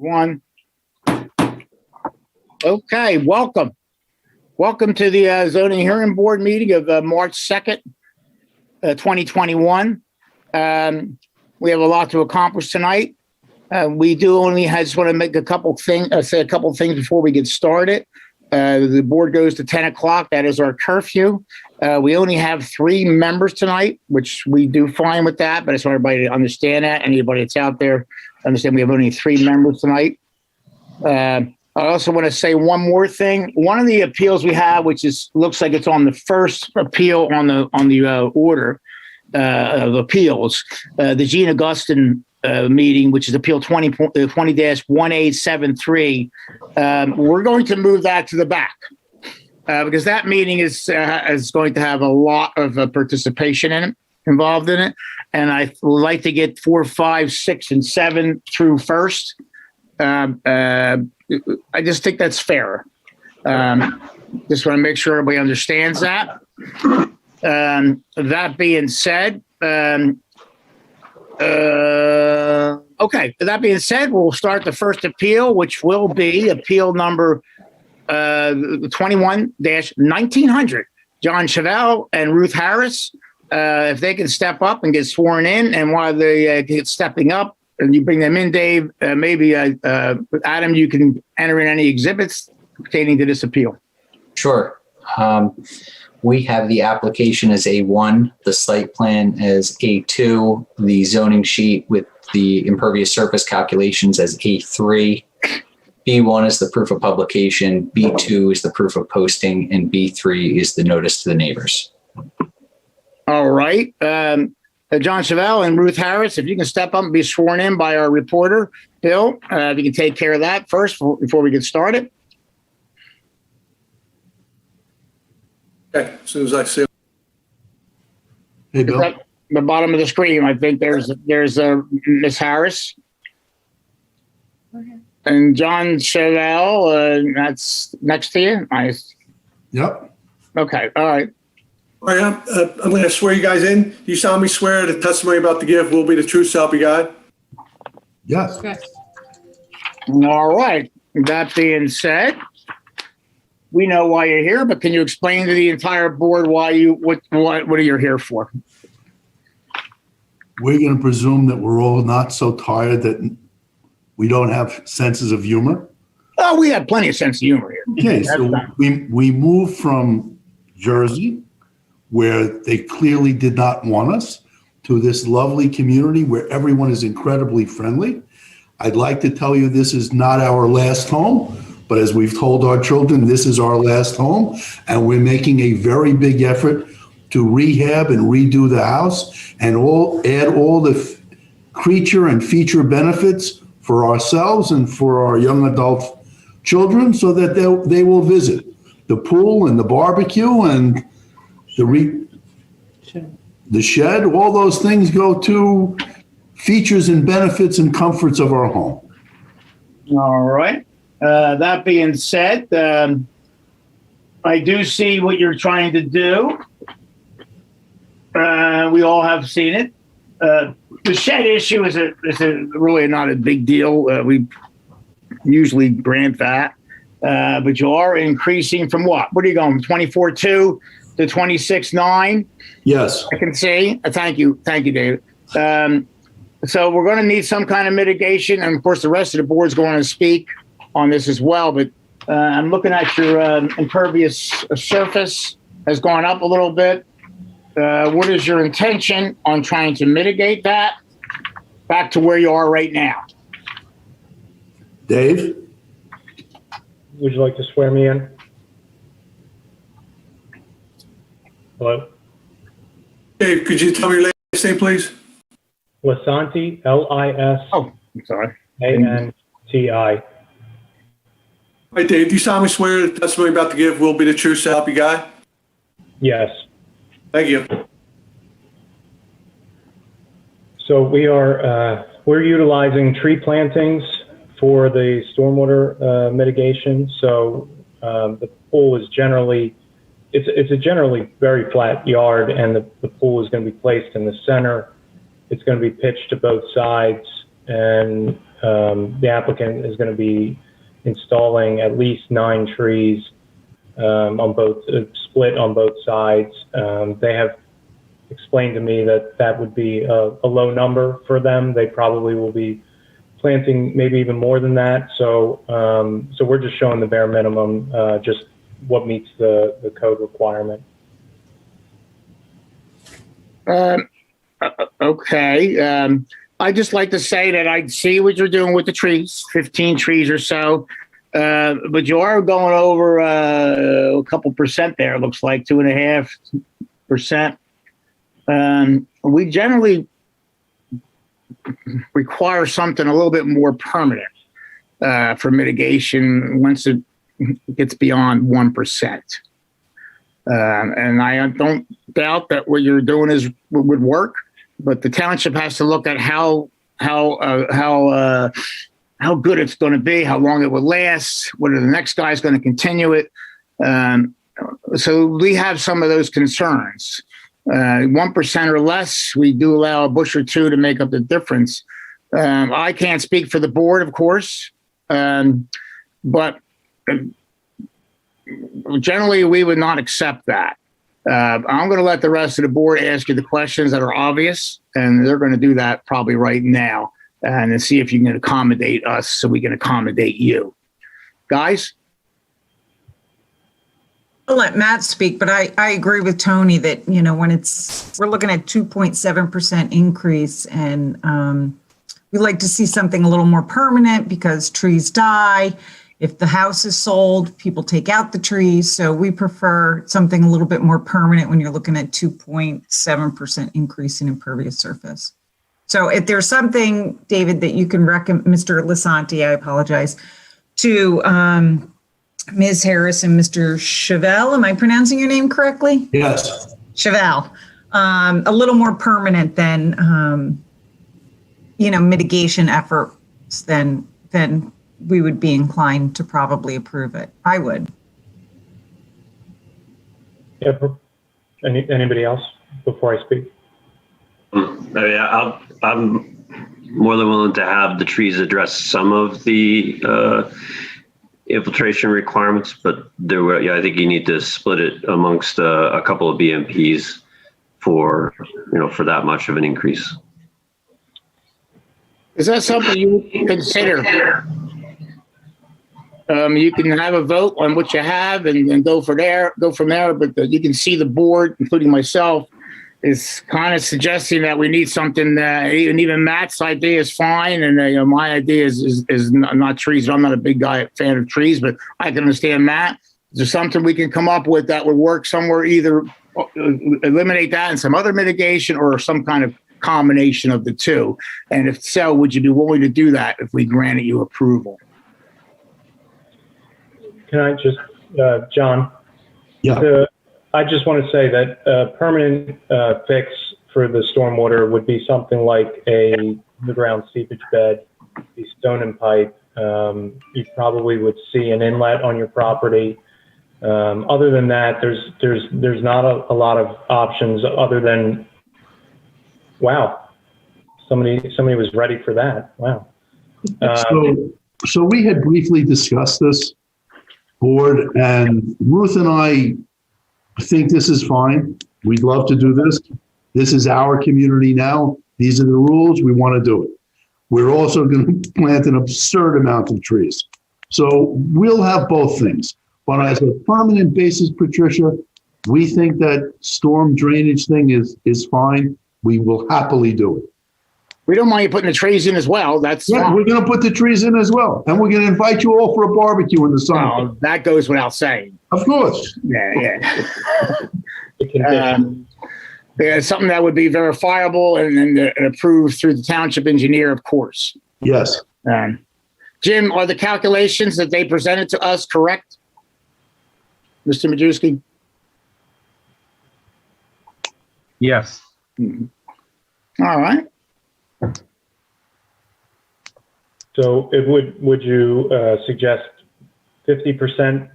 One. Okay, welcome. Welcome to the zoning hearing board meeting of March 2nd, 2021. We have a lot to accomplish tonight. We do only just want to make a couple things, say a couple things before we get started. The board goes to 10 o'clock. That is our curfew. We only have 3 members tonight, which we do fine with that, but I just want everybody to understand that. Anybody that's out there, understand we have only 3 members tonight. I also want to say one more thing. One of the appeals we have, which looks like it's on the first appeal on the order of appeals, the Gene Augustin meeting, which is appeal 20-1873. We're going to move that to the back because that meeting is going to have a lot of participation involved in it. And I would like to get 4, 5, 6, and 7 through first. I just think that's fair. Just want to make sure everybody understands that. That being said, okay. That being said, we'll start the first appeal, which will be appeal number 21-1900. John Chevelle and Ruth Harris. If they can step up and get sworn in, and while they get stepping up, and you bring them in, Dave, maybe Adam, you can enter in any exhibits pertaining to this appeal. Sure. We have the application as A1, the site plan as A2, the zoning sheet with the impervious surface calculations as A3. B1 is the proof of publication, B2 is the proof of posting, and B3 is the notice to the neighbors. All right. John Chevelle and Ruth Harris, if you can step up and be sworn in by our reporter, Bill, if you can take care of that first before we get started. Okay, as soon as I see. Hey, Bill. At the bottom of the screen, I think there's Miss Harris. Okay. And John Chevelle, that's next to you. Yep. Okay, all right. All right, I'm going to swear you guys in. Do you solemnly swear the testimony about to give will be the truth, so help you God? Yes. All right. That being said, we know why you're here, but can you explain to the entire board what are you here for? We're going to presume that we're all not so tired that we don't have senses of humor. Oh, we have plenty of sense of humor here. Okay, so we moved from Jersey, where they clearly did not want us, to this lovely community where everyone is incredibly friendly. I'd like to tell you this is not our last home, but as we've told our children, this is our last home, and we're making a very big effort to rehab and redo the house and add all the creature and feature benefits for ourselves and for our young adult children so that they will visit the pool and the barbecue and the shed. All those things go to features and benefits and comforts of our home. All right. That being said, I do see what you're trying to do. We all have seen it. The shed issue is really not a big deal. We usually grant that. But you are increasing from what? What are you going from 24.2 to 26.9? Yes. I can see. Thank you, David. So we're going to need some kind of mitigation, and of course, the rest of the board's going to speak on this as well. But I'm looking at your impervious surface has gone up a little bit. What is your intention on trying to mitigate that back to where you are right now? Dave? Would you like to swear me in? Hello? Dave, could you tell me your last name, please? Lisanti, L-I-S. Oh, I'm sorry. A-N-T-I. All right, Dave, do you solemnly swear the testimony about to give will be the truth, so help you God? Yes. Thank you. So we're utilizing tree plantings for the stormwater mitigation. So the pool is generally, it's a generally very flat yard, and the pool is going to be placed in the center. It's going to be pitched to both sides, and the applicant is going to be installing at least 9 trees on both, split on both sides. They have explained to me that that would be a low number for them. They probably will be planting maybe even more than that. So we're just showing the bare minimum, just what meets the code requirement. Okay. I'd just like to say that I see what you're doing with the trees, 15 trees or so. But you are going over a couple percent there. It looks like 2.5%. We generally require something a little bit more permanent for mitigation once it gets beyond 1%. And I don't doubt that what you're doing would work, but the township has to look at how good it's going to be, how long it will last, whether the next guy is going to continue it. So we have some of those concerns. 1% or less, we do allow a bush or two to make up the difference. I can't speak for the board, of course, but generally we would not accept that. I'm going to let the rest of the board ask you the questions that are obvious, and they're going to do that probably right now, and then see if you can accommodate us so we can accommodate you. Guys? I'll let Matt speak, but I agree with Tony that, when we're looking at 2.7% increase, and we like to see something a little more permanent because trees die. If the house is sold, people take out the trees. So we prefer something a little bit more permanent when you're looking at 2.7% increase in impervious surface. So if there's something, David, that you can recommend, Mr. Lisanti, I apologize, to Ms. Harris and Mr. Chevelle, am I pronouncing your name correctly? Yes. Chevelle, a little more permanent than, mitigation efforts, then we would be inclined to probably approve it. I would. Yeah. Anybody else before I speak? Yeah, I'm more than willing to have the trees address some of the infiltration requirements, but I think you need to split it amongst a couple of BMPs for that much of an increase. Is that something you would consider? You can have a vote on what you have and go from there. But you can see the board, including myself, is kind of suggesting that we need something. Even Matt's idea is fine, and my idea is not trees. I'm not a big fan of trees, but I can understand Matt. Is there something we can come up with that would work somewhere? Either eliminate that and some other mitigation, or some kind of combination of the two. And if so, would you be willing to do that if we granted you approval? Can I just, John? Yeah. I just want to say that a permanent fix for the stormwater would be something like a underground seepage bed, the stone and pipe. You probably would see an inlet on your property. Other than that, there's not a lot of options other than, wow, somebody was ready for that. Wow. So we had briefly discussed this, board, and Ruth and I think this is fine. We'd love to do this. This is our community now. These are the rules. We want to do it. We're also going to plant an absurd amount of trees. So we'll have both things. But as a permanent basis, Patricia, we think that storm drainage thing is fine. We will happily do it. We don't mind you putting the trees in as well. That's fine. We're going to put the trees in as well. And we're going to invite you all for a barbecue in the summer. Well, that goes without saying. Of course. Yeah. Something that would be verifiable and approved through the township engineer, of course. Yes. Jim, are the calculations that they presented to us correct? Mr. Majewski? Yes. All right. So would you suggest 50%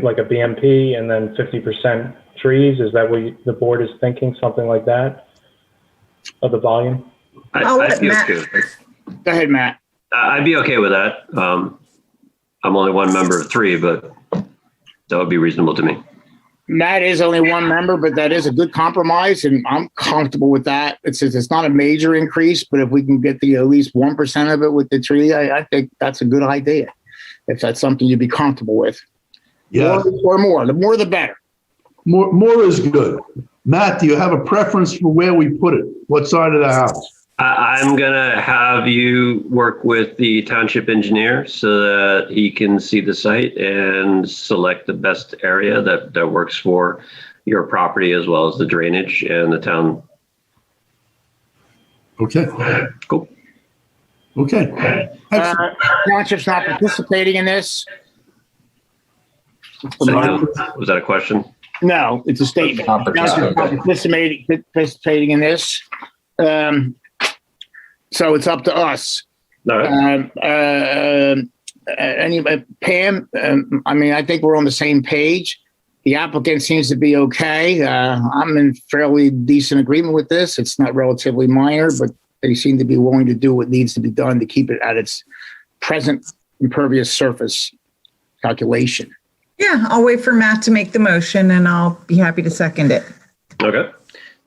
like a BMP and then 50% trees? Is that what the board is thinking? Something like that of the volume? I'll let Matt. Go ahead, Matt. I'd be okay with that. I'm only one member of three, but that would be reasonable to me. Matt is only one member, but that is a good compromise, and I'm comfortable with that. It's not a major increase, but if we can get at least 1% of it with the tree, I think that's a good idea. If that's something you'd be comfortable with. Yeah, Or more. The more, the better. more is good. Matt, do you have a preference for where we put it? What side of the house? I'm going to have you work with the township engineer so that he can see the site and select the best area that works for your property as well as the drainage and the town. Okay. Cool. Okay. Excellent. Township's not participating in this. Was that a question? No, it's a statement. Not participating. Township's not participating in this. So it's up to us. All right. Pam, I think we're on the same page. The applicant seems to be okay. I'm in fairly decent agreement with this. It's not relatively minor, but they seem to be willing to do what needs to be done to keep it at its present impervious surface calculation. Yeah, I'll wait for Matt to make the motion and I'll be happy to second it. Okay.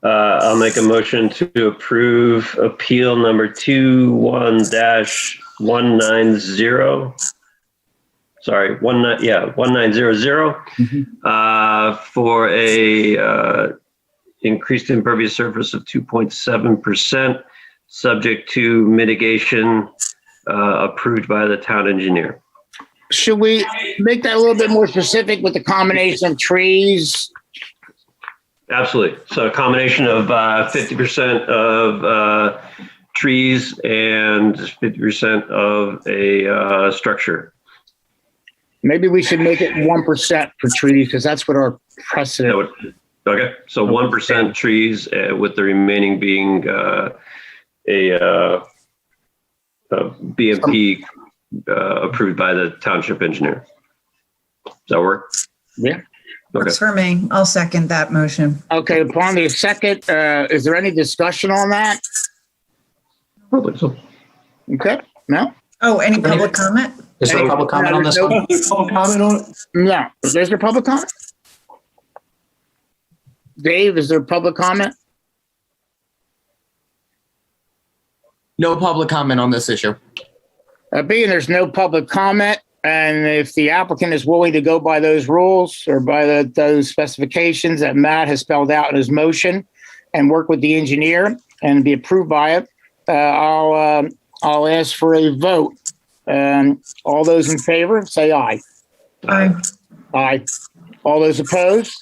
I'll make a motion to approve appeal number 21-190. Sorry, 1900 for a increased impervious surface of 2.7%, subject to mitigation approved by the town engineer. Should we make that a little bit more specific with the combination of trees? Absolutely. So a combination of 50% of trees and 50% of a structure. Maybe we should make it 1% for trees because that's what our precedent. Okay. So 1% trees with the remaining being a BMP approved by the township engineer. Does that work? Yeah. Works for me. I'll second that motion. Okay, upon the second, is there any discussion on that? Probably so. Okay, no? Oh, any public comment? Is there a public comment on this one? Public comment on it? No. Is there a public comment? Dave, is there public comment? No public comment on this issue. Being there's no public comment, and if the applicant is willing to go by those rules or by those specifications that Matt has spelled out in his motion and work with the engineer and be approved by it, I'll ask for a vote. All those in favor, say aye. Aye. Aye. All those opposed?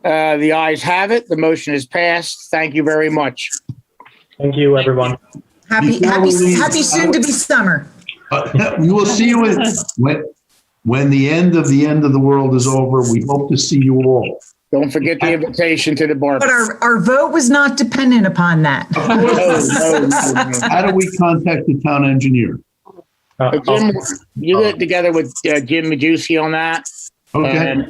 The ayes have it. The motion is passed. Thank you very much. Thank you, everyone. Happy soon to be summer. We will see you when the end of the world is over. We hope to see you all. Don't forget the invitation to the But barbecue. our vote was not dependent upon that. No. How do we contact the town engineer? Jim, you get together with Jim Majewski on that, Okay,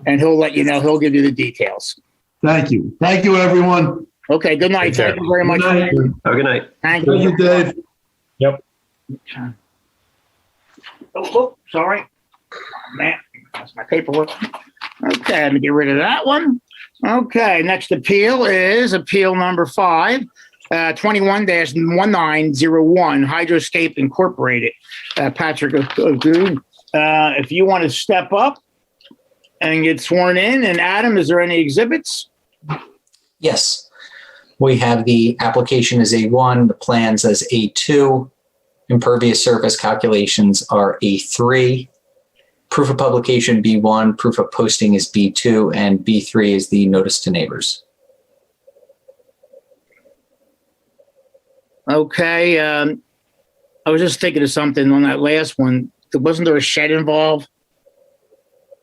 and he'll let you know. He'll give you the details. thank you. Thank you, everyone. Okay, good night. Take care. Thank you very much. Good night. Have a good night. Thank Thank you. you, Dave. Yep. Oh, sorry. Oh, man, that's my paperwork. Okay, let me get rid of that one. Okay, next appeal is appeal number 5, 21-1901, Hydroscape Incorporated. Patrick O'Good, if you want to step up and get sworn in. And Adam, is there any exhibits? Yes. We have the application as A1, the plans as A2, impervious surface calculations are A3, proof of publication B1, proof of posting is B2, and B3 is the notice to neighbors. Okay, I was just thinking of something on that last one. Wasn't there a shed involved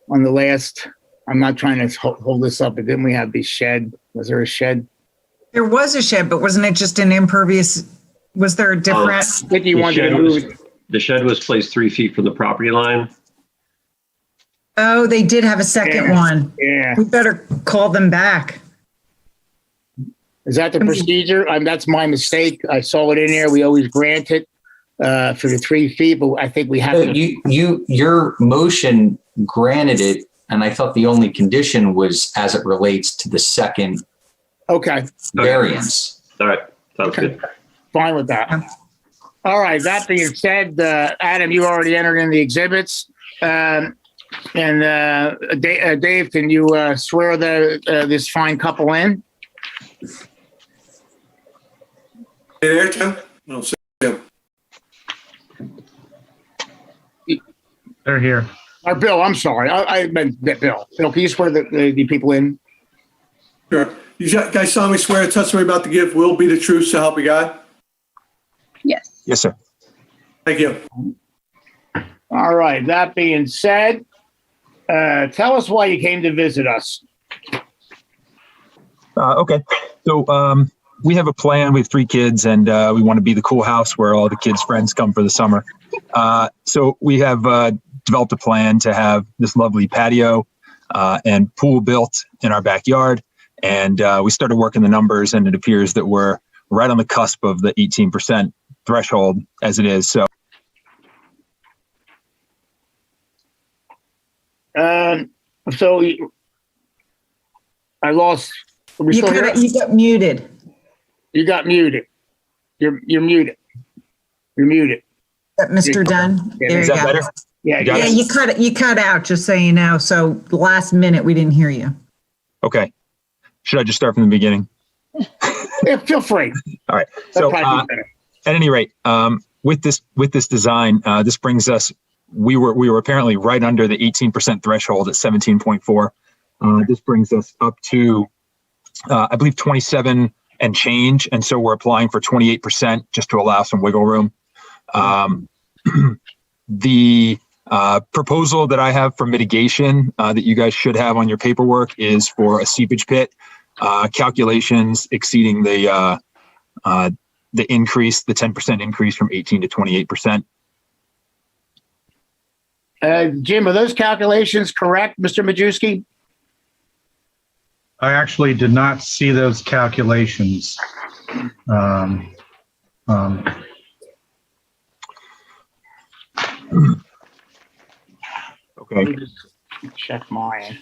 on the last? I'm not trying to hold this up, but didn't we have the shed? Was there a shed? There was a shed, but wasn't it just an impervious? Was there a different? Vicky wanted to move. The shed was placed 3 feet from the property line. Oh, they did have a second one. Yeah. We better call them back. Is that the procedure? That's my mistake. I saw it in there. We always grant it for the 3 feet, but I think we have to. Your motion granted it, and I thought the only condition was as it relates to the second Okay, variance. All right, sounds good. fine with that. All right, that being said, Adam, you already entered in the exhibits. And Dave, can you swear this fine couple in? Hey there, Tim? No, see him. They're here. Bill, I'm sorry. I meant Bill. Bill, can you swear the people in? Sure. You guys solemnly swear the testimony about to give will be the truth, so help you God? Yes. Yes, sir. Thank you. All right, that being said, tell us why you came to visit us. Okay. So we have a plan. We have 3 kids, and we want to be the cool house where all the kids' friends come for the summer. So we have developed a plan to have this lovely patio and pool built in our backyard. And we started working the numbers, and it appears that we're right on the cusp of the 18% threshold as it is. So. So I lost. Are we You still here? you got muted. You got muted. You're muted. You're muted. Mr. Dunn. Yeah, There Is you that go. better? Yeah, You got Yeah, it? you cut out, just so you know. So the last minute, we didn't hear you. Okay. Should I just start from the beginning? yeah, feel free. All right. That'd So probably be better. at any rate, with this design, this brings us. We were apparently right under the 18% threshold at 17.4. This brings us up to, I believe, 27 and change, and so we're applying for 28% just to allow some wiggle room. The proposal that I have for mitigation that you guys should have on your paperwork is for a seepage pit. Calculations exceeding the increase, the 10% increase from 18 to 28%. Jim, are those calculations correct, Mr. Majewski? I actually did not see those calculations. Okay. Let me just check mine.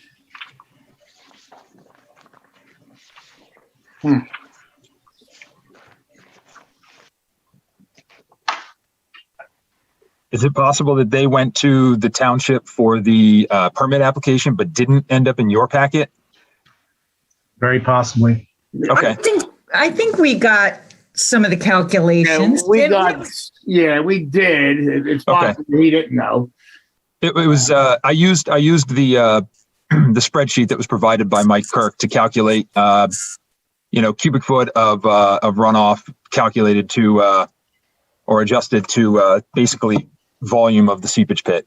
Is it possible that they went to the township for the permit application but didn't end up in your packet? Very possibly. Okay. I think we got some of the calculations. We didn't we did. It's possible he didn't know. It was I used the the spreadsheet that was provided by Mike Kirk to calculate cubic foot of runoff calculated to or adjusted to basically volume of the seepage pit.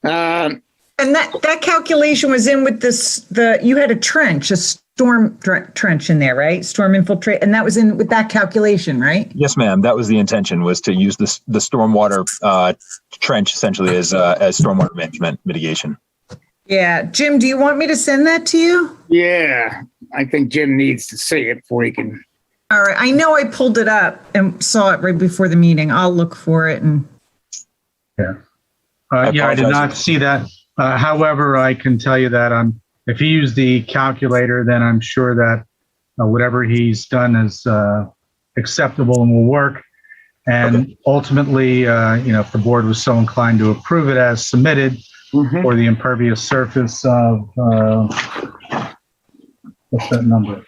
And that calculation was in with you had a trench, a storm trench in there, right? Storm infiltrate, and that was in with that calculation, right? Yes, ma'am. That was the intention, was to use the stormwater trench essentially as stormwater management mitigation. Yeah. Jim, do you want me to send that to you? Yeah, I think Jim needs to see it before he can. All right. I know I pulled it up and saw it right before the meeting. I'll look for it and. Yeah, I did not see that. However, I can tell you that if he used the calculator, then I'm sure that whatever he's done is acceptable and will work. And ultimately, if the board was so inclined to approve it as submitted for the impervious surface of, what's that number?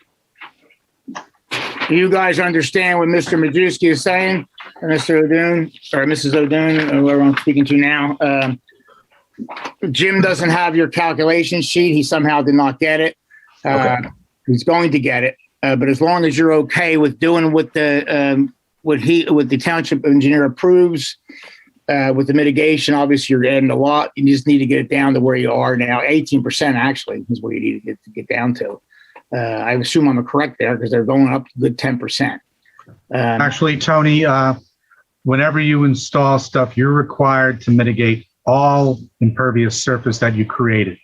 Do you guys understand what Mr. Majewski is saying? Mr. O'Doon, or Mrs. O'Doon, whoever I'm speaking to now. Jim doesn't have your calculation sheet. He somehow did not get it. He's going to get it. But as long as you're okay with doing what the township engineer approves with the mitigation, obviously you're adding a lot. You just need to get it down to where you are now. 18% actually is where you need to get down to. I assume I'm correct there because they're going up a good 10%. Actually, Tony, whenever you install stuff, you're required to mitigate all impervious surface that you created.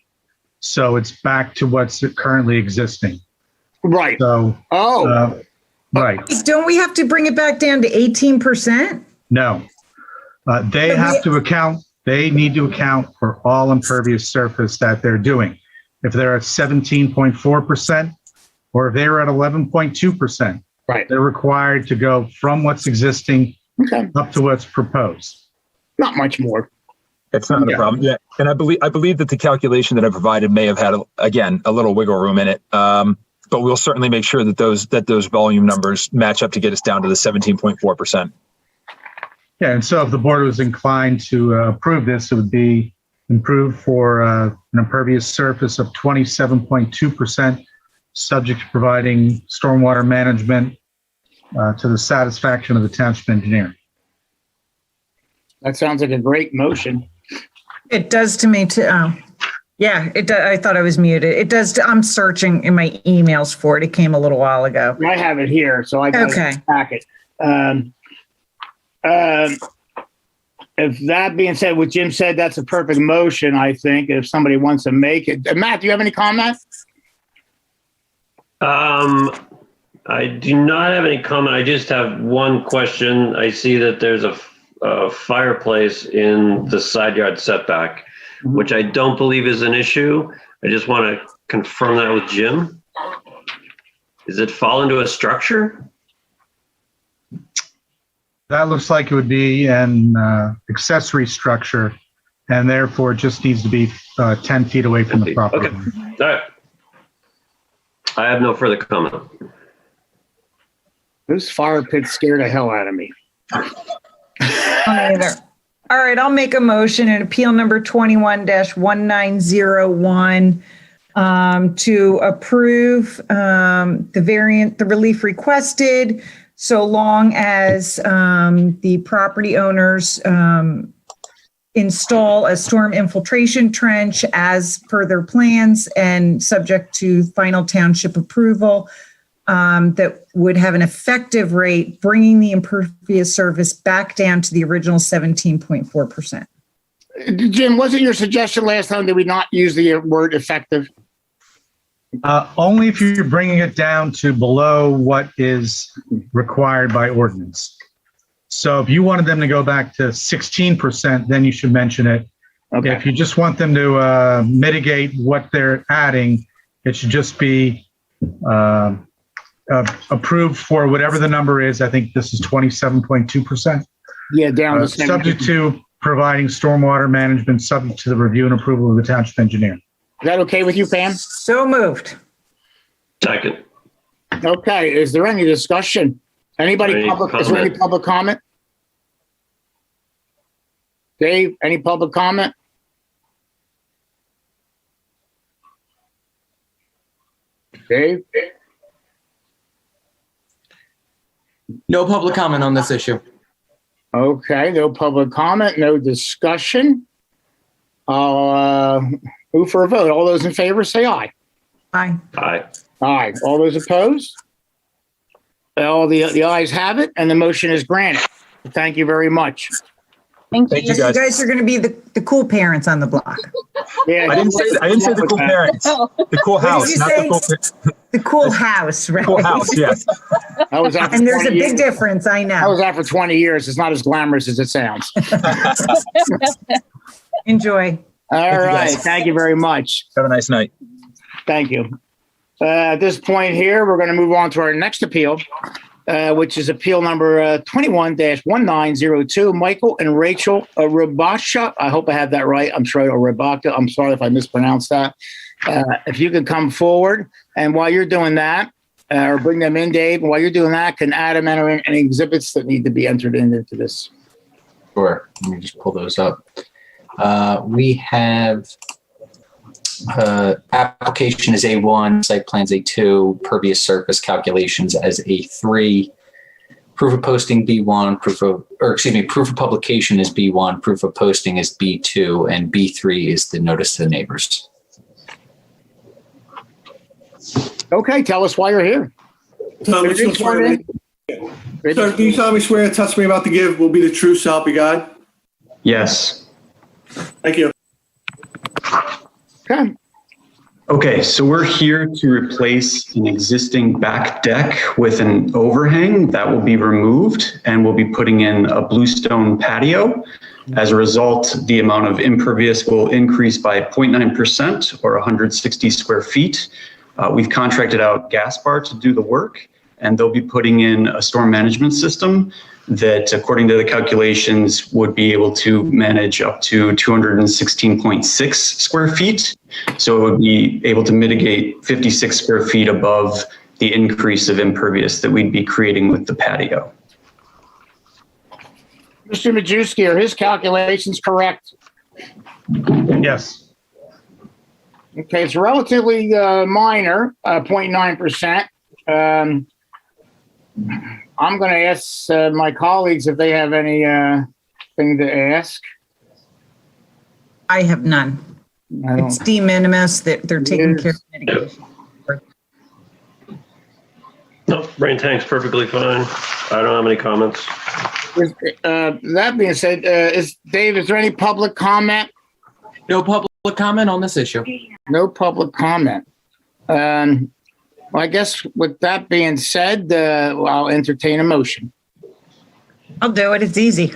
So it's back to what's currently existing. Right. So, right. Don't we have to bring it back down to 18%? No. They need to account for all impervious surface that they're doing. If they're at 17.4%, or if they're at 11.2%, right, they're required to go from what's existing up to what's proposed. Not much more. It's not a problem. Yeah, and I believe that the calculation that I provided may have had a little wiggle room in it. But we'll certainly make sure that those volume numbers match up to get us down to the 17.4%. Yeah, and so if the board was inclined to approve this, it would be improved for an impervious surface of 27.2%, subject to providing stormwater management to the satisfaction of the township engineer. That sounds like a great motion. It does to me too. Oh, yeah, it does. I thought I was muted. It does. I'm searching in my emails for it. It came a little while ago. I have it here, so I got to pack it. If that being said, what Jim said, that's a perfect motion, I think, if somebody wants to make it. Matt, do you have any comments? I do not have any comment. I just have one question. I see that there's a fireplace in the side yard setback, which I don't believe is an issue. I just want to confirm that with Jim. Does it fall into a structure? That looks like it would be an accessory structure, and therefore it just needs to be 10 feet away from the property. Okay. All right. I have no further comment. Those fire pits scared the hell out of me. Either. All right, I'll make a motion in appeal number 21-1901 to approve the relief requested, so long as the property owners install a storm infiltration trench as per their plans and subject to final township approval, that would have an effective rate, bringing the impervious surface back down to the original 17.4%. Jim, wasn't your suggestion last time that we not use the word effective? Only if you're bringing it down to below what is required by ordinance. So if you wanted them to go back to 16%, then you should mention it. Okay. If you just want them to mitigate what they're adding, it should just be approved for whatever the number is. I think this is 27.2%. Yeah, down to subject to providing stormwater management, subject to the review and approval of the township engineer. Is that okay with you, Pam? So moved. Second. Okay. Is there any discussion? Anybody public? Is there any public comment? Dave, any public comment? Dave? No public comment on this issue. Okay, no public comment, no discussion. I'll move for a vote. All those in favor say aye. Aye. Aye. Aye. All those opposed? All the ayes have it, and the motion is granted. Thank you very much. Thank you. You guys. You guys are going to be the cool parents on the block. Yeah, I didn't say the cool parents. The cool house, did you not say? the cool. The cool house, right? Cool house, yes. I was out for And there's a 20 big years. difference, I I know. was out for 20 years. It's not as glamorous as it sounds. Enjoy. All right. guys. Thank you very much. Have a nice night. Thank you. At this point here, we're going to move on to our next appeal, which is appeal number 21-1902, Michael and Rachel Rabasha. I hope I have that right. I'm sure Rabaka. I'm sorry if I mispronounced that. If you could come forward, and while you're doing that, or bring them in, Dave, and while you're doing that, can Adam enter in any exhibits that need to be entered into this? Sure. Let me just pull those up. We have application is A1, site plans A2, pervious surface calculations as A3, proof of posting B1, proof of publication is B1, proof of posting is B2, and B3 is the notice to the neighbors. Okay, tell us why you're here. Sir, do you solemnly swear the testimony about to give will be the truth, so help you God? Yes. Thank you. Okay. Okay, so we're here to replace an existing back deck with an overhang that will be removed, and we'll be putting in a bluestone patio. As a result, the amount of impervious will increase by 0.9% or 160 square feet. We've contracted out Gaspar to do the work, and they'll be putting in a storm management system that, according to the calculations, would be able to manage up to 216.6 square feet. So it would be able to mitigate 56 square feet above the increase of impervious that we'd be creating with the patio. Mr. Majewski, are his calculations correct? Yes. Okay, it's relatively minor, 0.9%. I'm going to ask my colleagues if they have any thing to ask. I have none. It's de minimis that they're taking care of mitigation. No, brain tank's perfectly fine. I don't have any comments. That being said, Dave, is there any public comment? No public comment on this issue. No public comment. Well, I guess with that being said, I'll entertain a motion. I'll do it. It's easy.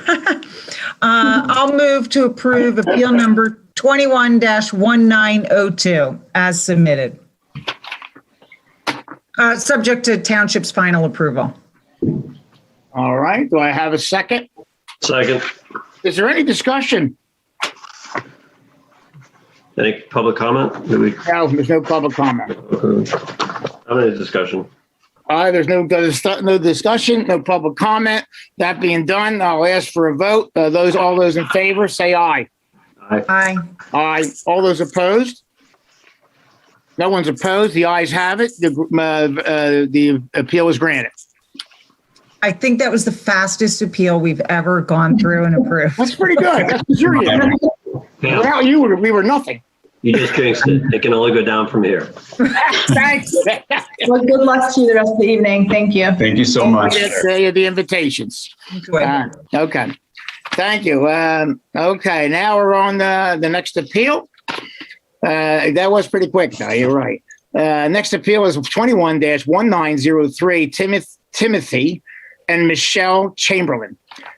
I'll move to approve appeal number 21-1902 as submitted. Subject to township's final approval. All right. Do I have a second? Second. Is there any discussion? Any public comment? No, there's no public comment. How many discussion? There's no discussion, no public comment. That being done, I'll ask for a vote. All those in favor, say aye. Aye. Aye. All those opposed? No one's opposed. The ayes have it. The appeal is granted. I think that was the fastest appeal we've ever gone through and approved. That's pretty good. That's because you're here. Without you, we were nothing. You just jinxed it. It can only go down from here. Thanks. Well, good luck to you the rest of the evening. Thank you. Thank you so much. The invitations. Okay. Thank you. Okay, now we're on the next appeal. That was pretty quick, though. You're right. Next appeal is 21-1903, Timothy and Michelle Chamberlain.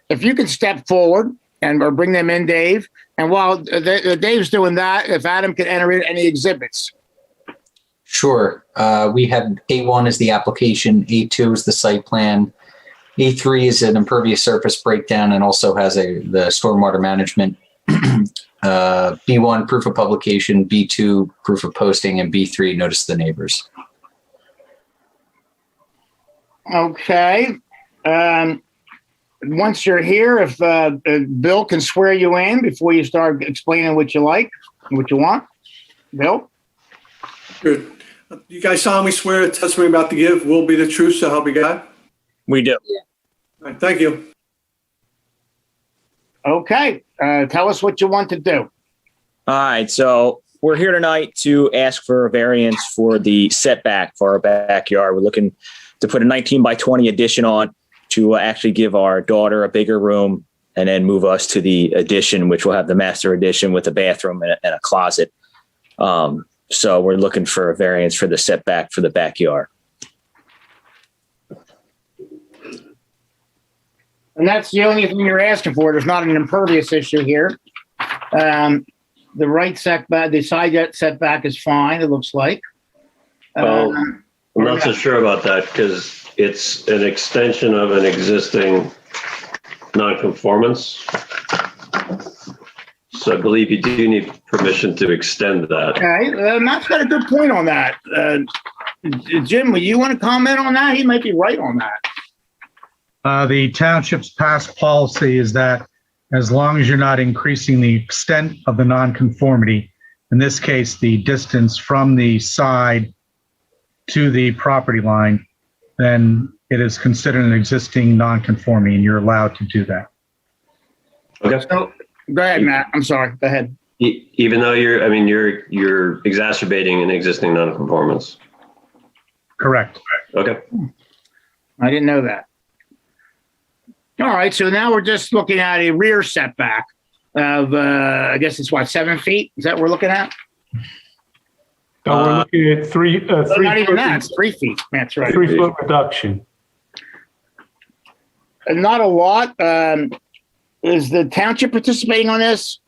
If you can step forward or bring them in, Dave. And while Dave's doing that, if Adam could enter in any exhibits. Sure. We have A1 is the application, A2 is the site plan, A3 is an impervious surface breakdown and also has the stormwater management. B1 proof of publication, B2 proof of posting, and B3 notice to the neighbors. Okay. Once you're here, if Bill can swear you in before you start explaining what you like, what you want. Bill? Good. You guys solemnly swear the testimony about to give will be the truth, so help you God? We do. All right, thank you. Okay. Tell us what you want to do. All right. So we're here tonight to ask for a variance for the setback for our backyard. We're looking to put a 19 by 20 addition on to actually give our daughter a bigger room and then move us to the addition, which will have the master addition with a bathroom and a closet. So we're looking for a variance for the setback for the backyard. And that's the only thing you're asking for. There's not an impervious issue here. The right setback, the side setback is fine, it looks like. Well, I'm not so sure about that because it's an extension of an existing nonconformance. So I believe you do need permission to extend that. Okay, Matt's got a good point on that. Jim, will you want to comment on that? He might be right on that. The township's past policy is that as long as you're not increasing the extent of the nonconformity, in this case, the distance from the side to the property line, then it is considered an existing nonconformity and you're allowed to do that. Okay. So, go ahead, Matt. I'm sorry. Go ahead. Even though you're exacerbating an existing nonconformance. Correct. Okay. I didn't know that. All right, so now we're just looking at a rear setback of, I guess it's what, 7 feet? Is that what we're looking at? So we're looking at three Not even foot, that, it's 3 feet. That's right. 3 foot reduction. And not a lot. Is the township participating on this?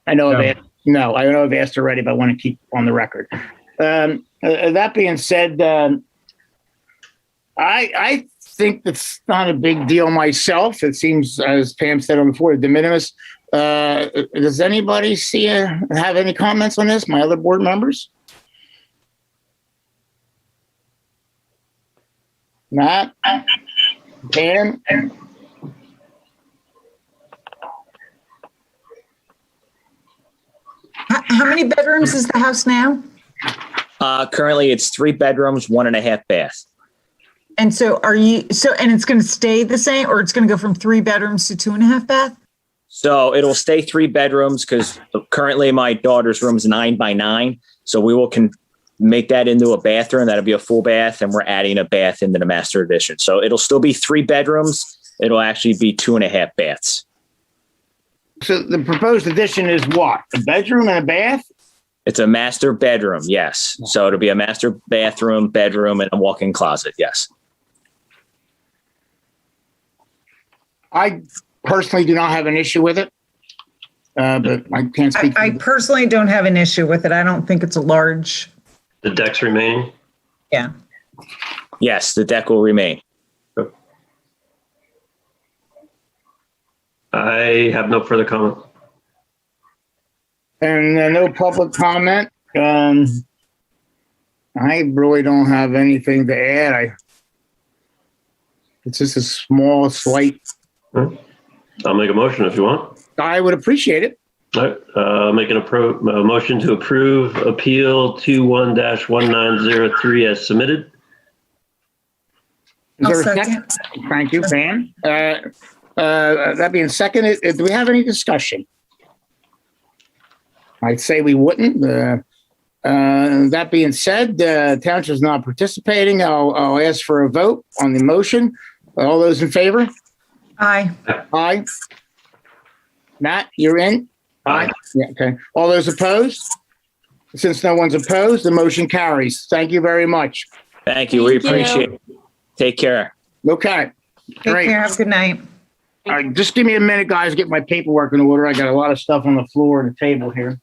I know No. I know I've asked already, but I want to keep on the record. That being said, I think that's not a big deal myself. It seems, as Pam said on the floor, de minimis. Does anybody have any comments on this? My other board members? Matt? Pam? How many bedrooms is the house now? Currently, it's 3 bedrooms, 1.5 bath. And so and it's going to stay the same, or it's going to go from 3 bedrooms to 2.5 bath? So it'll stay 3 bedrooms because currently my daughter's room is 9 by 9. So we will make that into a bathroom. That'll be a full bath, and we're adding a bath into the master addition. So it'll still be 3 bedrooms. It'll actually be 2.5 baths. So the proposed addition is what? A bedroom and a bath? It's a master bedroom, yes. So it'll be a master bathroom, bedroom, and a walk-in closet, yes. I personally do not have an issue with it, but I can't speak. I personally don't have an issue with it. I don't think it's a large. The deck's remaining? Yeah. Yes, the deck will remain. I have no further comment. And no public comment. I really don't have anything to add. It's just a small, slight. I'll make a motion if you want. I would appreciate it. All right. Making a motion to approve Appeal 21-1903 as submitted. Is there a I'll second? Thank you, Pam. That being seconded, do we have any discussion? I'd say we wouldn't. That being said, Township is not participating. I'll ask for a vote on the motion. All those in favor? Aye. Aye. Matt, you're in? Aye. Yeah, okay. All those opposed? Since no one's opposed, the motion carries. Thank you very much. Thank you. We appreciate it. Take care. Okay. Take Great. care. Have a good night. All right, just give me a minute, guys. Get my paperwork in order. I got a lot of stuff on the floor and the table here.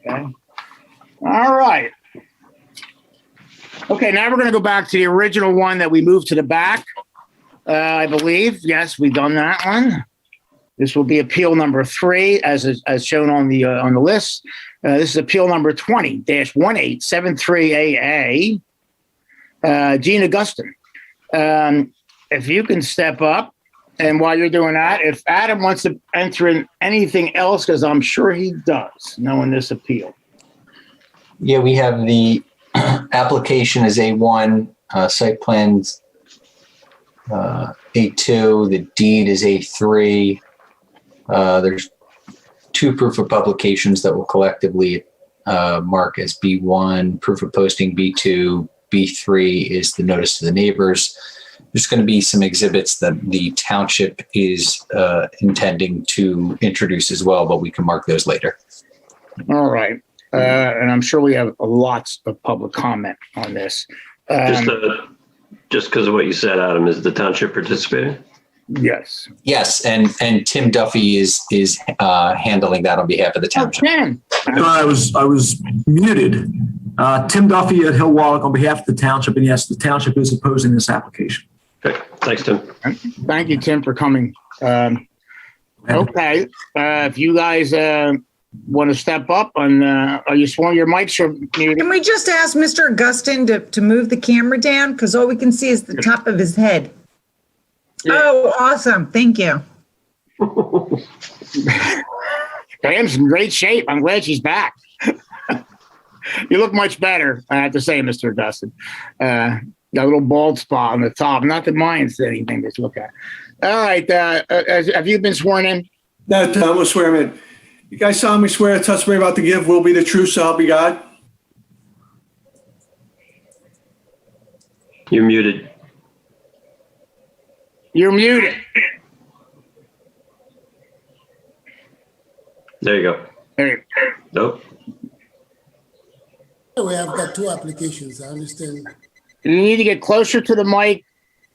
Okay. All right. Okay, now we're going to go back to the original one that we moved to the back. I believe. Yes, we've done that one. This will be appeal number 3, as shown on the list. This is appeal number 20-1873AA. Gene Augustin. If you can step up, and while you're doing that, if Adam wants to enter in anything else, because I'm sure he does, knowing this appeal. Yeah, we have the application is A1, site plans A2, the deed is A3. There's 2 proof of publications that will collectively mark as B1, proof of posting B2, B3 is the notice to the neighbors. There's going to be some exhibits that the township is intending to introduce as well, but we can mark those later. All right. And I'm sure we have lots of public comment on this. Just because of what you said, Adam, is the township participating? Yes. Yes, and Tim Duffy is handling that on behalf of the township. Tim. I was muted. Tim Duffy at Hill Wallach on behalf of the township, and yes, the township is opposing this application. Okay. Thanks, Tim. Thank you, Tim, for coming. Okay. If you guys want to step up, and are you sworn? Your mics are muted. Can we just ask Mr. Augustin to move the camera down? Because all we can see is the top of his head. Yeah. Oh, awesome. Thank you. Pam's in great shape. I'm glad she's back. You look much better, I have to say, Mr. Augustin. Got a little bald spot on the top. Not that mine's anything to look at. All right. Have you been sworn in? No, Tom, we'll swear him in. You guys solemnly swear the testimony about to give will be the truth, so help you God? You're muted. You're muted. There you go. There you go. Nope. We have got two applications. I understand. You need to get closer to the mic.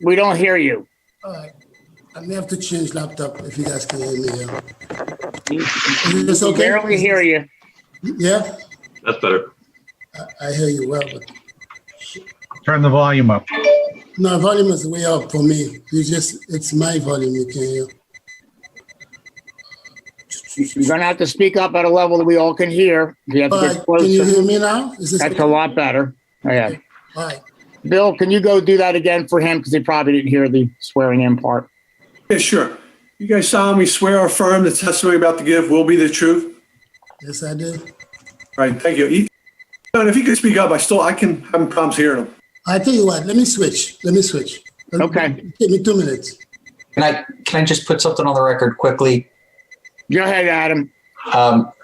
We don't hear you. All right. I may have to change laptop if you guys can hear me. Is this okay? Barely hear you. Yeah, That's better. I hear you well, but Turn the volume up. no, volume is way up for me. It's my volume you can hear. You're gonna have to speak up at a level that we all can hear. You have to All get right, closer. can you hear me now? Is this That's a lot better. Yeah. All right. Bill, can you go do that again for him? Because he probably didn't hear the swearing in part. Yeah, sure. You guys solemnly swear or affirm the testimony about to give will be the truth? Yes, I did. All right, thank you. John, if you could speak up, I can have problems hearing him. I tell you what, let me switch. Okay. Give me 2 minutes. Can I just put something on the record quickly? Go ahead, Adam.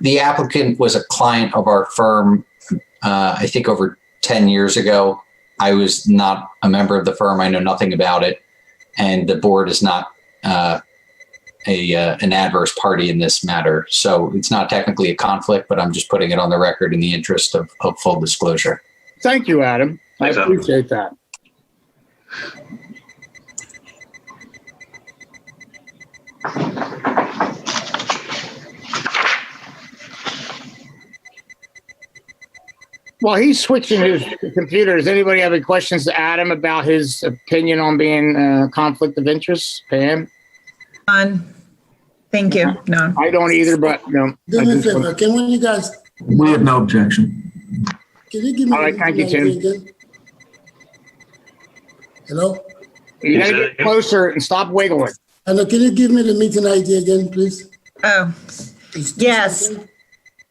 The applicant was a client of our firm, I think over 10 years ago. I was not a member of the firm. I know nothing about it. And the board is not an adverse party in this matter. So it's not technically a conflict, but I'm just putting it on the record in the interest of full disclosure. Thank you, Adam. Thanks, I Adam. appreciate that. While he's switching his computer, does anybody have any questions to Adam about his opinion on being conflict of interest? Pam? None. Thank you. No. I don't either, but no. Do me a favor. Can one of you guys, We have no objection. can you give me All right, thank you, the Tim. idea again? Hello? You gotta get closer and stop wiggling. Hello, can you give me the meeting ID again, please? Oh, It's yes.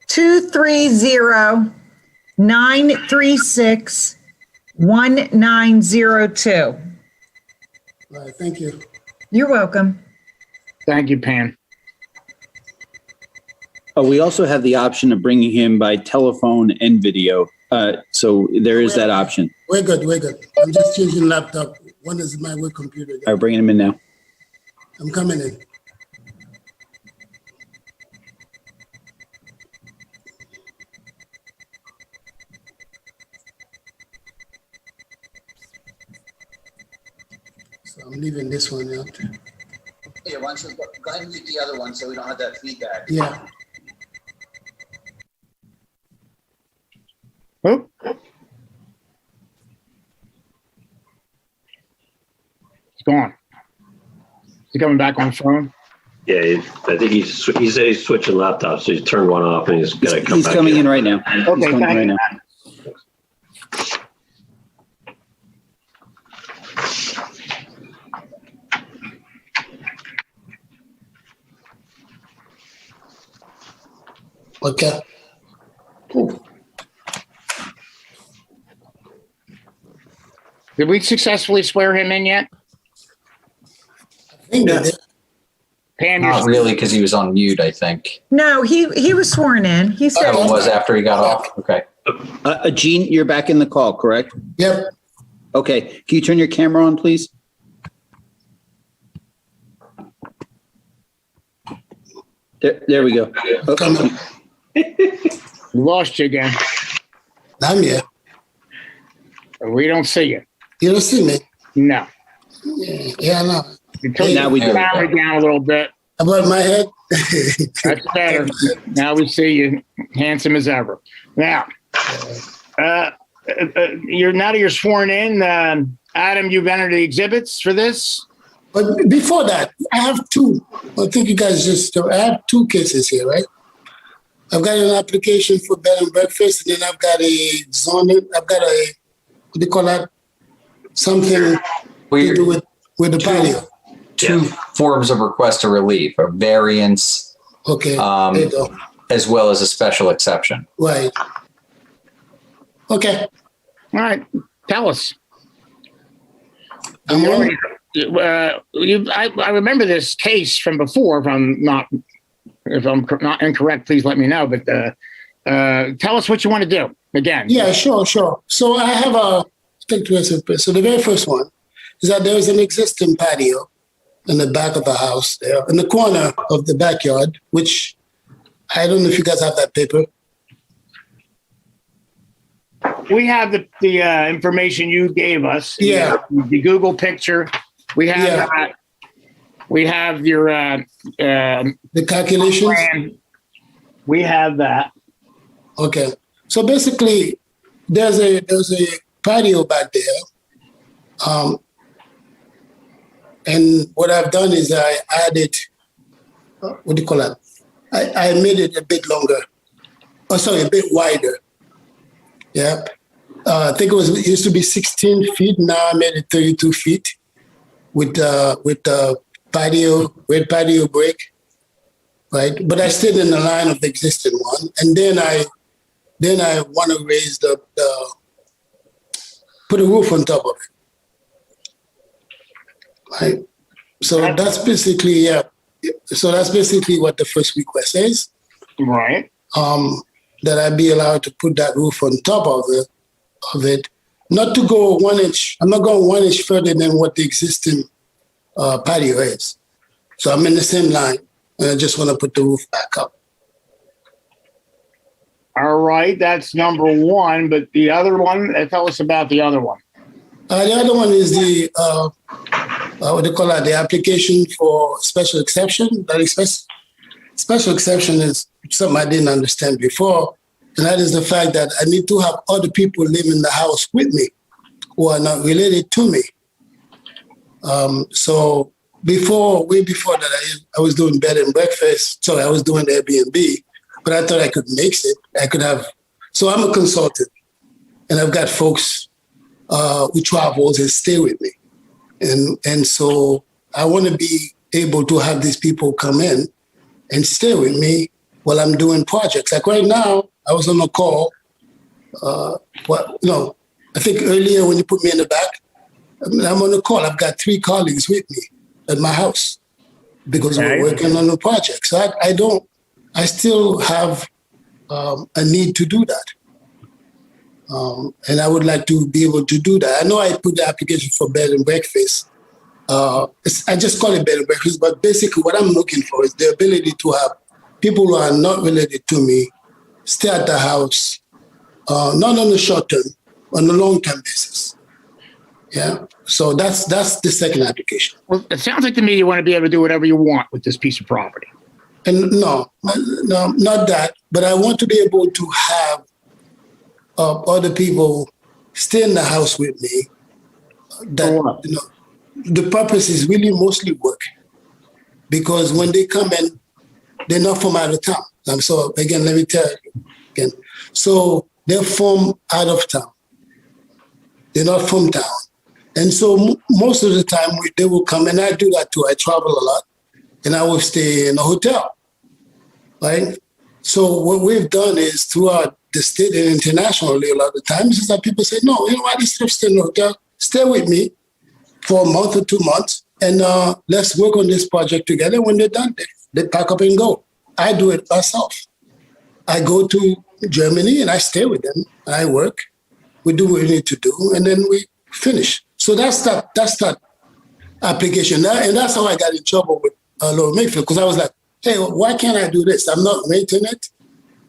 230-936-1902. All right, thank you. You're welcome. Thank you, Pam. We also have the option of bringing him by telephone and video. So there is that option. We're good. I'm just changing laptop. One is my work computer. All right, bringing him in now. I'm coming in. So I'm leaving this one out. Yeah, why don't you go ahead and keep the other one so we don't have that feedback. Yeah. Oh. It's gone. Is he coming back on phone? Yeah, I think he said he's switching laptops, so he's turned one off and he's got to come He's back coming in right now. Okay, thank you. Okay. Cool. Did we successfully swear him in yet? Yes. Pam, Not really, because he was on mute, I think. No, he was sworn in. He said Oh, it was after he got off? Okay. Gene, you're back in the call, correct? Yep. Okay. Can you turn your camera on, please? There we go. We lost you again. I'm here. We don't see you. You don't see me? No. Yeah, I know. You turn Now we the do. camera down a little bit. Above my head? That's better. Now we see you handsome as ever. Now, now that you're sworn in, Adam, you've entered the exhibits for this? But before that, I have two. I think you guys I have two cases here, right? I've got an application for bed and breakfast, and then I've got a zoning, what do you call that? Something to do with the patio. Two forms of request for relief, a variance, Okay, there you go. as well as a special exception. Right. Okay. All right. Tell us. I'm on. I remember this case from before. If I'm not incorrect, please let me know. But tell us what you want to do again. Yeah, sure. So I have so the very first one is that there is an existing patio in the back of the house there, in the corner of the backyard, which I don't know if you guys have that paper. we have the information you gave us. Yeah. The Google picture. We have Yeah. that. We have your the calculations. plan. We have that. Okay. So basically, there's a patio back there. And what I've done is I added, what do you call it? I made it a bit longer. Oh, sorry, a bit wider. Yeah. I think it used to be 16 feet. Now I made it 32 feet with the patio, red patio break, right? But I stayed in the line of the existing one. And then I want to raise put a roof on top of it. Right. So that's basically, yeah. So that's basically what the first request is. Right. That I be allowed to put that roof on top of it. Not to go 1 inch. I'm not going 1 inch further than what the existing patio is. So I'm in the same line, and I just want to put the roof back up. All right, that's number one. But the other one, tell us about the other one. The other one is the what do you call that? The application for special exception. That special exception is something I didn't understand before, and that is the fact that I need to have other people live in the house with me who are not related to me. So way before that, I was doing bed and breakfast. So I was doing Airbnb, but I thought I could mix it. I could have. So I'm a consultant, and I've got folks who travels and stay with me. And so I want to be able to have these people come in and stay with me while I'm doing projects. Like right now, I was on a call. I think earlier when you put me in the back, I'm on a call. I've got 3 colleagues with me at my house because we're working on a project. So I still have a need to do that. And I would like to be able to do that. I know I put the application for bed and breakfast. I just call it bed and breakfast, but basically what I'm looking for is the ability to have people who are not related to me stay at the house, not on the short term, on a long-term basis. Yeah. So that's the second application. Well, it sounds like to me you want to be able to do whatever you want with this piece of property. And no, not that. But I want to be able to have other people stay in the house with me. The purpose is really mostly work, because when they come in, they're not from out of town. So again, let me tell you again. So they're from out of town. They're not from town. And so most of the time they will come, and I do that too. I travel a lot, and I will stay in a hotel, right? So what we've done is throughout the state and internationally, a lot of times is that people say, no, you know what, instead of staying in a hotel, stay with me for a month or 2 months, and let's work on this project together. When they're done, they pack up and go. I do it myself. I go to Germany and I stay with them. I work. We do what we need to do, and then we finish. So that's that application. And that's how I got in trouble with Lower Makefield, because I was like, hey, why can't I do this? I'm not renting it.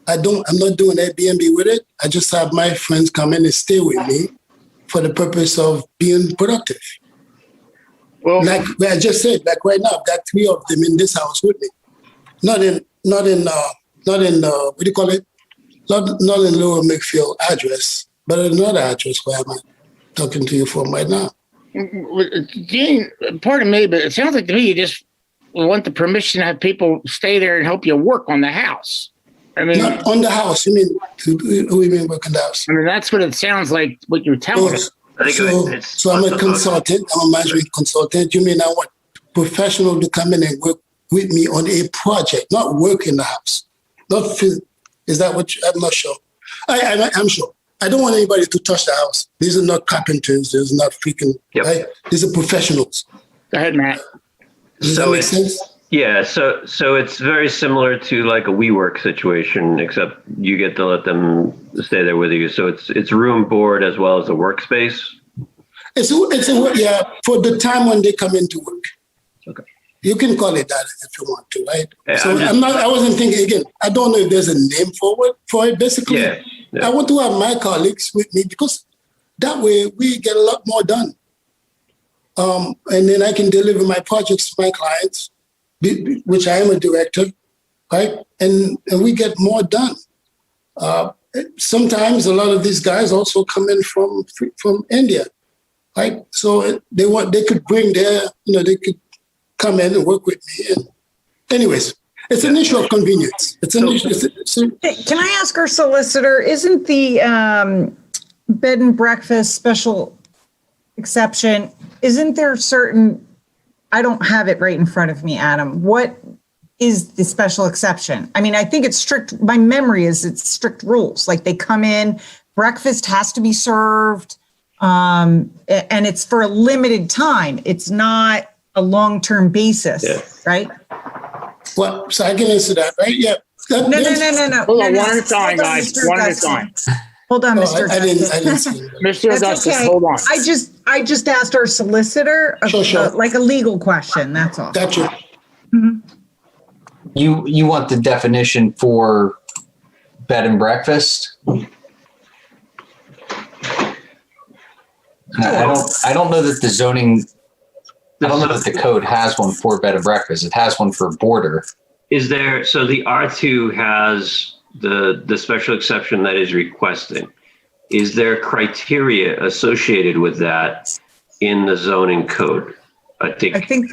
I'm not doing Airbnb with it. I just have my friends come in and stay with me for the purpose of being productive. Well, like I just said, like right now, I've got 3 of them in this house with me. Not in what do you call it? Not in Lower Makefield address, but another address where I'm talking to you from right now. Gene, pardon me, but it sounds like to me you just want the permission to have people stay there and help you work on the house. I mean, not on the house. You mean, who do you mean work on the house? I mean, that's what it sounds like, what you're telling us. So I'm a consultant. I'm a management consultant. You mean I want professional to come in and work with me on a project, not work in the house. Is that what I'm not sure. I'm sure. I don't want anybody to touch the house. These are not carpenters. These are not freaking, right? These are professionals. Go ahead, Matt. Does that make sense? Yeah, so it's very similar to like a WeWork situation, except you get to let them stay there with you. So it's room, board, as well as a workspace. It's yeah, for the time when they come into work. Okay. You can call it that if you want to, right? Yeah, so I wasn't thinking, again, I don't know if there's a name for it. Basically, I want to have my colleagues with me because that way we get a lot more done. And then I can deliver my projects to my clients, which I am a director, right? And we get more done. Sometimes a lot of these guys also come in from India, right? So they could bring they could come in and work with me. And anyways, it's an issue of convenience. It's an issue. Can I ask our solicitor, isn't the bed and breakfast special exception, isn't there certain, I don't have it right in front of me, Adam. What is the special exception? I mean, I think it's strict, my memory is it's strict rules. Like they come in, breakfast has to be served, and it's for a limited time. It's not a long-term basis, right? Well, so I can answer that, right? Yeah. No. Hold on, one at a time, guys. One at a time. Hold on, Mr. I didn't see that. Mr. Augustus, hold on. I just asked our solicitor, Sure. like a legal question, that's all. Gotcha. You want the definition for bed and breakfast? I don't know that the zoning, I don't know that the code has one for bed and breakfast. It has one for border. Is there, so the R2 has the special exception that is requesting. Is there criteria associated with that in the zoning code? I think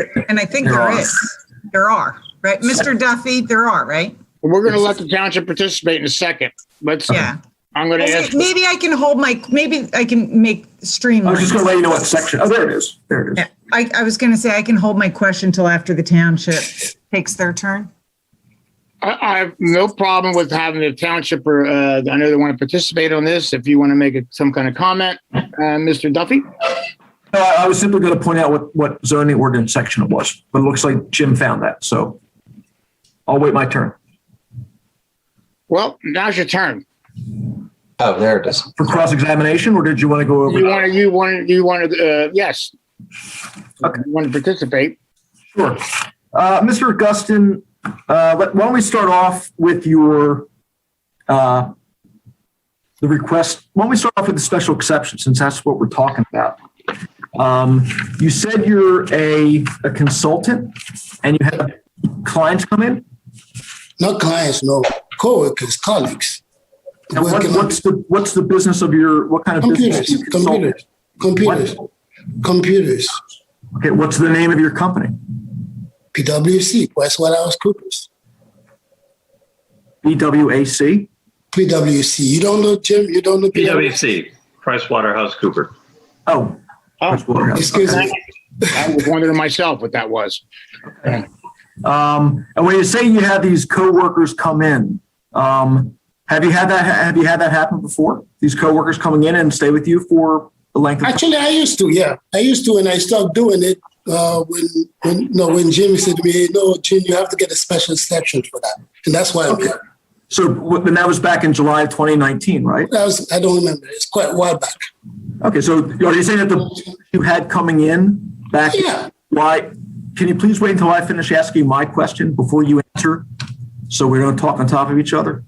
there are, right? Mr. Duffy, there are, right? We're going to let the township participate in a second. I'm going to ask. Maybe I can make streamline. I was just going to let you know what section. Oh, there it is. There it is. Yeah, I was going to say I can hold my question till after the township takes their turn. I have no problem with having the township, or I know they want to participate on this. If you want to make some kind of comment, Mr. Duffy. No, I was simply going to point out what zoning ordinance section it was, but it looks like Jim found that. So I'll wait my turn. Well, now's your turn. Oh, there it is. For cross-examination, or did you want to go over? You want to, yes. Okay. You want to participate? Sure. Mr. Augustin, why don't we start off with your, the request. Why don't we start off with the special exception, since that's what we're talking about. You said you're a consultant and you have clients come in? Not clients, no. Co-workers, colleagues. And what's the business of what kind of business? Computers. Okay, what's the name of your company? PwC, PricewaterhouseCoopers. PWAC? PwC. You don't know, Jim? You don't know PwC, PricewaterhouseCoopers. Oh. Excuse me. I was wondering myself what that was. Okay. And when you say you have these coworkers come in, have you had that happen before? These coworkers coming in and stay with you for the length of time? Actually, I used to, yeah. I used to, and I stopped doing it when Jim said to me, hey, no, Jim, you have to get a special exception for that. And that's why I'm here. So then that was back in July of 2019, right? I don't remember. It's quite a while back. Okay, so are you saying that you had coming in back? Yeah. Why? Can you please wait until I finish asking my question before you answer, so we don't talk on top of each other?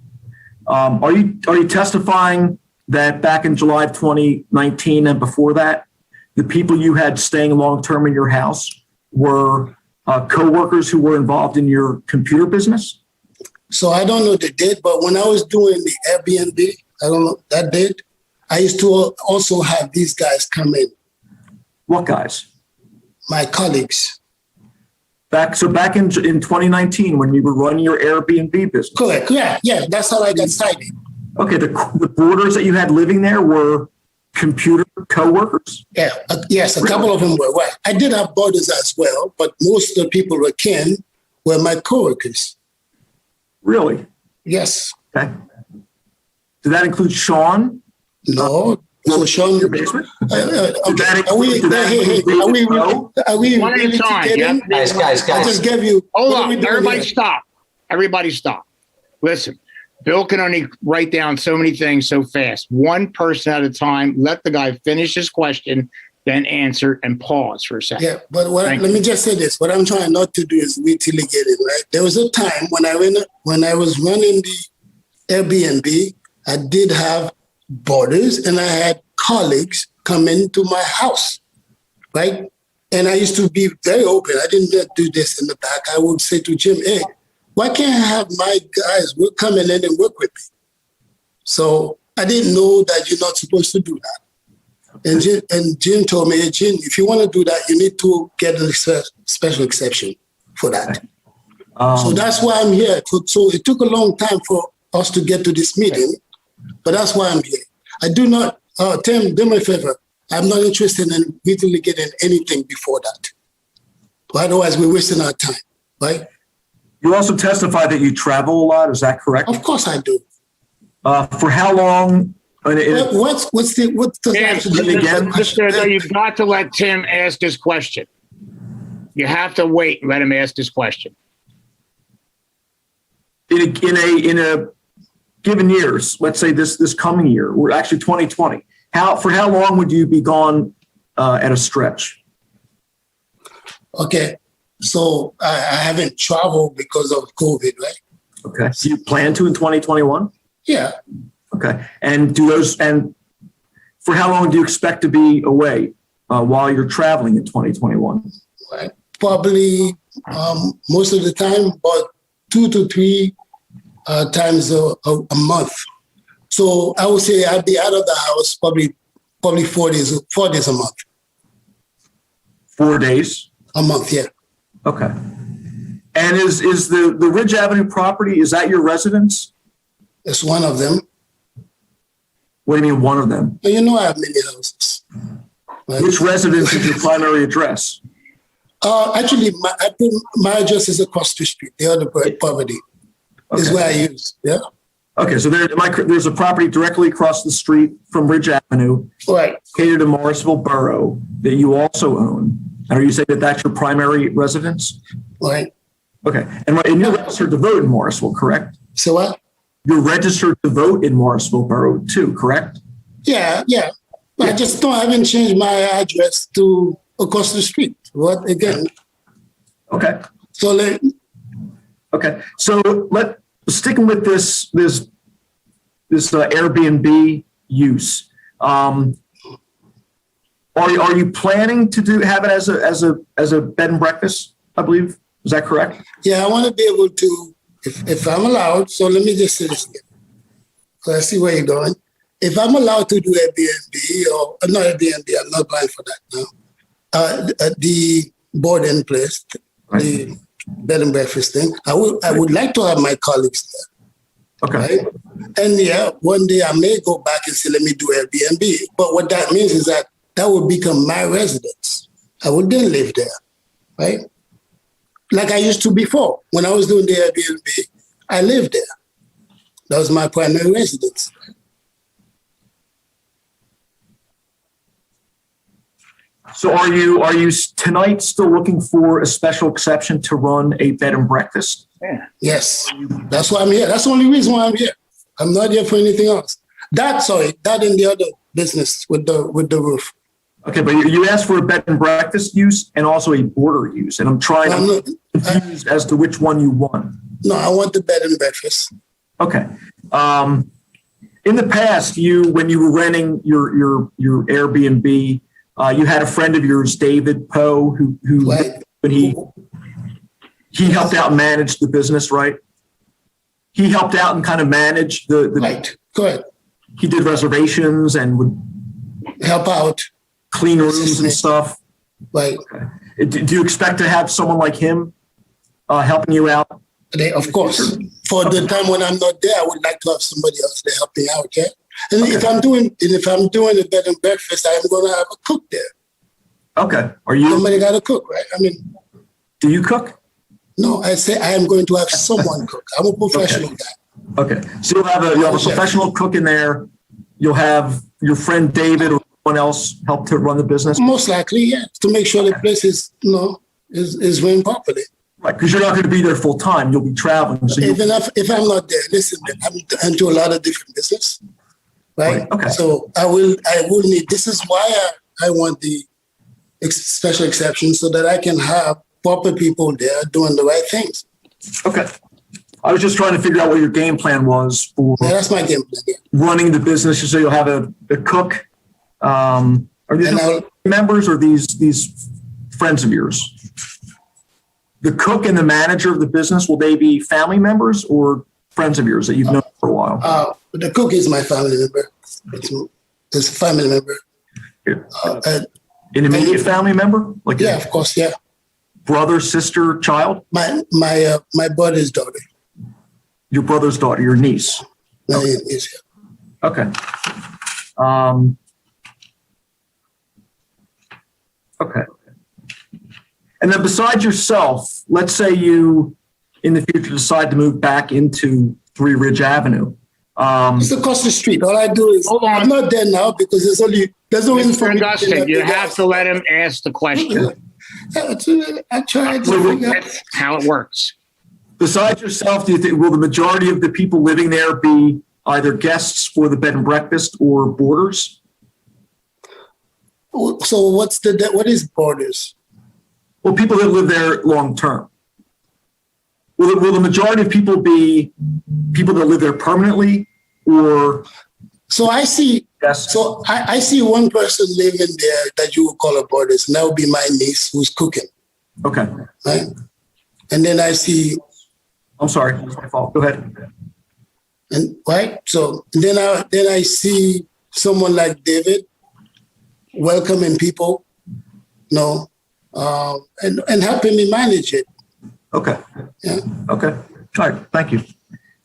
Are you testifying that back in July of 2019 and before that, the people you had staying long-term in your house were coworkers who were involved in your computer business? So I don't know the date, but when I was doing the Airbnb, I don't know that date, I used to also have these guys come in. What guys? My colleagues. Back in 2019, when you were running your Airbnb business. Correct. Yeah. That's how I got started. Okay. The boarders that you had living there were computer coworkers? Yeah. Yes, a couple of them were. Well, I did have boarders as well, but most of the people who came were my coworkers. Really? Yes. Okay. Did that include Sean? No. So Sean, in your basement? Are we one at a time? Guys. I just gave you. Hold on. Everybody stop. Listen, Bill can only write down so many things so fast. One person at a time. Let the guy finish his question, then answer and pause for a second. Yeah, but let me just say this. What I'm trying not to do is wait till he get it, right? There was a time when I was running the Airbnb, I did have boarders and I had colleagues come into my house, right? And I used to be very open. I didn't do this in the back. I would say to Jim, hey, why can't I have my guys come in and work with me? So I didn't know that you're not supposed to do that. And Jim told me, hey, Jim, if you want to do that, you need to get a special exception for that. So that's why I'm here. So it took a long time for us to get to this meeting, but that's why I'm here. I do not, Tim, do me a favor. I'm not interested in literally getting anything before that. Otherwise, we're wasting our time, right? You also testified that you travel a lot. Is that correct? Of course I do. For how long? What's the answer again? You've got to let Tim ask his question. You have to wait and let him ask his question. In a given years, let's say this coming year, we're actually 2020. For how long would you be gone at a stretch? Okay, so I haven't traveled because of COVID, right? Okay, so you plan to in 2021? Yeah. Okay, and for how long do you expect to be away while you're traveling in 2021? Right. Probably most of the time, about 2 to 3 times a month. So I would say I'd be out of the house probably 4 days a month. 4 days? A month, yeah. Okay. And is the Ridge Avenue property, is that your residence? It's one of them. What do you mean one of them? Well, you know I have many houses. Right? Which residence is your primary address? Actually, my address is across the street. The other property is where I use, yeah. Okay, so there's a property directly across the street from Ridge Avenue, right, located in Morrisville Borough, that you also own. And are you saying that that's your primary residence? Right. Okay, and you're registered to vote in Morrisville, correct? So what? You're registered to vote in Morrisville Borough too, correct? Yeah. But I haven't changed my address to across the street. What again? Okay. So sticking with this Airbnb use. Are you planning to have it as a bed and breakfast? I believe, is that correct? Yeah, I want to be able to, if I'm allowed. So let me just say this again. So I see where you're going. If I'm allowed to do Airbnb or not Airbnb, I'm not applying for that now. The board in place, the bed and breakfast thing. I would like to have my colleagues there. Okay. Right? And one day I may go back and say, let me do Airbnb. But what that means is that would become my residence. I would then live there, right? Like I used to before. When I was doing the Airbnb, I lived there. That was my primary residence. So are you tonight still looking for a special exception to run a bed and breakfast? Yeah. Yes, that's why I'm here. That's the only reason why I'm here. I'm not here for anything else. That and the other business with the roof. Okay, but you asked for a bed and breakfast use and also a boarder use, and I'm trying to confuse as to which one you want. No, I want the bed and breakfast. Okay. In the past, when you were renting your Airbnb, you had a friend of yours, David Poe, who when he helped out and manage the business, right? He helped out and kind of manage the right. Correct. He did reservations and would help out, clean rooms and stuff. Right. Okay. Do you expect to have someone like him helping you out? Of course. For the time when I'm not there, I would like to have somebody else there helping out. Yeah. And if I'm doing a bed and breakfast, I'm going to have a cook there. Okay. Somebody got to cook, right? I mean, do you cook? No, I say I am going to have someone cook. I'm a professional guy. Okay. So you'll have a professional cook in there. You'll have your friend David or someone else help to run the business. Most likely, yeah, to make sure the place is run properly. Right, because you're not going to be there full time. You'll be traveling. So if I'm not there, listen, I'm into a lot of different business. Right. Okay. So I will need. This is why I want the special exception so that I can have proper people there doing the right things. Okay. I was just trying to figure out what your game plan was for Yeah, that's my game plan. Yeah. running the business. So you'll have a cook. Are these members or these friends of yours? The cook and the manager of the business, will they be family members or friends of yours that you've known for a while? The cook is my family member. It's a family member. An immediate family member? Like yeah, of course, yeah. Brother, sister, child? My brother's daughter. Your brother's daughter, your niece? My niece, yeah. Okay. Okay. And then besides yourself, let's say you, in the future, decide to move back into 3 Ridge Avenue. It's across the street. All I do is, I'm not there now because there's no reason for me. Augustine, you have to let him ask the question. I tried to figure out. That's how it works. Besides yourself, do you think, will the majority of the people living there be either guests for the bed and breakfast or boarders? So what is boarders? Well, people that live there long term. Will the majority of people be people that live there permanently, or? So I see. Yes. So I see one person living there that you would call a boarders, and that would be my niece who's cooking. Okay. Right. And then I see. I'm sorry, it's my fault. Go ahead. And right. So then I see someone like David welcoming people, and helping me manage it. Okay. Yeah. Okay. All right. Thank you.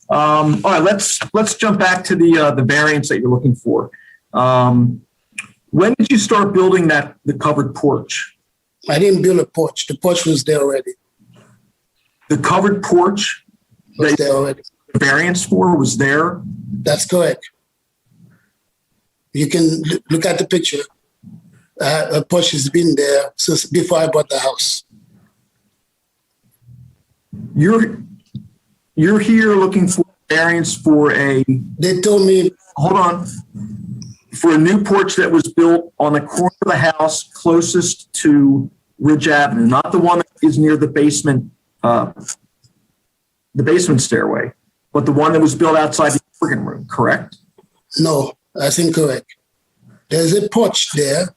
All right. Let's jump back to the variance that you're looking for. When did you start building the covered porch? I didn't build a porch. The porch was there already. The covered porch was there already. The variance for was there? That's correct. You can look at the picture. A porch has been there since before I bought the house. You're here looking for variance for a. They told me. Hold on. For a new porch that was built on the corner of the house closest to Ridge Avenue, not the one that is near the basement stairway, but the one that was built outside the organ room. Correct? No, that's incorrect. There's a porch there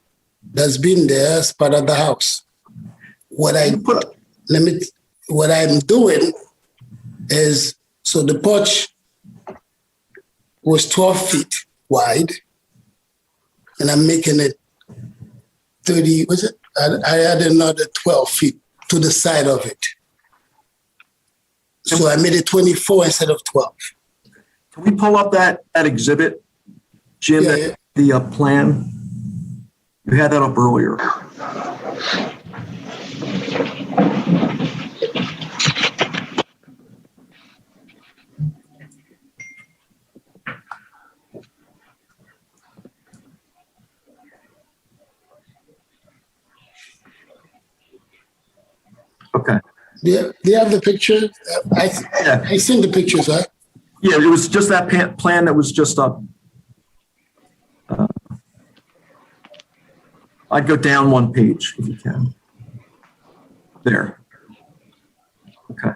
that's been there as part of the house. What I'm doing is, so the porch was 12 feet wide, and I'm making it 30, was it? I added another 12 feet to the side of it. So I made it 24 instead of 12. Can we pull up that exhibit, Jim, the plan? You had that up earlier. Okay. Do you have the picture? I seen the pictures, right? Yeah, it was just that plan that was just up. I'd go down one page if you can. There. Okay.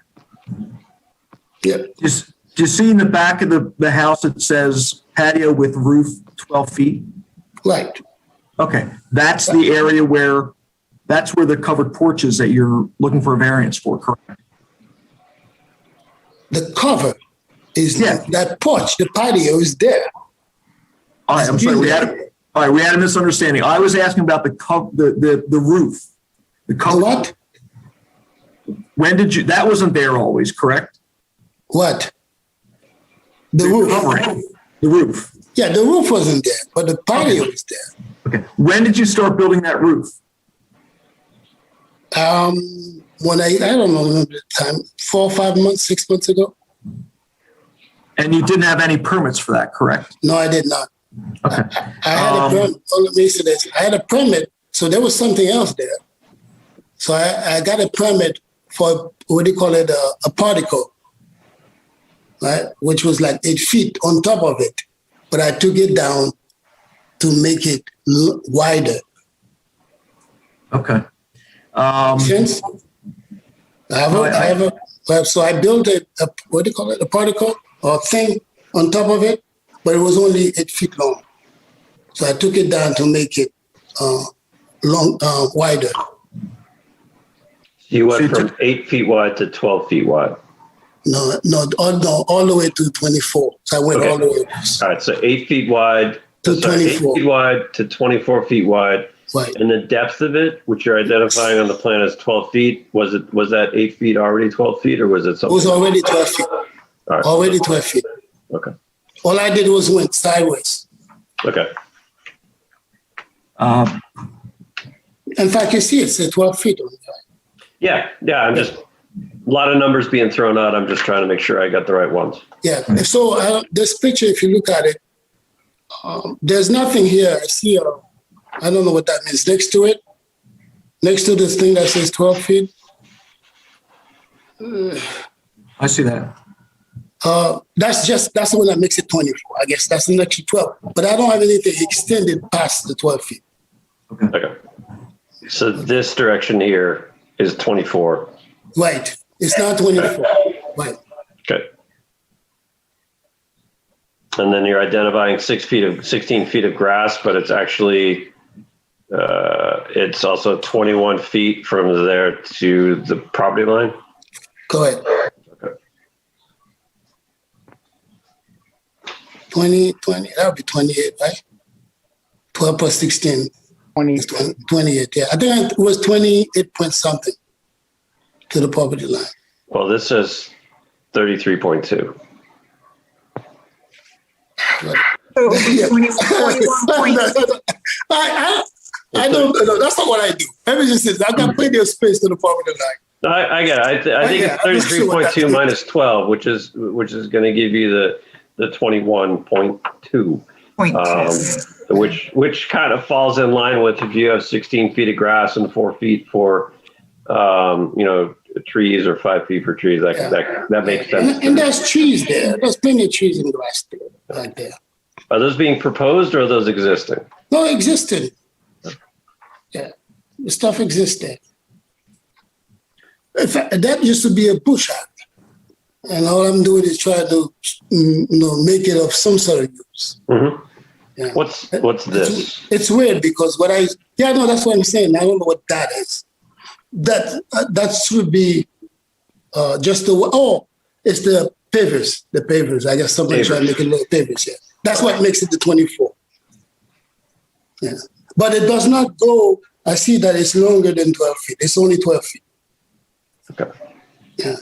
Yeah. Do you see in the back of the house it says patio with roof 12 feet? Right. Okay. That's the area where the covered porch is that you're looking for a variance for, correct? The cover is that porch. The patio is there. All right, I'm sorry. We had a misunderstanding. I was asking about the roof. The cover. What? When did you? That wasn't there always, correct? What? The roof. Covering. The roof. Yeah, the roof wasn't there, but the patio is there. Okay. When did you start building that roof? When I don't know the time, 4 or 5 months, 6 months ago. And you didn't have any permits for that, correct? No, I did not. Okay. I had a permit. Let me say this. I had a permit, so there was something else there. So I got a permit for, what do you call it, a particle, right? Which was like 8 feet on top of it. But I took it down to make it wider. Okay. Since I Right? So I built what do you call it, a particle or thing on top of it, but it was only 8 feet long. So I took it down to make it wider. You went from 8 feet wide to 12 feet wide. No, all the way to 24. So I went all the way. All right, so 8 feet wide to 24. 8 feet wide to 24 feet wide. Right. And the depth of it, which you're identifying on the plan as 12 feet, was that 8 feet already 12 feet, or was it something? It was already 12 feet. All right. Already 12 feet. Okay. All I did was went sideways. Okay. In fact, you see, it's 12 feet. Yeah. I'm just a lot of numbers being thrown out. I'm just trying to make sure I got the right ones. Yeah. So this picture, if you look at it, there's nothing here. I see. I don't know what that means. Next to it, next to this thing that says 12 feet. I see that. That's the one that makes it 24. I guess that's the next 12. But I don't have anything extended past the 12 feet. Okay. So this direction here is 24. Right. It's not 24. Right. Okay. And then you're identifying 16 feet of grass, but it's actually, it's also 21 feet from there to the property line? Go ahead. Okay. 20, that would be 28, right? 12 plus 16. 28, yeah. I think it was 28 point something to the property line. Well, this says 33.2. I don't know. That's not what I do. Everything says I've got plenty of space to the property line. I get it. I think it's 33.2 minus 12, which is going to give you the 21.2. Which kind of falls in line with if you have 16 feet of grass and 4 feet for trees, or 5 feet for trees. That makes sense. And there's trees there. There's plenty of trees and grass there, right there. Are those being proposed, or are those existing? No, existing. Yeah, the stuff exists there. In fact, that used to be a bush out there. And all I'm doing is trying to make it of some sort of use. Mm-hmm. Yeah. What's this? It's weird because that's what I'm saying. I don't know what that is. That should be just it's the pavers. The pavers. I guess somebody tried to make a little pavers here. That's what makes it the 24. Yeah. But it does not go, I see that it's longer than 12 feet. It's only 12 feet. Okay. Yeah.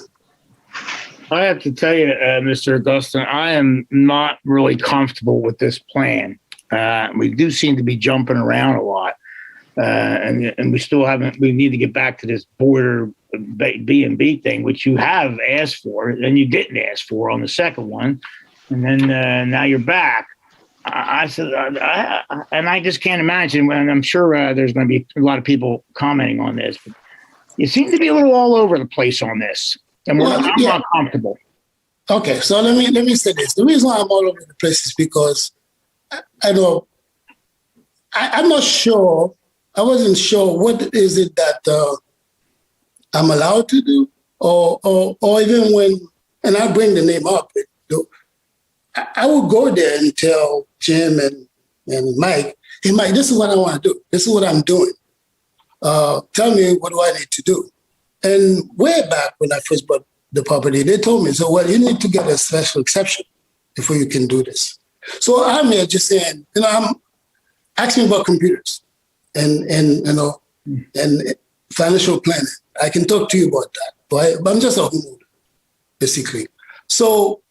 I have to tell you, Mr. Augustin, I am not really comfortable with this plan. We do seem to be jumping around a lot. And we still haven't, we need to get back to this border B&B thing, which you have asked for, and you didn't ask for on the second one. And then now you're back. I said, and I just can't imagine, and I'm sure there's going to be a lot of people commenting on this, but you seem to be a little all over the place on this. And I'm not comfortable. Okay, so let me say this. The reason why I'm all over the place is because I'm not sure. I wasn't sure what is it that I'm allowed to do, or even when, and I bring the name up. I would go there and tell Jim and Mike, hey, Mike, this is what I want to do. This is what I'm doing. Tell me, what do I need to do? And way back when I first bought the property, they told me, so, well, you need to get a special exception before you can do this. So I'm here just saying, I'm asking about computers and financial planning. I can talk to you about that, but I'm just a homeowner, basically. So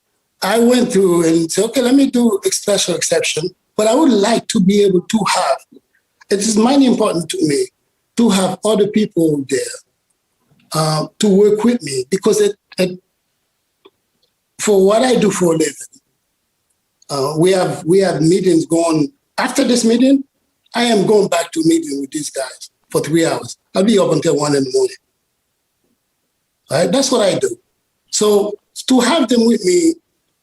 I went through and said, okay, let me do a special exception, but I would like to be able to have, it is mighty important to me to have other people there to work with me, because for what I do for a living, we have meetings going. After this meeting, I am going back to meeting with these guys for 3 hours. I'll be up until 1 in the morning. All right, that's what I do. So to have them with me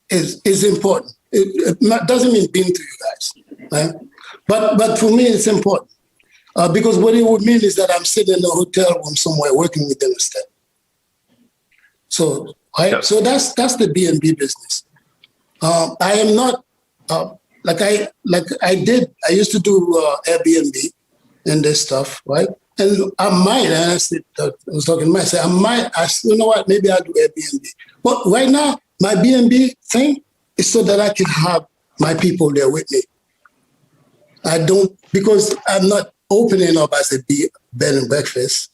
is important. It doesn't mean being to you guys, right? But for me, it's important because what it would mean is that I'm sitting in a hotel room somewhere working with them instead. So, right? So that's the B&B business. I am not I used to do Airbnb and this stuff, right? And I might, and I was talking to myself, you know what, maybe I'll do Airbnb. But right now, my B&B thing is so that I can have my people there with me. I don't, because I'm not opening up as a bed and breakfast.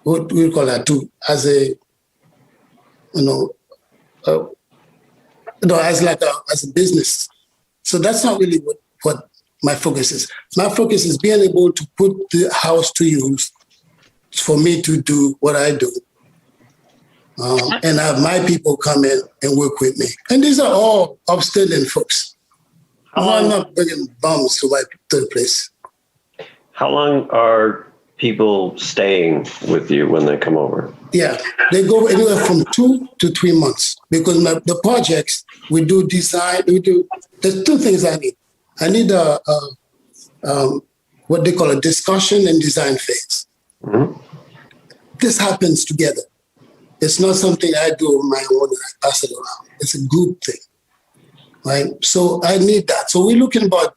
What do you call that too? As a, as a business. So that's not really what my focus is. My focus is being able to put the house to use for me to do what I do. And have my people come in and work with me. And these are all upstanding folks. I'm not bringing bums to the place. How long are people staying with you when they come over? Yeah, they go anywhere from 2 to 3 months because the projects we do design. There's two things I need. I need what they call a discussion and design phase. Mm-hmm. This happens together. It's not something I do on my own and I pass it around. It's a group thing, right? So I need that. So we're looking about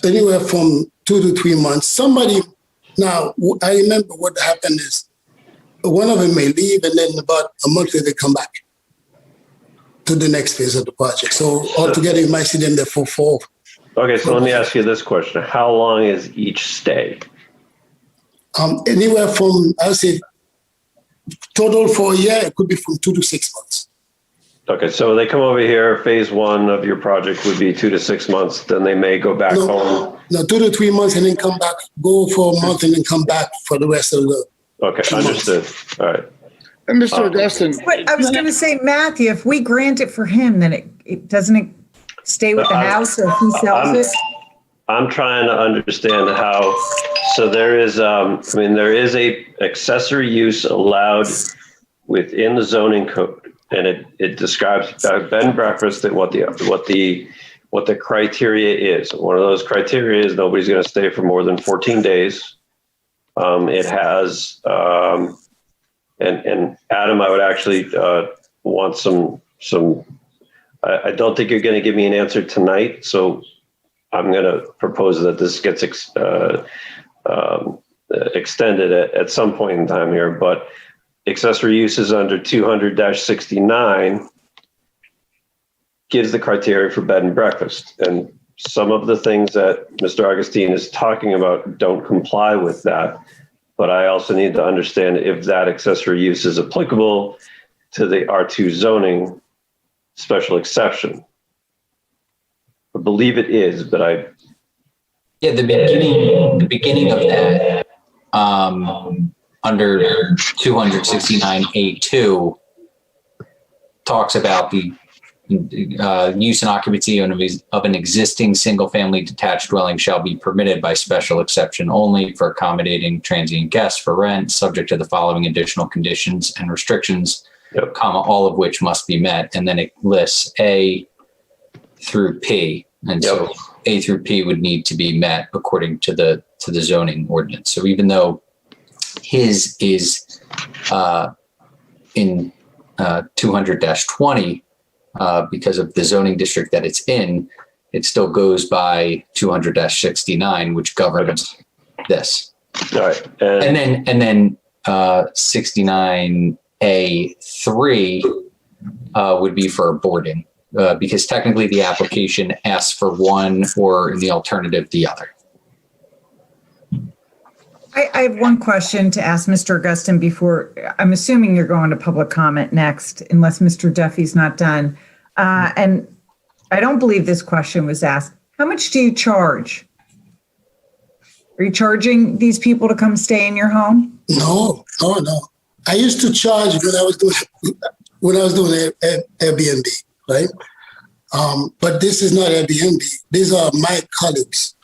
anywhere from 2 to 3 months. Now, I remember what happened is one of them may leave and then about a month later they come back to the next phase of the project. So altogether, you might see them there for 4. Okay, so let me ask you this question. How long is each stay? Anywhere from, I would say, total for a year, it could be from 2 to 6 months. Okay, so they come over here, phase 1 of your project would be 2 to 6 months, then they may go back home. No, 2 to 3 months and then come back, go for a month and then come back for the rest of the Okay, understood. All right. And Mr. Augustin. I was going to say, Matthew, if we grant it for him, then it doesn't stay with the house or if he sells it? I'm trying to understand how, so there is a accessory use allowed within the zoning code, and it describes bed and breakfast and what the criteria is. One of those criteria is nobody's going to stay for more than 14 days. It has, and Adam, I would actually want some. I don't think you're going to give me an answer tonight, so I'm going to propose that this gets extended at some point in time here. But accessory uses under 200-69 gives the criteria for bed and breakfast, and some of the things that Mr. Augustine is talking about don't comply with that. But I also need to understand if that accessory use is applicable to the R2 zoning special exception. I believe it is, but the beginning of that under 269A2 talks about the use and occupancy of an existing single-family detached dwelling shall be permitted by special exception only for accommodating transient guests for rent, subject to the following additional conditions and restrictions, all of which must be met. And then it lists A through P, and so A through P would need to be met according to the zoning ordinance. So even though his is in 200-20. Because of the zoning district that it's in, it still goes by 200-69, which governs this. All right. And then 69A3 would be for boarding, because technically the application asks for one or in the alternative, the other. I have one question to ask Mr. Augustin before, I'm assuming you're going to public comment next, unless Mr. Duffy's not done. And I don't believe this question was asked. How much do you charge? Are you charging these people to come stay in your home? No. I used to charge when I was doing Airbnb, right? But this is not Airbnb. These are my colleagues.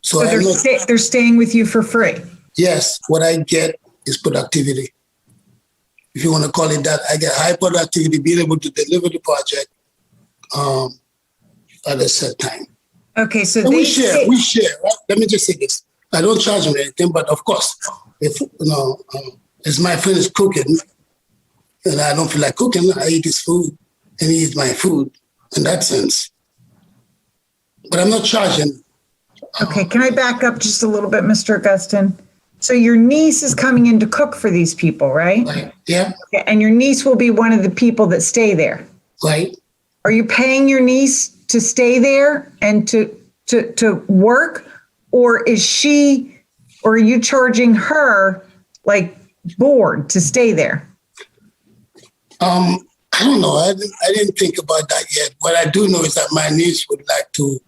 So they're staying with you for free? Yes. What I get is productivity. If you want to call it that, I get high productivity, being able to deliver the project at a set time. Okay, so we share, right? Let me just say this. I don't charge them anything, but of course, if It's my friend is cooking, and I don't feel like cooking. I eat his food, and he eats my food in that sense. But I'm not charging. Okay, can I back up just a little bit, Mr. Augustin? So your niece is coming in to cook for these people, right? Right. Yeah. Okay, and your niece will be one of the people that stay there. Right. Are you paying your niece to stay there and to work, or are you charging her like board to stay there? I don't know. I didn't think about that yet. What I do know is that my niece would like to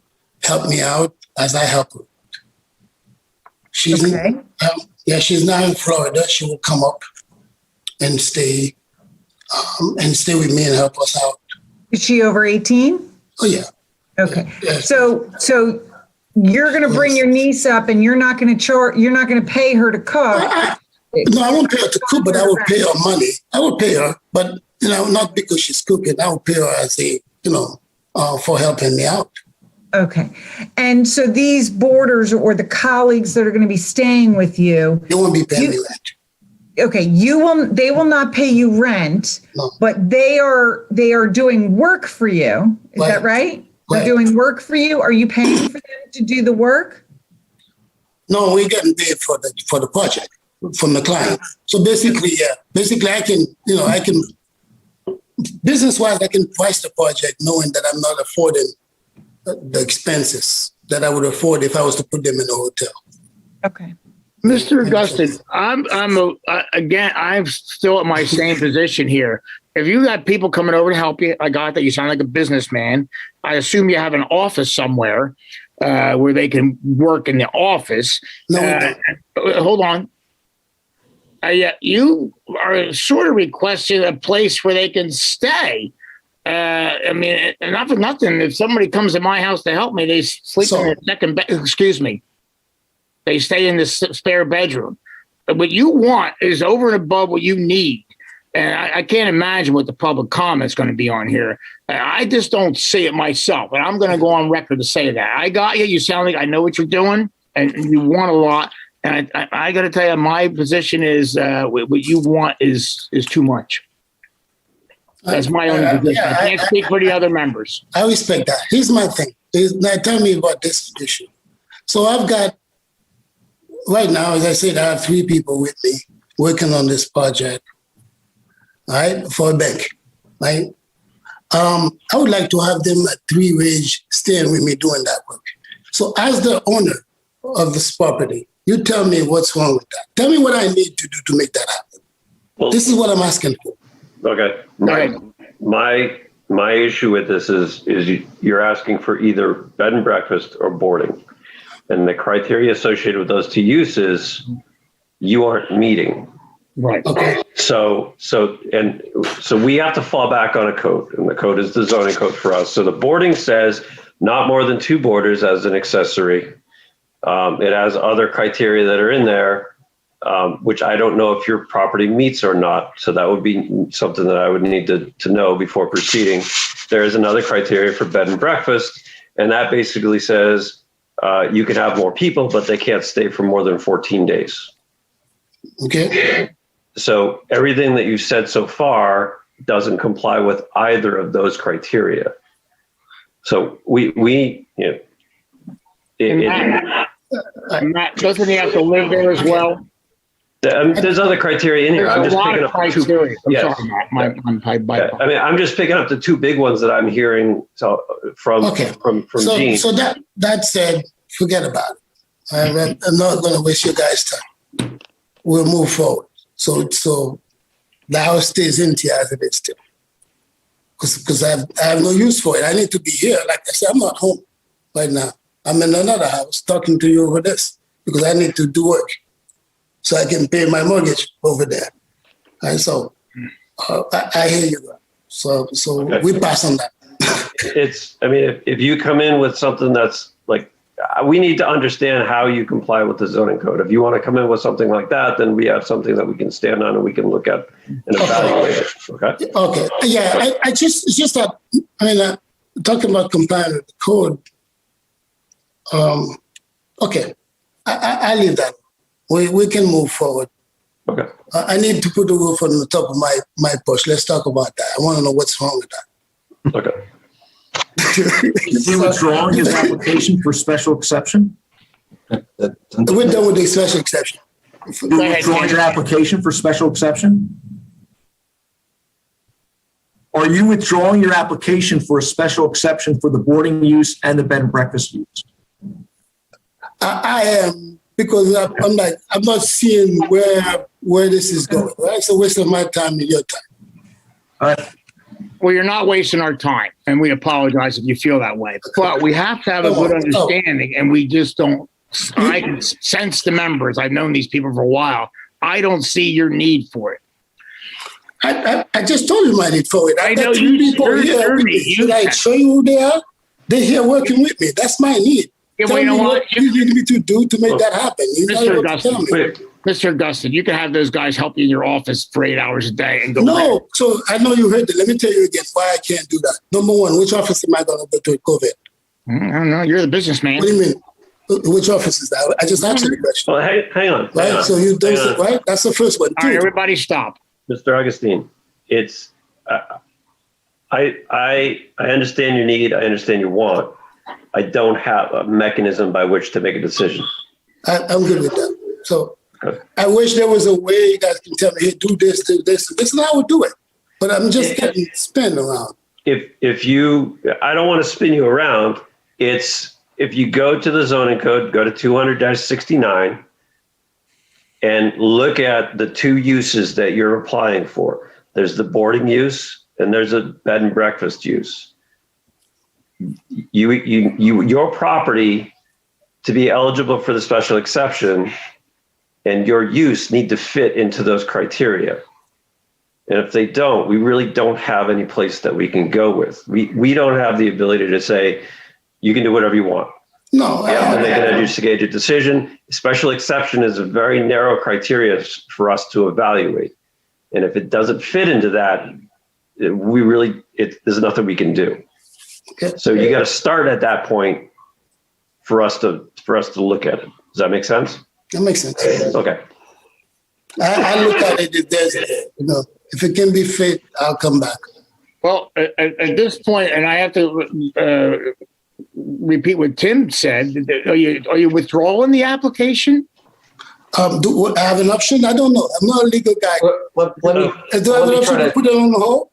help me out as I help her. She's okay. She's now in Florida. She will come up and stay with me and help us out. Is she over 18? Oh yeah. Okay. Yeah. So you're going to bring your niece up, and you're not going to pay her to cook. No, I won't pay her to cook, but I will pay her money. I will pay her, but not because she's cooking. I will pay her as for helping me out. Okay. And so these boarders or the colleagues that are going to be staying with you, they won't be paying me rent. Okay, they will not pay you rent, no. But they are doing work for you. Is that right? They're doing work for you. Are you paying for them to do the work? No, we're getting paid for the project from the client. So basically, I can business-wise, I can price the project knowing that I'm not affording the expenses that I would afford if I was to put them in a hotel. Okay. Mr. Augustin, I'm still at my same position here. If you got people coming over to help you, I got that. You sound like a businessman. I assume you have an office somewhere where they can work in the office. No, hold on. You are sort of requesting a place where they can stay. I mean, not for nothing. If somebody comes to my house to help me, they sleep in the second bed. Excuse me. They stay in the spare bedroom. What you want is over and above what you need. And I can't imagine what the public comment's going to be on here. I just don't see it myself. And I'm going to go on record to say that. I got you. You sound like I know what you're doing, and you want a lot. And I got to tell you, my position is what you want is too much. That's my own position. I can't speak for the other members. I respect that. Here's my thing. Now tell me about this issue. So I've got, right now, as I said, I have 3 people with me working on this project, right, for a bank, right? I would like to have them at 3 wage staying with me doing that work. So as the owner of this property, you tell me what's wrong with that. Tell me what I need to do to make that happen. Well, this is what I'm asking for. Okay. My issue with this is you're asking for either bed and breakfast or boarding. And the criteria associated with those 2 uses, you aren't meeting. Right. Okay. So we have to fall back on a code, and the code is the zoning code for us. So the boarding says not more than 2 boarders as an accessory. It has other criteria that are in there, which I don't know if your property meets or not. So that would be something that I would need to know before proceeding. There is another criteria for bed and breakfast, and that basically says you can have more people, but they can't stay for more than 14 days. Okay. So everything that you've said so far doesn't comply with either of those criteria. So Matt, doesn't he have to live there as well? There's other criteria in here. I'm just picking up criteria. Yes. I mean, I'm just picking up the 2 big ones that I'm hearing from Gene. So that said, forget about it. I'm not going to waste your guys' time. We'll move forward. So the house stays empty as it is still. Because I have no use for it. I need to be here. Like I said, I'm not home right now. I'm in another house talking to you over this because I need to do work so I can pay my mortgage over there. And so I hear you. So okay. We pass on that. If you come in with something that's like, we need to understand how you comply with the zoning code. If you want to come in with something like that, then we have something that we can stand on and we can look at and evaluate it. Okay. Okay. Yeah. It's just that, talking about complying with the code. Okay. I leave that. We can move forward Okay. I need to put the roof on the top of my porch. Let's talk about that. I want to know what's wrong with that. Okay. Is he withdrawing his application for special exception? We're done with the special exception. You're withdrawing your application for special exception? Are you withdrawing your application for a special exception for the boarding use and the bed and breakfast use? I am, because I'm not seeing where this is going. Right? It's a waste of my time and your time. Well, you're not wasting our time, and we apologize if you feel that way. But we have to have a good understanding, and we just don't. I can sense the members. I've known these people for a while. I don't see your need for it. I just told you my need for it. I know you. Should I show you who they are? They're here working with me. That's my need. Yeah, well, you know what you need me to do to make that happen. Mr. Augustin, you can have those guys help you in your office for 8 hours a day and go. No, so I know you heard it. Let me tell you again why I can't do that. Number one, which office am I going to go to with COVID? I don't know. You're the businessman. What do you mean? Which office is that? I just asked you the question. Well, hang on. Right? So you don't say, right? That's the first one. All right, everybody stop. Mr. Augustine, it's, I understand your need. I understand your want. I don't have a mechanism by which to make a decision. I'm good with that. So I wish there was a way you guys can tell me, hey, do this, do this. This is how I would do it. But I'm just getting spun around. If you, I don't want to spin you around. It's, if you go to the zoning code, go to 200-69 and look at the two uses that you're applying for. There's the boarding use and there's a bed and breakfast use. Your property to be eligible for the special exception and your use need to fit into those criteria. And if they don't, we really don't have any place that we can go with. We don't have the ability to say, you can do whatever you want. No. You have to make an educated decision. Special exception is a very narrow criteria for us to evaluate. And if it doesn't fit into that, there's nothing we can do. Okay. So you got to start at that point for us to look at it. Does that make sense? That makes sense. Okay. I look at it if there's, if it can be fit, I'll come back. Well, at this point, and I have to repeat what Tim said. Are you withdrawing the application? Do I have an option? I don't know. I'm not a legal guy. Let me Do I have an option to put it on hold?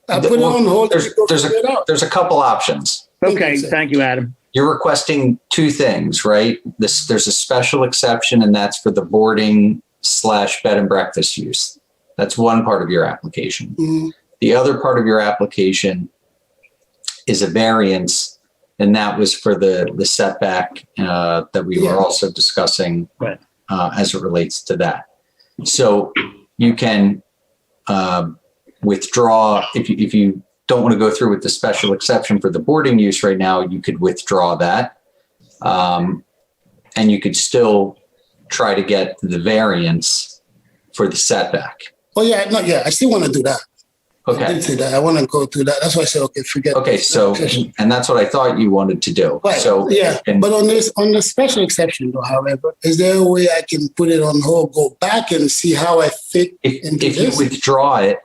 I put it on hold. There's a couple options. Okay, thank you, Adam. You're requesting two things, right? There's a special exception, and that's for the boarding / bed and breakfast use. That's one part of your application. Mm-hmm. The other part of your application is a variance, and that was for the setback that we were also discussing as it relates to that. So you can withdraw if you don't want to go through with the special exception for the boarding use right now. You could withdraw that, and you could still try to get the variance for the setback. Oh yeah, no, yeah, I still want to do that. Okay. I did say that. I want to go through that. That's why I said, okay, forget. Okay, so, and that's what I thought you wanted to do. Right. So yeah, but on the special exception though, however, is there a way I can put it on hold, go back and see how I fit into this? If you withdraw it,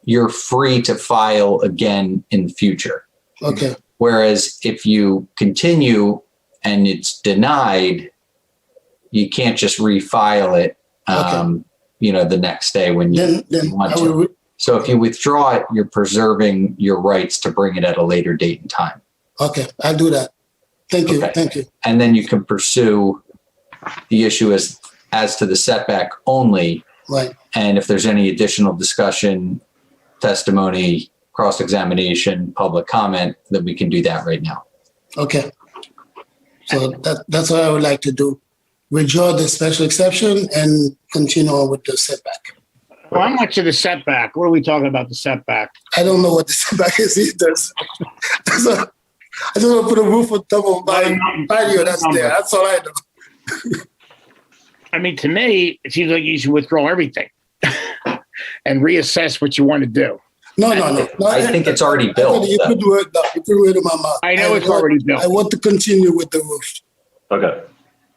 you're free to file again in the future. Okay. Whereas if you continue and it's denied, you can't just refile it, the next day when you want to. So if you withdraw it, you're preserving your rights to bring it at a later date and time. Okay, I'll do that. Thank you. Okay. Thank you. And then you can pursue the issue as to the setback only. Right. And if there's any additional discussion, testimony, cross-examination, public comment, then we can do that right now. Okay. So that's what I would like to do. Withdraw the special exception and continue on with the setback. Well, how much of the setback? What are we talking about the setback? I don't know what the setback is either. I just want to put a roof on top of my patio that's there. That's all I know. I mean, to me, it seems like you should withdraw everything and reassess what you want to do. No. I think it's already built. You put the word down. You put the word in my mouth. I know it's already built. I want to continue with the roof. Okay.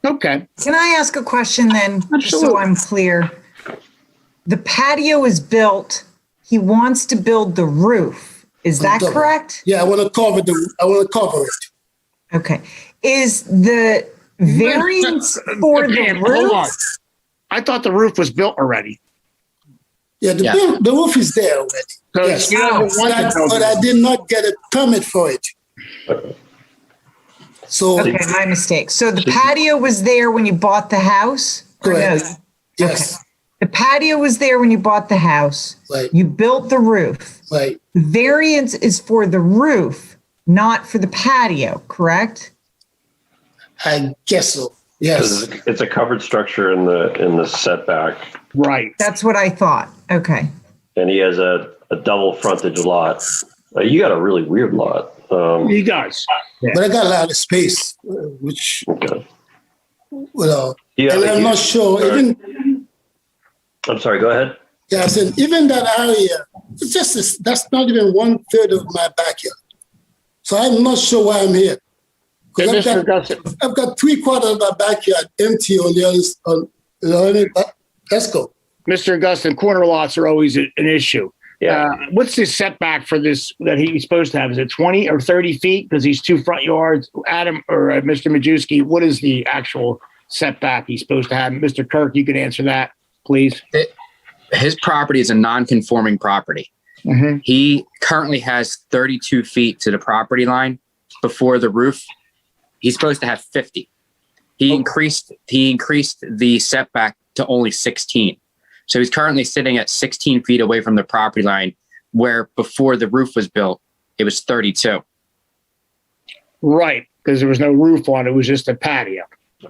Okay. Can I ask a question then, just so Absolutely. I'm clear? the patio is built. He wants to build the roof. Is that correct? Yeah, I want to cover it. Okay. Is the variance for the Hold on. roof? I thought the roof was built already. Yeah, the roof is there already. So Yes, you don't want to build but I did not get a permit for it. So Okay, my mistake. So the patio was there when you bought the house? Or no? correct. Yes, The patio was there when you bought the house. Right. You built the roof. right. The variance is for the roof, not for the patio, correct? I guess so. Yes. It's a covered structure in the setback, Right. That's what I thought. Okay. and he has a double frontage lot. You got a really weird lot. He does. But I got a lot of space, which, Okay. and I'm not sure, even, I'm sorry, go ahead. yeah, I said, even that area, that's not even 1/3 of my backyard. So I'm not sure why I'm here. Hey, Because Mr. Augustine. I've got 3/4 of my backyard empty on the other, let's go. Mr. Augustine, corner lots are always an issue. Yeah. What's the setback for this that he's supposed to have? Is it 20 or 30 feet? Because he's 2 front yards. Adam or Mr. Majewski, what is the actual setback he's supposed to have? Mr. Kirk, you could answer that, please. His property is a non-conforming property. Mhm. He currently has 32 feet to the property line before the roof. He's supposed to have 50. He increased the setback to only 16. So he's currently sitting at 16 feet away from the property line, where before the roof was built, it was 32. Right, because there was no roof on it. It was just a patio.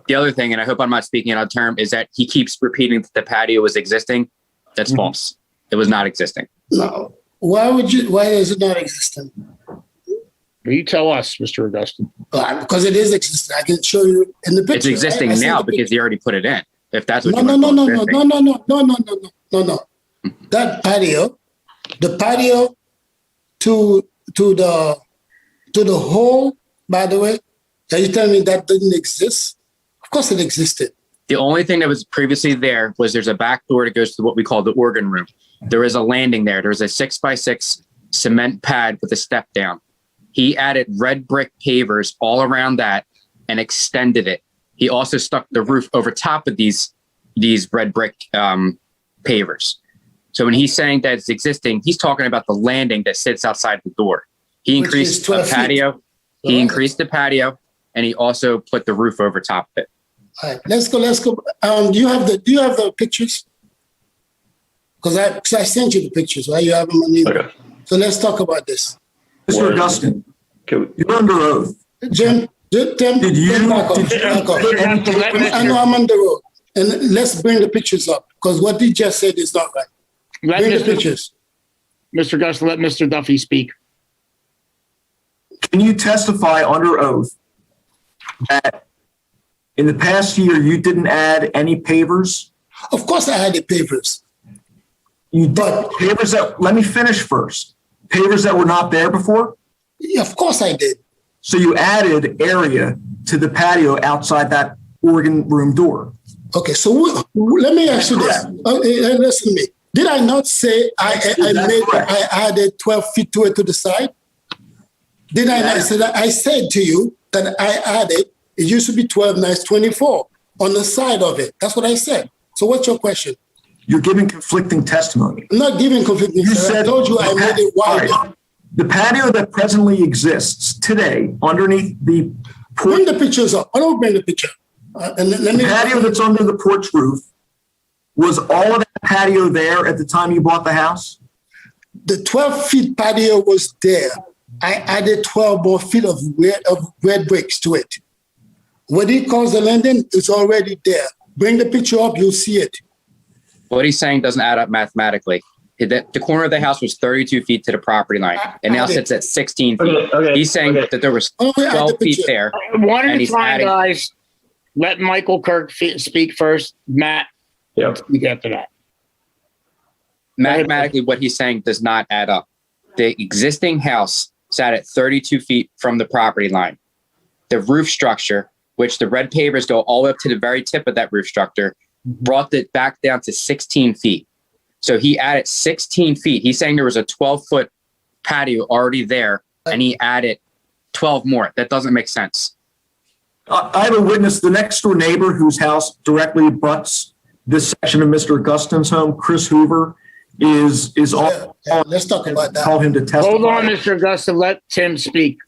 The other thing, and I hope I'm not speaking out of term, is that he keeps repeating that the patio was existing. That's false. It was not existing. No. Why is it not existing? You tell us, Mr. Augustine. Because it is existing. I can show you in the picture. It's existing right? now because he already put it in. If that's what No, you no, want no, to no, call no, existing. no. That patio, the patio to the hole, by the way, are you telling me that didn't exist? Of course it existed. The only thing that was previously there was there's a back door that goes to what we call the organ room. There is a landing there. There's a 6x6 cement pad with a step down. He added red brick pavers all around that and extended it. He also stuck the roof over top of these red brick pavers. So when he's saying that it's existing, he's talking about the landing that sits outside the door. He increased the patio. He increased the patio, and he also put the roof over top of it. All right, let's go. Do you have the pictures? Because I sent you the pictures, right? You have them on email. Okay. So let's talk about this. Mr. Augustine, you're under oath. Jim, Did you? back up. I know I'm on the road. And let's bring the pictures up, because what he just said is not right. Bring the pictures. Mr. Augustine, let Mr. Duffy speak. Can you testify under oath that in the past year you didn't add any pavers? Of course I had the papers. You did pavers that, let me finish first. Pavers that were not there before? Yeah, of course I did. So you added area to the patio outside that organ room door. Okay, so let me ask you this. Listen to me. Did I not say I added 12 feet to it to the side? Did I not say that? I said to you that I added, it used to be 12, now it's 24 on the side of it. That's what I said. So what's your question? You're giving conflicting testimony. I'm not giving conflicting testimony. I told you I made it wider. Right. The patio that presently exists today underneath the porch. Bring the pictures up. I don't bring the picture. The patio that's under the porch roof, was all of that patio there at the time you bought the house? The 12 feet patio was there. I added 12 more feet of red bricks to it. What he calls the landing is already there. Bring the picture up, you'll see it. What he's saying doesn't add up mathematically. The corner of the house was 32 feet to the property line and now sits at 16 feet. He's saying that there was 12 feet there. One at and a he's time, adding- guys. Let Michael Kirk speak first. Matt, speak after that. Mathematically, what he's saying does not add up. The existing house sat at 32 feet from the property line. The roof structure, which the red pavers go all the way up to the very tip of that roof structure, brought it back down to 16 feet. So he added 16 feet. He's saying there was a 12-foot patio already there, and he added 12 more. That doesn't make sense. I have a witness, the next door neighbor whose house directly abuts this section of Mr. Augustin's home, Chris Hoover, is all. Let's talk about that. Call him to testify. Hold on, Mr. Augustin, let Tim speak.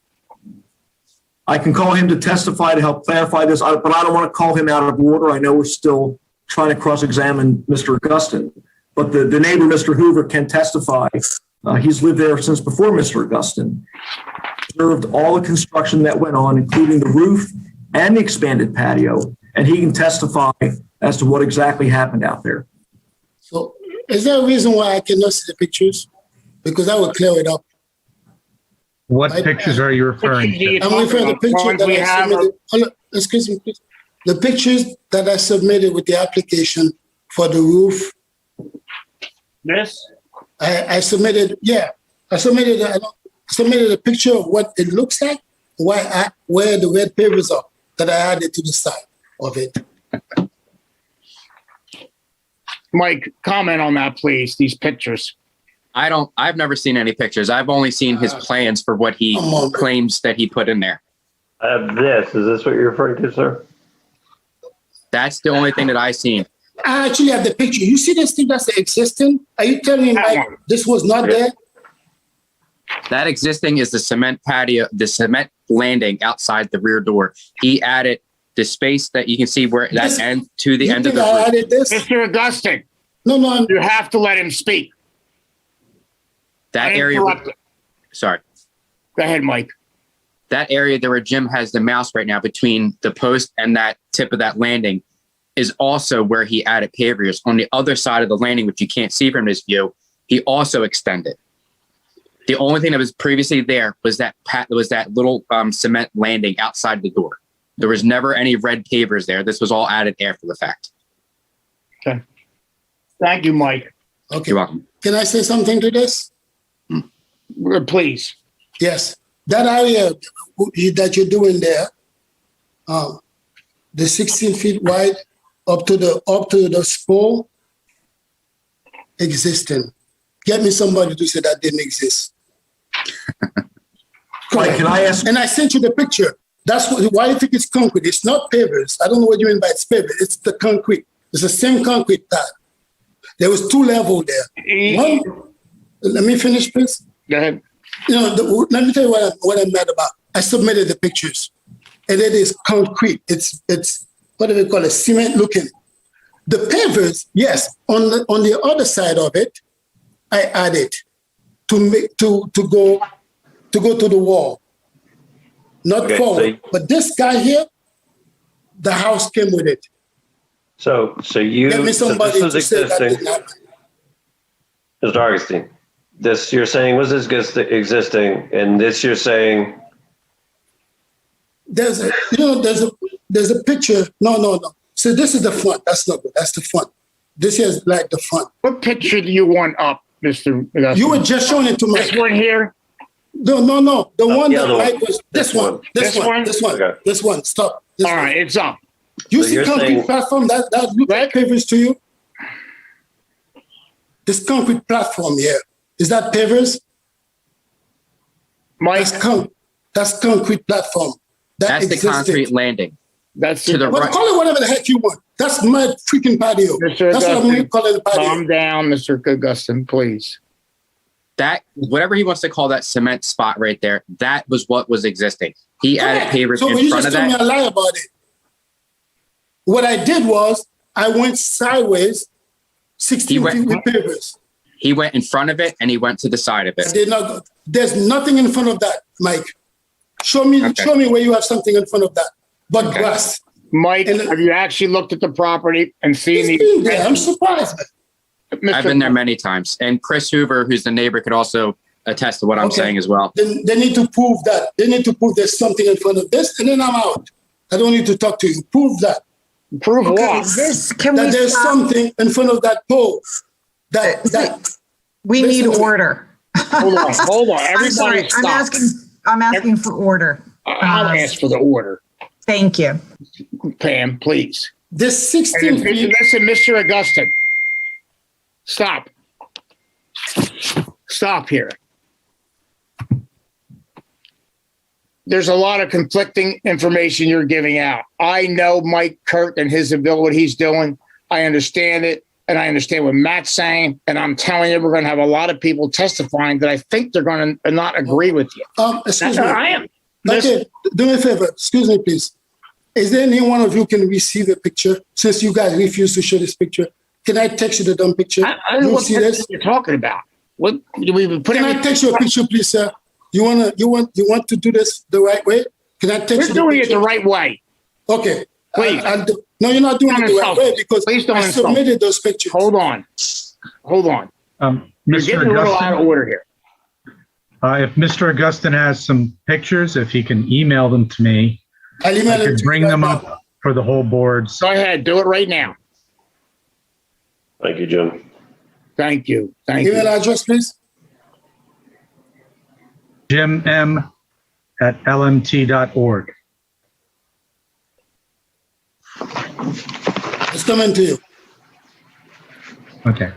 I can call him to testify to help clarify this, but I don't want to call him out of order. I know we're still trying to cross-examine Mr. Augustin, but the neighbor, Mr. Hoover, can testify. He's lived there since before Mr. Augustin. Observed all the construction that went on, including the roof and the expanded patio, and he can testify as to what exactly happened out there. So is there a reason why I cannot see the pictures? Because I will clear it up. What pictures are you referring to? I'm referring to the picture that I submitted. Excuse me, please. The pictures that I submitted with the application for the roof. Yes. I submitted a picture of what it looks like, where the red pavers are that I added to the side of it. Mike, comment on that, please, these pictures. I've never seen any pictures. I've only seen his plans for what he claims that he put in there. Is this what you're referring to, sir? That's the only thing that I've seen. I actually have the picture. You see this thing that's existing? Are you telling me like this was not there? That existing is the cement patio, the cement landing outside the rear door. He added the space that you can see where that end to the end of the roof. Added this? Mr. Augustin. No. You have to let him speak. That area. Sorry. Go ahead, Mike. That area there where Jim has the mouse right now between the post and that tip of that landing is also where he added pavers. On the other side of the landing, which you can't see from this view, he also extended. The only thing that was previously there was that little cement landing outside the door. There was never any red pavers there. This was all added after the fact. Okay. Thank you, Mike. Okay. You're welcome. Can I say something to this? Please. Yes. That area that you're doing there, the 16 feet wide up to the spole, existing. Get me somebody to say that didn't exist. Mike, can I ask? And I sent you the picture. That's why you think it's concrete. It's not pavers. I don't know what you mean by it's pavers. It's the concrete. It's the same concrete pad. There was two levels there. One, let me finish, please. Go ahead. Let me tell you what I'm mad about. I submitted the pictures, and it is concrete. It's what do we call it? Cement looking. The pavers, yes. On the other side of it, I added to go to the wall, not forward. But this guy here, the house came with it. So you. Get me somebody to say that didn't happen. Mr. Augustine, this you're saying was this existing, and this you're saying. There's a picture. No. So this is the front. That's not good. That's the front. This here is like the front. What picture do you want up, Mr. Augustine? You were just showing it to me. This one here? No. The one that Mike was. This one. Okay. This one. Stop. All right, it's up. You So see you're concrete saying- platform that look like pavers to you? This concrete platform here, is that pavers? Mike, that's concrete platform. That's the concrete landing. That's to the right. Call it whatever the heck you want. That's my freaking patio. Mr. That's what I'm going to call it, a patio. Calm down, Mr. Augustine, please. That whatever he wants to call that cement spot right there, that was what was existing. He added pavers So in you front just of told me that. a lie about it. What I did was I went sideways, 16 feet with pavers. He went in front of it and he went to the side of I it. did not go. There's nothing in front of that, Mike. Show me where you have something in front of that. But grass. Mike, have you actually looked at the property and seen He's been there. I'm surprised. I've been there many times. And Chris Hoover, who's the neighbor, could also attest to what I'm saying as well. Then they need to prove that. They need to prove there's something in front of this, and then I'm out. I don't need to talk to you. Prove that. Prove what? That there's something in front of that pole. We need order. Hold on. I'm sorry. Everybody stop. I'm asking for order. I'll ask for the order. Thank you. Pam, please. This 16 feet. Listen, Mr. Augustine. Stop. stop here. There's a lot of conflicting information you're giving out. I know Mike Kurt and his ability, what he's doing. I understand it. And I understand what Matt's saying. And I'm telling you, we're going to have a lot of people testifying that I think they're going to not agree with you. Excuse me. I am. Okay, do me a favor. Excuse me, please. Is there any one of you can receive a picture? Since you guys refuse to show this picture, can I text you the dumb picture? I don't know what picture you're talking about. What do we put? Can I text you a picture, please, sir? You want to do this the right way? Can I text you? We're doing it the right way. Okay. Please. No, you're not doing it the right way because please don't I submitted those pictures. Hold on. You're Mr. getting a little out of order here. If Mr. Augustin has some pictures, if he can email them to me, I'll email I could bring them up for the whole board. Go ahead, do it right now. Thank you, Jim. Thank you. Email address, please. jimm@lmt.org. It's coming to you. Okay.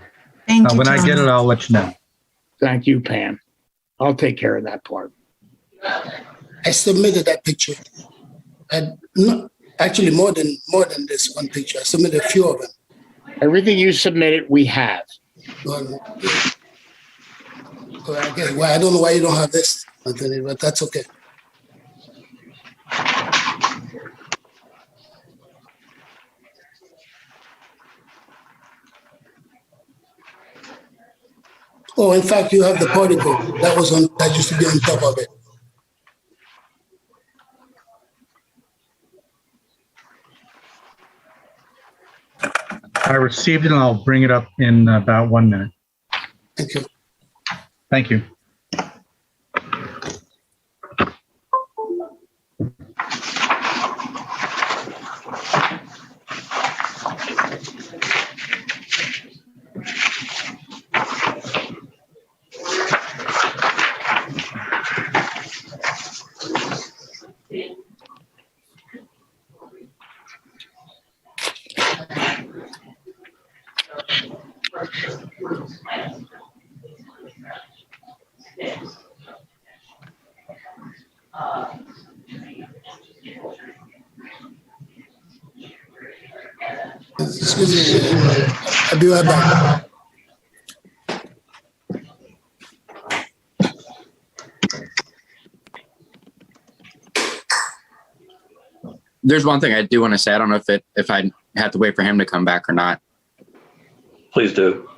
Thank you, When I get Tony. it, I'll let you know. Thank you, Pam. I'll take care of that part. I submitted that picture. Actually, more than this one picture. I submitted a few of them. Everything you submitted, we have. Well, I don't know why you don't have this, Anthony, but that's okay. Oh, in fact, you have the particle that used to be on top of it. I received it and I'll bring it up in about 1 minute. Thank you. Thank you. Excuse me. I'll be right back. There's one thing I do want to say. I don't know if I have to wait for him to come back or not. Please do.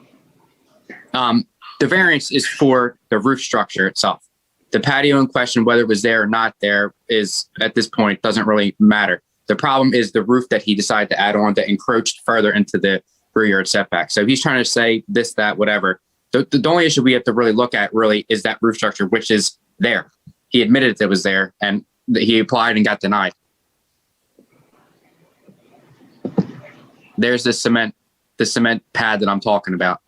The variance is for the roof structure itself. The patio in question, whether it was there or not there, is at this point doesn't really matter. The problem is the roof that he decided to add on that encroached further into the rear yard setback. So he's trying to say this, that, whatever. The only issue we have to really look at really is that roof structure, which is there. He admitted it was there and he applied and got denied. There's the cement pad that I'm talking about.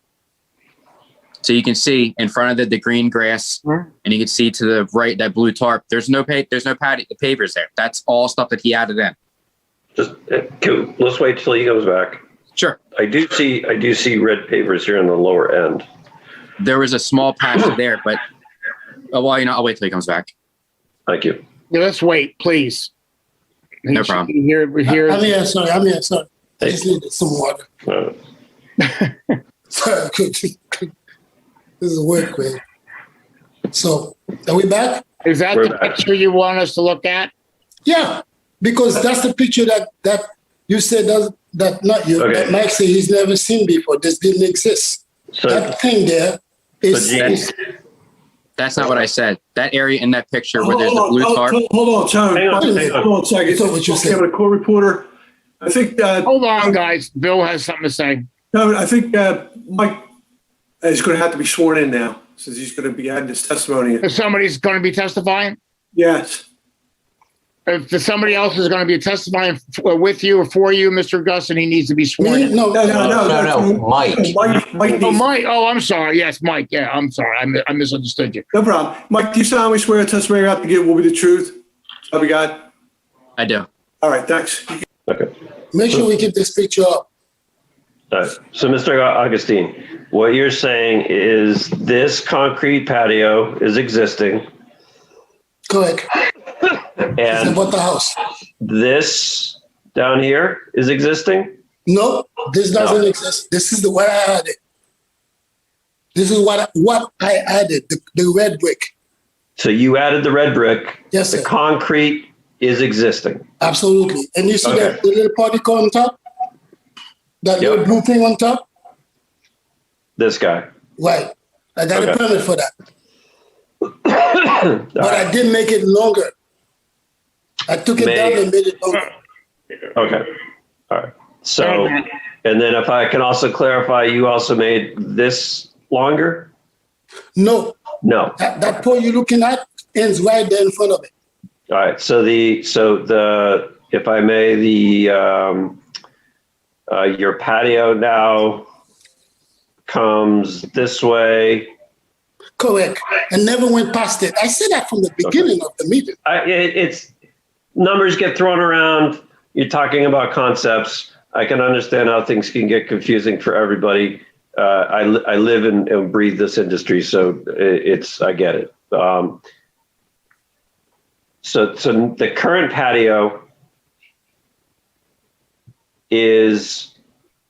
So you can see in front of the green grass, and you can see to the right that blue tarp. There's no pavers there. That's all stuff that he added in. Just let's wait till he comes back. Sure. I do see red pavers here in the lower end. There was a small patch there, but I'll wait till he comes back. Thank you. Yeah, let's wait, please. No problem. We're here. I'm here. Sorry. I just needed some water. Sorry. This is work, man. So, are we back? Is that the picture you want us to look at? Yeah, because that's the picture that you said that not you. Okay. That Mike said he's never seen before. This didn't exist. So, that thing there is. That's not what I said. That area in that picture where there's the blue tarp. Hold on, Tony. Hang on. Hold on a second. That's what you said. We have a court reporter. I think. Hold on, guys. Bill has something to say. No, I think Mike is going to have to be sworn in now since he's going to be adding his testimony. If somebody's going to be testifying? Yes. If somebody else is going to be testifying with you or for you, Mr. Augustin, he needs to be sworn in. No, Mike. Mike. Oh, Mike. Oh, I'm sorry. Yes, Mike. Yeah, I'm sorry. I misunderstood you. No problem. Mike, do you solemnly swear the testimony you're about to give will be the truth? Have we got? I do. All right. Thanks. Okay. Make sure we keep this picture up. So, Mr. Augustine, what you're saying is this concrete patio is existing. Correct. And about the house. This down here is existing? No, this doesn't exist. This is what I added. This is what I added, the red brick. So you added the red brick. Yes, sir. The concrete is existing. Absolutely. And you see that the little particle on top? That little blue thing on top? This guy. Right. I got a permit for that. But I didn't make it longer. I took it down and made it longer. Okay. All right. So, and then if I can also clarify, you also made this longer? No. No. That pole you're looking at ends right there in front of it. All right. So the if I may, your patio now comes this way. Correct. I never went past it. I said that from the beginning of the meeting. It's numbers get thrown around. You're talking about concepts. I can understand how things can get confusing for everybody. I live and breathe this industry, so I get it. So the current patio is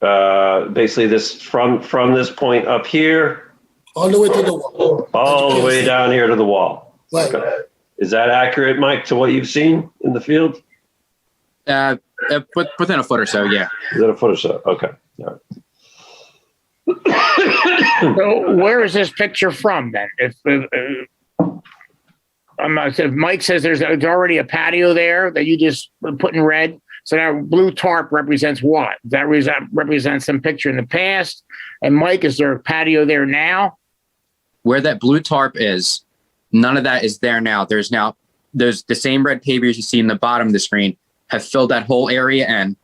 basically this from this point up here. All the way to the wall. All the way down here to the wall. Right. Okay. Is that accurate, Mike, to what you've seen in the field? Within a foot or so, yeah. Within a foot or so. Okay. All right. So where is this picture from then? If Mike says there's already a patio there that you just put in red. So now blue tarp represents what? That represents some picture in the past. And Mike, is there a patio there now? Where that blue tarp is, none of that is there now. There's the same red pavers you see in the bottom of the screen have filled that whole area in.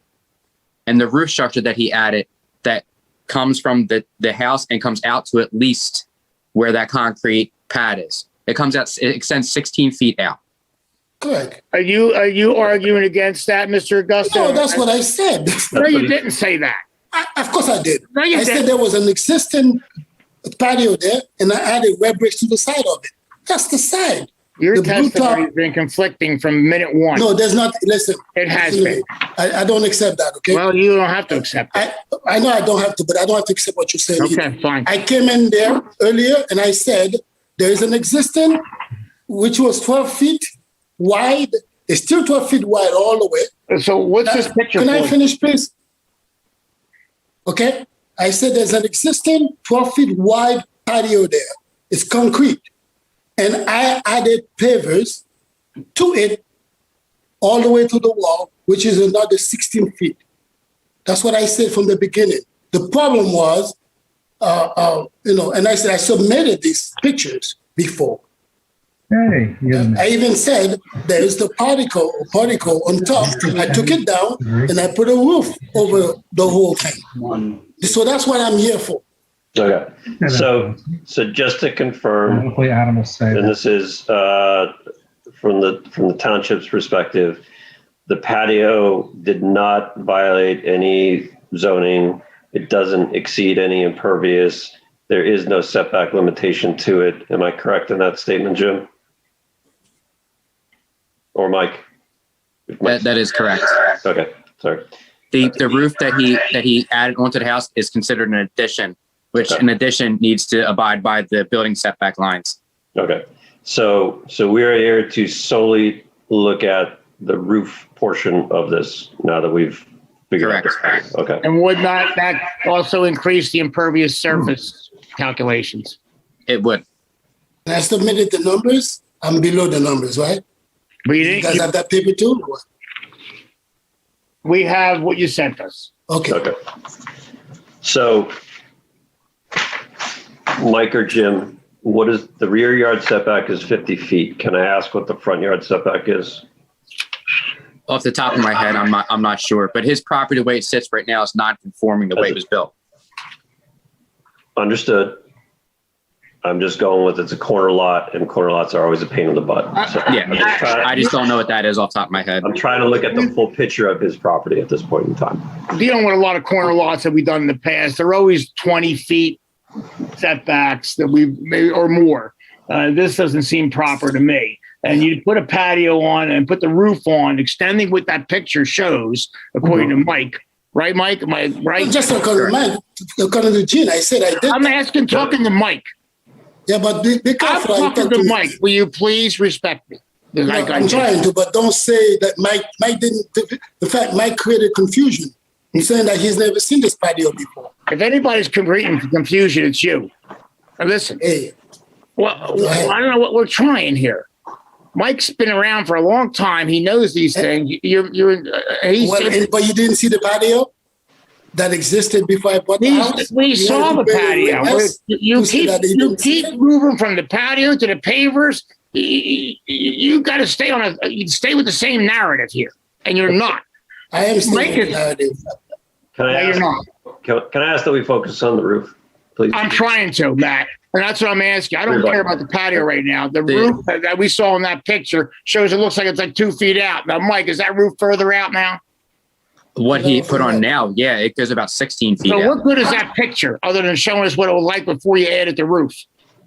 And the roof structure that he added that comes from the house and comes out to at least where that concrete pad is. It extends 16 feet out. Correct. Are you arguing against that, Mr. Augusto? No, that's what I said. No, you didn't say that. Of course I did. No, you I didn't. said there was an existing patio there, and I added red bricks to the side of it. That's the side. Your The blue testimony top- has been conflicting from minute one. No, there's not. Listen. It has listen to been. me. I don't accept that, okay? Well, you don't have to accept it. I know I don't have to, but I don't have to accept what you're saying. Okay, either. fine. I came in there earlier and I said there is an existing, which was 12 feet wide. It's still 12 feet wide all the way. So what's this picture Can I for? finish, please? Okay. I said there's an existing 12 feet wide patio there. It's concrete. And I added pavers to it all the way to the wall, which is another 16 feet. That's what I said from the beginning. The problem was, and I said I submitted these pictures before. Hey, I even said there is the particle on top. I took it down and I put a roof over the whole thing. So that's what I'm here for. Okay. So just to confirm, Hopefully animals say and that. this is from the township's perspective, the patio did not violate any zoning. It doesn't exceed any impervious. There is no setback limitation to it. Am I correct in that statement, Jim? Or Mike? That is correct. Okay, sorry. The roof that he added onto the house is considered an addition, which an addition needs to abide by the building setback lines. Okay. So we're here to solely look at the roof portion of this now that we've figured out this. Okay. And would not that also increase the impervious surface calculations? It would. And I submitted the numbers. I'm below the numbers, right? But You guys have that paper too? or what? We have what you sent us. Okay. So, Mike or Jim, what is the rear yard setback is 50 feet. Can I ask what the front yard setback is? Off the top of my head, I'm not sure, but his property, the way it sits right now, is not conforming the way it was built. Understood. I'm just going with it's a corner lot, and corner lots are always a pain in the butt. So I just don't know what that is off the top of my head. I'm trying to look at the full picture of his property at this point in time. Dealing with a lot of corner lots that we've done in the past, they're always 20 feet setbacks that we maybe or more. This doesn't seem proper to me. And you put a patio on and put the roof on, extending what that picture shows, according to Mike. Right, Mike? Am I right? Just according to Mike, according to Gene, I said I did. I'm asking, talking to Mike. Yeah, but be I'm careful. talking to Mike. Will you please respect me? No, I'm trying to, but don't say that Mike didn't. The fact Mike created confusion. He's saying that he's never seen this patio before. If anybody's creating confusion, it's you. Now listen. Hey. Well, I don't know what we're trying here. Mike's been around for a long time. He knows these things. But you didn't see the patio that existed before I bought the house? We saw the patio. You keep moving from the patio to the pavers. You got to stay with the same narrative here, and you're not. I am staying with the narrative. Can I ask that we focus on the roof, please? I'm trying to, Matt. And that's what I'm asking. I don't care about the patio right now. The roof that we saw in that picture shows it looks like it's like 2 feet out. Now, Mike, is that roof further out now? What he put on now, yeah, it goes about 16 feet So out. what good is that picture other than showing us what it was like before you added the roof?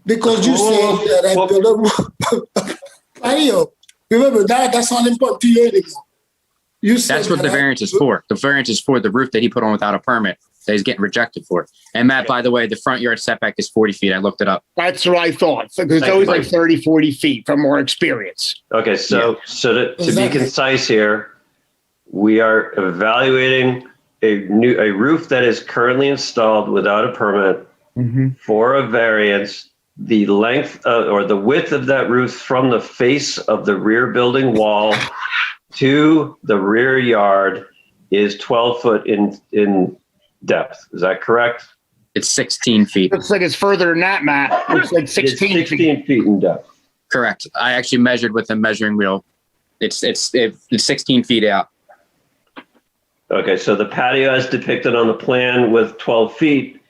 Because you said that I built a patio. Remember, that's not important to you anymore. That's what the variance is for. The variance is for the roof that he put on without a permit that he's getting rejected for. And Matt, by the way, the front yard setback is 40 feet. I looked it up. That's what I thought. Because it's always like 30, 40 feet from our experience. Okay, so to be concise here, we are evaluating a roof that is currently installed without a permit for a variance. The length or the width of that roof from the face of the rear building wall to the rear yard is 12 foot in depth. Is that correct? It's 16 feet. Looks like it's further than that, Matt. Looks like 16 feet in depth. Correct. I actually measured with a measuring wheel. It's 16 feet out. Okay, so the patio as depicted on the plan with 12 feet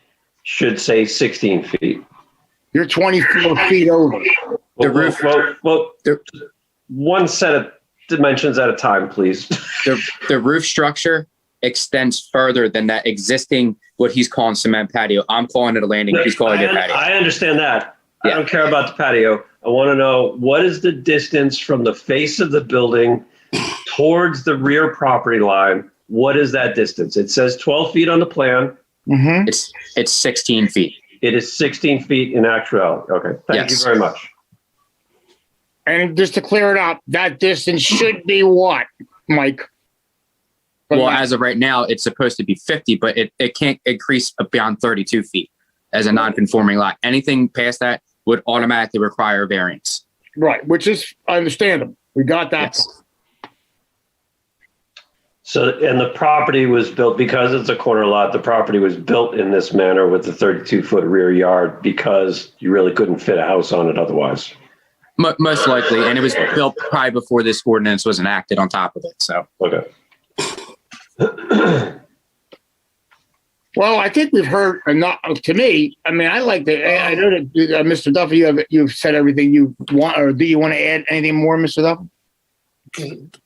should say 16 feet. You're 24 feet over. The roof. Well, one set of dimensions at a time, please. The roof structure extends further than that existing, what he's calling cement patio. I'm calling it a landing. He's calling it a patio. I understand that. Yeah. I don't care about the patio. I want to know, what is the distance from the face of the building towards the rear property line? What is that distance? It says 12 feet on the plan. It's 16 feet. It is 16 feet in actuality. Okay. Thank you very much. And just to clear it up, that distance should be what, Mike? Well, as of right now, it's supposed to be 50, but it can't increase beyond 32 feet as a non-conforming lot. Anything past that would automatically require a variance. Right, which is understandable. We got that. Yes. So, and the property was built, because it's a corner lot, the property was built in this manner with the 32-foot rear yard because you really couldn't fit a house on it otherwise. Most likely, and it was built probably before this ordinance was enacted on top of it. So okay. Well, I think we've heard enough. To me, I mean, I like the. I know that Mr. Duffy, you've said everything you want, or do you want to add anything more, Mr. Duffy?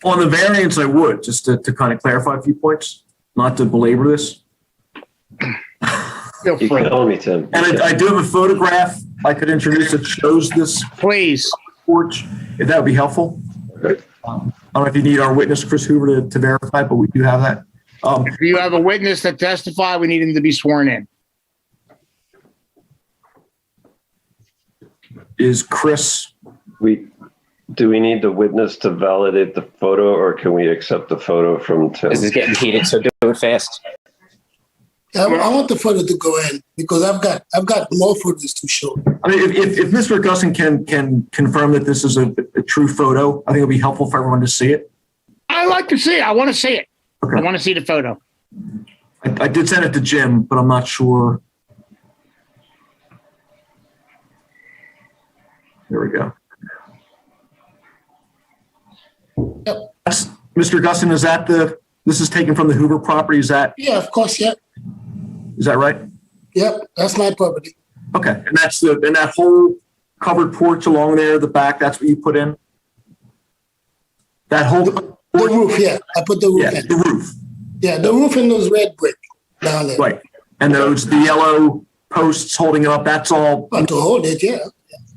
On the variance, I would, just to kind of clarify a few points, not to belabor this. You're killing me, Tim. And I do have a photograph I could introduce that shows this. Please. Porch, if that would be helpful. I don't know if you need our witness, Chris Hoover, to verify, but we do have that. If you have a witness that testify, we need him to be sworn in. Is Chris? Do we need the witness to validate the photo, or can we accept the photo from Tim? This is getting heated, so do it fast. I want the photo to go in because I've got more photos to show. I mean, if Mr. Gusson can confirm that this is a true photo, I think it'll be helpful for everyone to see it. I like to see it. I want to see it. Okay. I want to see the photo. I did send it to Jim, but I'm not sure. There we go. Yep. Mr. Gusson, is that this is taken from the Hoover property? Is that? Yeah, of course. Yep. Is that right? Yep, that's my property. Okay, and that's and that whole covered porch along there, the back, that's what you put in? That whole the roof, yeah. I put the roof in. The roof. Yeah, the roof and those red brick down there. Right. And those the yellow posts holding it up, that's all. But to hold it, yeah.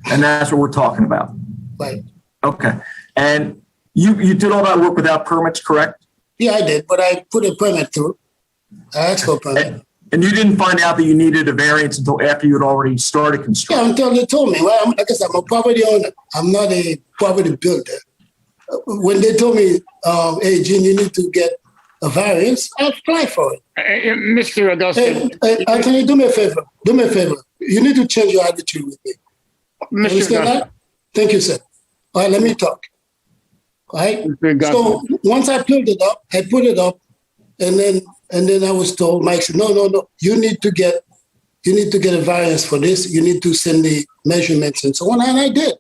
And that's what we're talking about. Right. Okay. And you did all that work without permits, correct? Yeah, I did, but I put a permit through. I asked for a permit. And you didn't find out that you needed a variance until after you had already started construction? Yeah, until they told me. Well, like I said, I'm a property owner. I'm not a property builder. When they told me, hey, Gene, you need to get a variance, I applied for it. Mr. Augustine. Hey, can you do me a favor? Do me a favor. You need to change your attitude with me. Mr. Understand that? Thank you, sir. All right, let me talk. All right. So once I put it up, and then I was told, Mike said, no, you need to get a variance for this. You need to send the measurements and so on. And I did.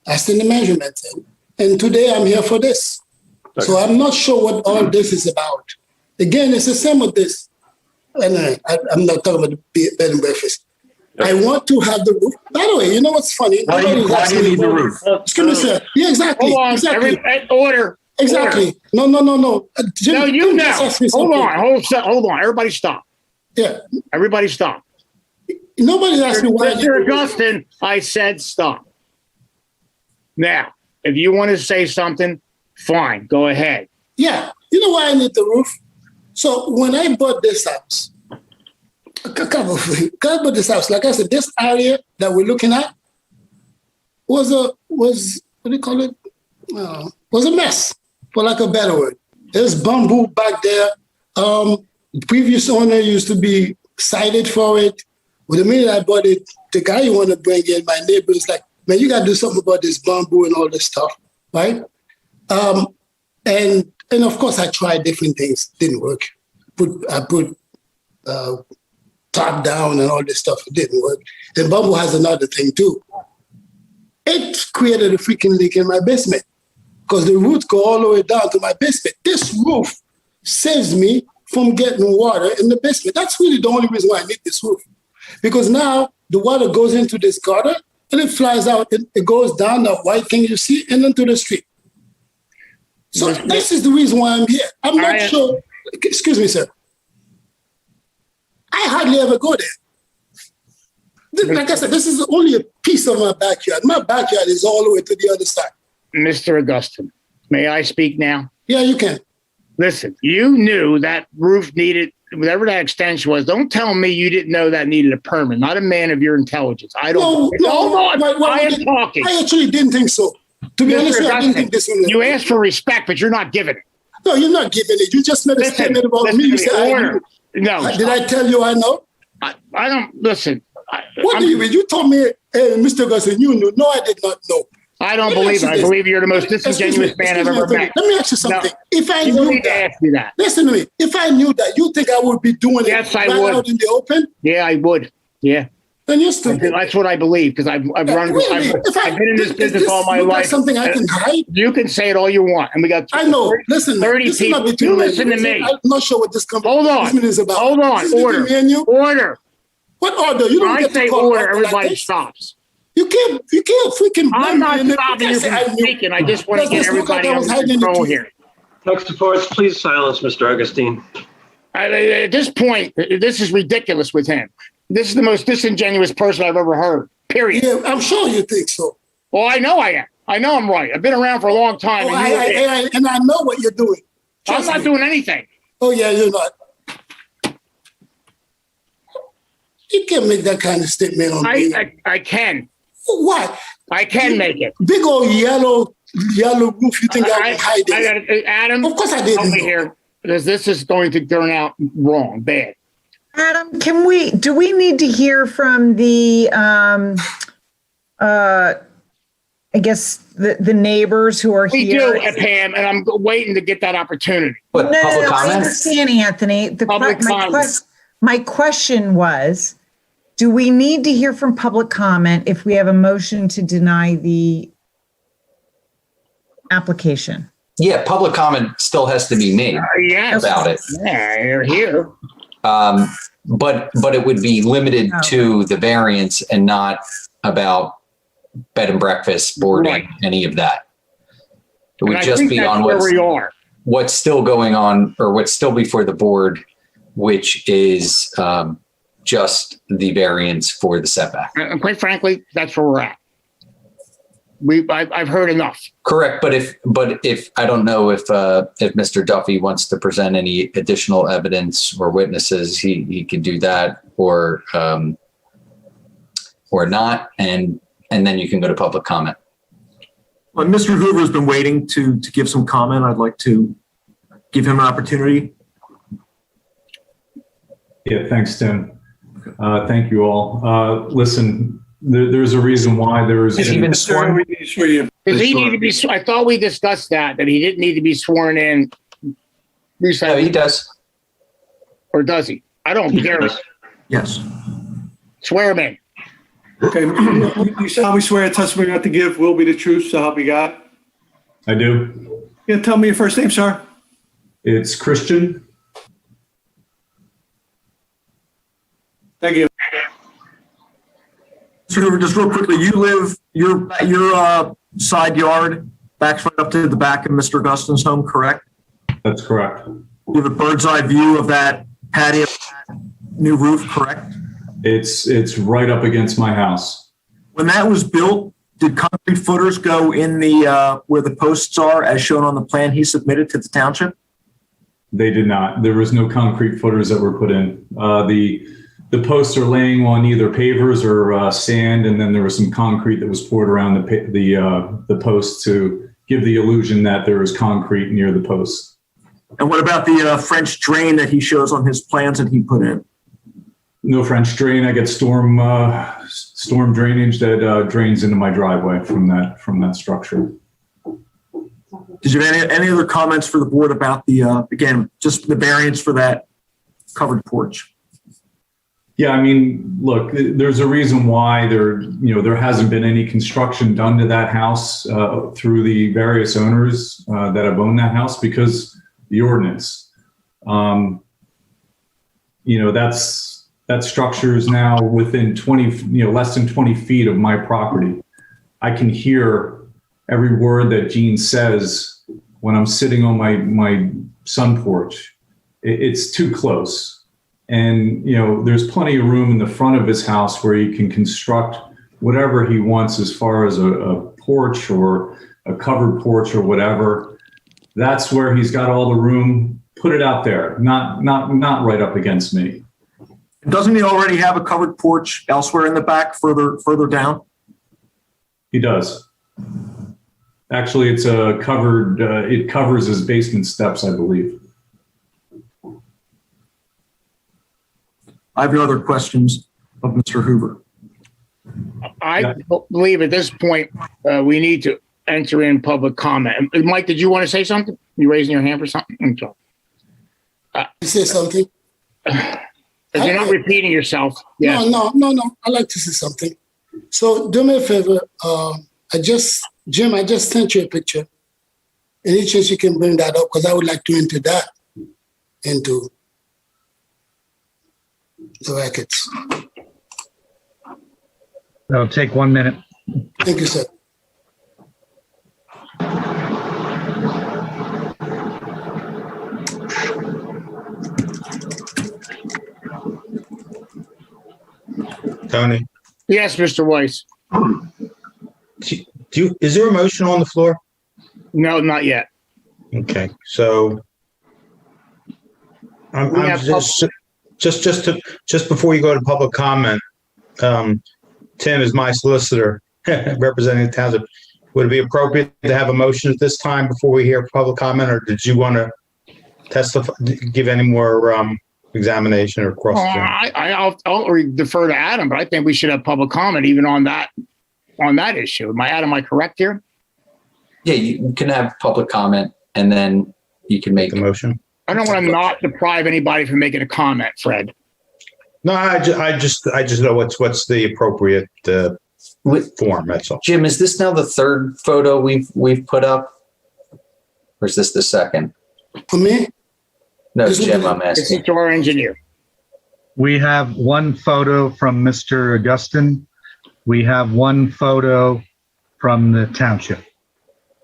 I sent the measurements in. And today I'm here for this. Okay. So I'm not sure what all this is about. Again, it's the same with this. Anyway, I'm not talking about the bed and breakfast. I want to have the roof. By the way, you know what's funny? Why do you need the roof? Excuse me, sir. Yeah, exactly. Hold on. Exactly. Order. Exactly. Order. No. Jim, no, you know. Hold on. Everybody stop. Yeah. Everybody stop. Nobody asked me why. Mr. Augustine, I said stop. Now, if you want to say something, fine. Go ahead. Yeah. You know why I need the roof? So when I bought this house, like I said, this area that we're looking at was what do you call it? Was a mess, for lack of a better word. There's bamboo back there. The previous owner used to be cited for it. Well, the minute I bought it, the guy you want to bring in, my neighbor, is like, man, you got to do something about this bamboo and all this stuff, right? And of course, I tried different things. Didn't work. I put top down and all this stuff. It didn't work. And bamboo has another thing too. It created a freaking leak in my basement because the roots go all the way down to my basement. This roof saves me from getting water in the basement. That's really the only reason why I need this roof. Because now the water goes into this gutter and it flies out. It goes down that white thing you see and into the street. So this is the reason why I'm here. I'm not sure. Excuse me, sir. I hardly ever go there. Like I said, this is only a piece of my backyard. My backyard is all the way to the other side. Mr. Augustine, may I speak now? Yeah, you can. Listen, you knew that roof needed, whatever that extension was. Don't tell me you didn't know that needed a permit. Not a man of your intelligence. I don't. No. I am talking. I actually didn't think so. To be honest, I didn't think this one. You asked for respect, but you're not giving it. No, you're not giving it. You just made a statement about me. You said, no. Did I tell you I know? I don't listen. What do you mean? You told me, hey, Mr. Augustine, you knew. No, I did not know. I don't believe it. I believe you're the most disingenuous man I've ever met. Let me ask you something. If I you knew need that, to ask me that. Listen to me. If I knew that, you think I would be doing yes, it I right would. out in the open? Yeah, I would. Yeah. Then you're stupid. That's what I believe because I've run. Really? I've been in this business all my life. Something I can hide? You can say it all you want, and we got. I know. Listen, 30 people. You listen to me. I'm not sure what this company is about. Hold on. Order. Order. What order? You don't when get I say to call order. Everybody like stops. You can't freaking. I'm not stopping you from speaking. I just want to get everybody under control here. Tech supports, please silence Mr. Augustine. At this point, this is ridiculous with him. This is the most disingenuous person I've ever heard. Period. Yeah, I'm sure you think so. Well, I know I am. I know I'm right. I've been around for a long time. Oh, and I know what you're doing. I'm not doing anything. Oh, yeah, you're not. You can't make that kind of statement on me. I can. What? I can make it. Big old yellow roof. You think I would hide it? Adam, of course I didn't. Help me here. This is going to turn out wrong, bad. Adam, do we need to hear from the, I guess the neighbors who are here? We do, Pam, and I'm waiting to get that opportunity. What, no, public comment? I understand, Anthony. My question was, do we need to hear from public comment if we have a motion to deny the application? Yeah, public comment still has to be made about it. Yeah, you're here. But it would be limited to the variance and not about bed and breakfast, boarding, any of that. It would just be on what's still going on or what's still before the board, which is just the variance for the setback. And quite frankly, that's where we're at. I've heard enough. Correct, but if I don't know if Mr. Duffy wants to present any additional evidence or witnesses, he can do that, or not, and then you can go to public comment. Well, Mr. Hoover's been waiting to give some comment. I'd like to give him an opportunity. Yeah, thanks, Tim. Thank you all. Listen, there's a reason why there is. Is he been sworn? Does he need to be? I thought we discussed that he didn't need to be sworn in. No, he does. Or does he? I don't care. Yes. Swear him in. Okay, you solemnly swear a testimony not to give will be the truth, so help you God? I do. Yeah, tell me your first name, sir. It's Christian. Thank you. Mr. Hoover, just real quickly, you live, your side yard backs right up to the back of Mr. Augustin's home, correct? That's correct. You have a bird's eye view of that patio, new roof, correct? It's right up against my house. When that was built, did concrete footers go in the where the posts are, as shown on the plan he submitted to the township? They did not. There was no concrete footers that were put in. The posts are laying on either pavers or sand, and then there was some concrete that was poured around the posts to give the illusion that there was concrete near the posts. And what about the French drain that he shows on his plans that he put in? No French drain. I get storm drainage that drains into my driveway from that structure. Did you have any other comments for the board about the again, just the variance for that covered porch? Yeah, I mean, look, there's a reason why there hasn't been any construction done to that house through the various owners that have owned that house, because the ordinance. That structure is now within less than 20 feet of my property. I can hear every word that Gene says when I'm sitting on my sun porch. It's too close. And, there's plenty of room in the front of his house where he can construct whatever he wants as far as a porch or a covered porch or whatever. That's where he's got all the room. Put it out there, not right up against me. Doesn't he already have a covered porch elsewhere in the back, further down? He does. Actually, it's a covered. It covers his basement steps, I believe. I have no other questions of Mr. Hoover. I believe at this point we need to enter in public comment. Mike, did you want to say something? You raising your hand for something? I'm sorry. You say something? You're not repeating yourself. Yeah. No. I'd like to say something. So do me a favor. Jim, I just sent you a picture. Any chance you can bring that up? Because I would like to enter that into the records. That'll take 1 minute. Thank you, sir. Tony? Yes, Mr. Weiss. Is there a motion on the floor? No, not yet. Okay, so I'm just before you go to public comment, Tim is my solicitor representing the township. Would it be appropriate to have a motion at this time before we hear public comment, or did you want to testify, give any more examination or cross? I'll defer to Adam, but I think we should have public comment even on that issue. Am I correct here? Yeah, you can have public comment, and then you can make the motion. I don't want to not deprive anybody from making a comment, Fred. No, I just know what's the appropriate form. That's all. Jim, is this now the third photo we've put up, or is this the second? For me? No, Jim, I'm asking. This is to our engineer. We have one photo from Mr. Augustin. We have one photo from the township.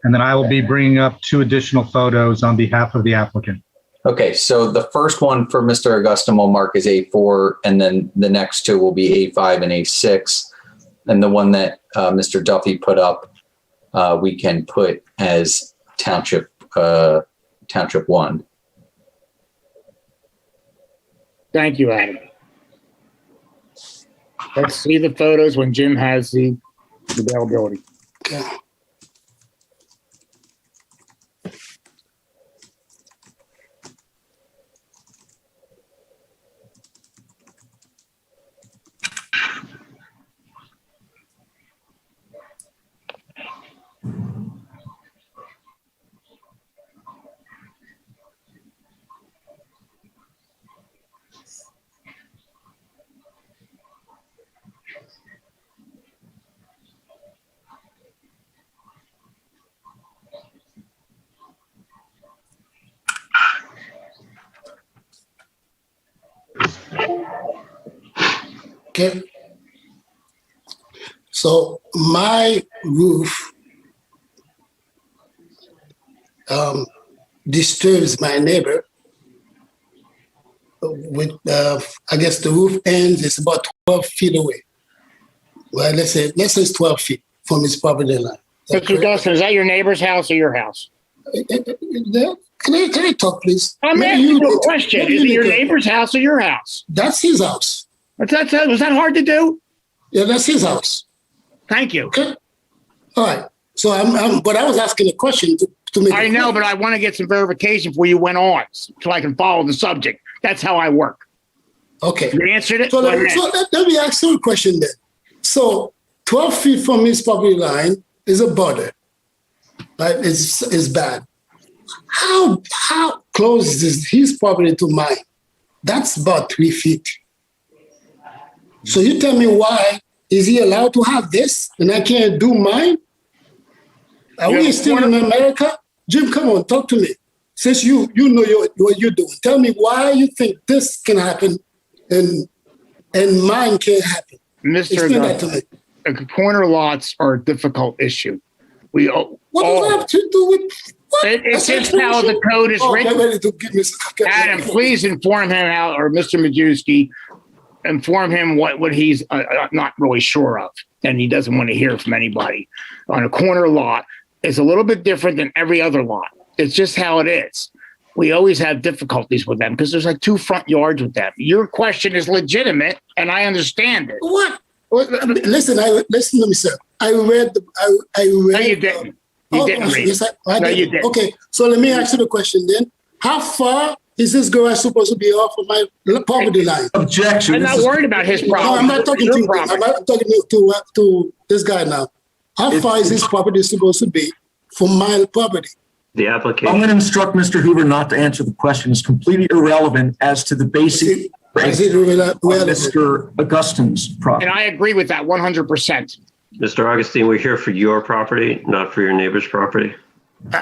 And then I will be bringing up 2 additional photos on behalf of the applicant. Okay, so the first one for Mr. Augustine will mark as A4, and then the next two will be A5 and A6. And the one that Mr. Duffy put up, we can put as Township 1. Thank you, Adam. Let's see the photos when Jim has the availability. Okay. So my roof disturbs my neighbor. With I guess the roof ends is about 12 feet away. Well, let's say it's 12 feet from his property line. Mr. Dawson, is that your neighbor's house or your house? Can I talk, please? I'm asking you a question. Is it your neighbor's house or your house? That's his house. Was that hard to do? Yeah, that's his house. Thank you. Okay. All right. So but I was asking a question to make. I know, but I want to get some verification before you went on, so I can follow the subject. That's how I work. Okay. You answered it. So let me ask you a question then. So 12 feet from his property line is a border, right? It's bad. How close is his property to mine? That's about 3 feet. So you tell me, why is he allowed to have this and I can't do mine? Are we still in America? Jim, come on, talk to me. Since you know what you're doing, tell me why you think this can happen and mine can't happen. Explain that to me. Corner lots are a difficult issue. What does that have to do with? It's just how the code is written. Ready to give me Adam, please inform him out, or Mr. Majewski, inform him what he's not really sure of, and he doesn't want to hear from anybody. On a corner lot, it's a little bit different than every other lot. It's just how it is. We always have difficulties with them because there's like 2 front yards with them. Your question is legitimate, and I understand it. What? Listen to me, sir. I read. No, you didn't. You didn't read. Yes, I No, did. you didn't. Okay, so let me ask you the question then. How far is this garage supposed to be off of my property line? Objection. I'm not worried about his problem. No, I'm not talking to you. I'm talking to this guy now. How far is his property supposed to be from my property? The application. I'm going to instruct Mr. Hoover not to answer the question. It's completely irrelevant as to the basic Mr. Augustine's property. And I agree with that 100%. Mr. Augustine, we're here for your property, not for your neighbor's property.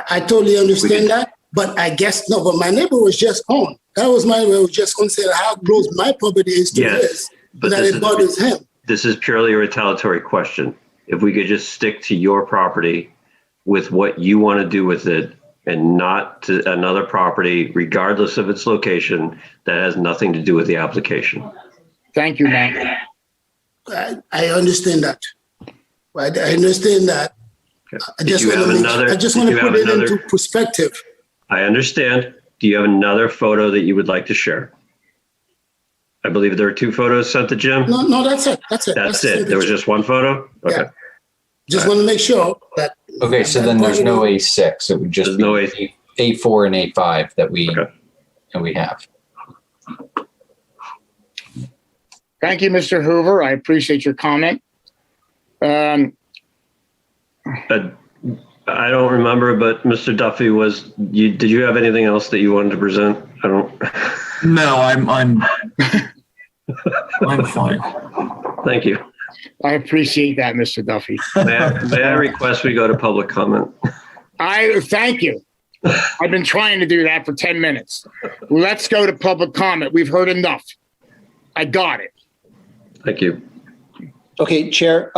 I totally understand that, but I guess no. But my neighbor was just on. That was my neighbor was just on saying how close my property is to his, but that it bothers him. This is purely a retaliatory question. If we could just stick to your property with what you want to do with it, and not to another property, regardless of its location, that has nothing to do with the application. Thank you, Matt. I understand that. Right, I understand that. Okay. I just want to put it into perspective. I understand. Do you have another photo that you would like to share? I believe there are 2 photos sent to Jim. No, that's it. That's it. There was just 1 photo? Okay. Yeah. Just want to make sure that. Okay, so then there's no A6. It would just be A4 and A5 that we have. Thank you, Mr. Hoover. I appreciate your comment. I don't remember, but Mr. Duffy, did you have anything else that you wanted to present? I don't. No, I'm fine. Thank you. I appreciate that, Mr. Duffy. May I request we go to public comment? Thank you. I've been trying to do that for 10 minutes. Let's go to public comment. We've heard enough. I got it. Thank you. Okay, Chair,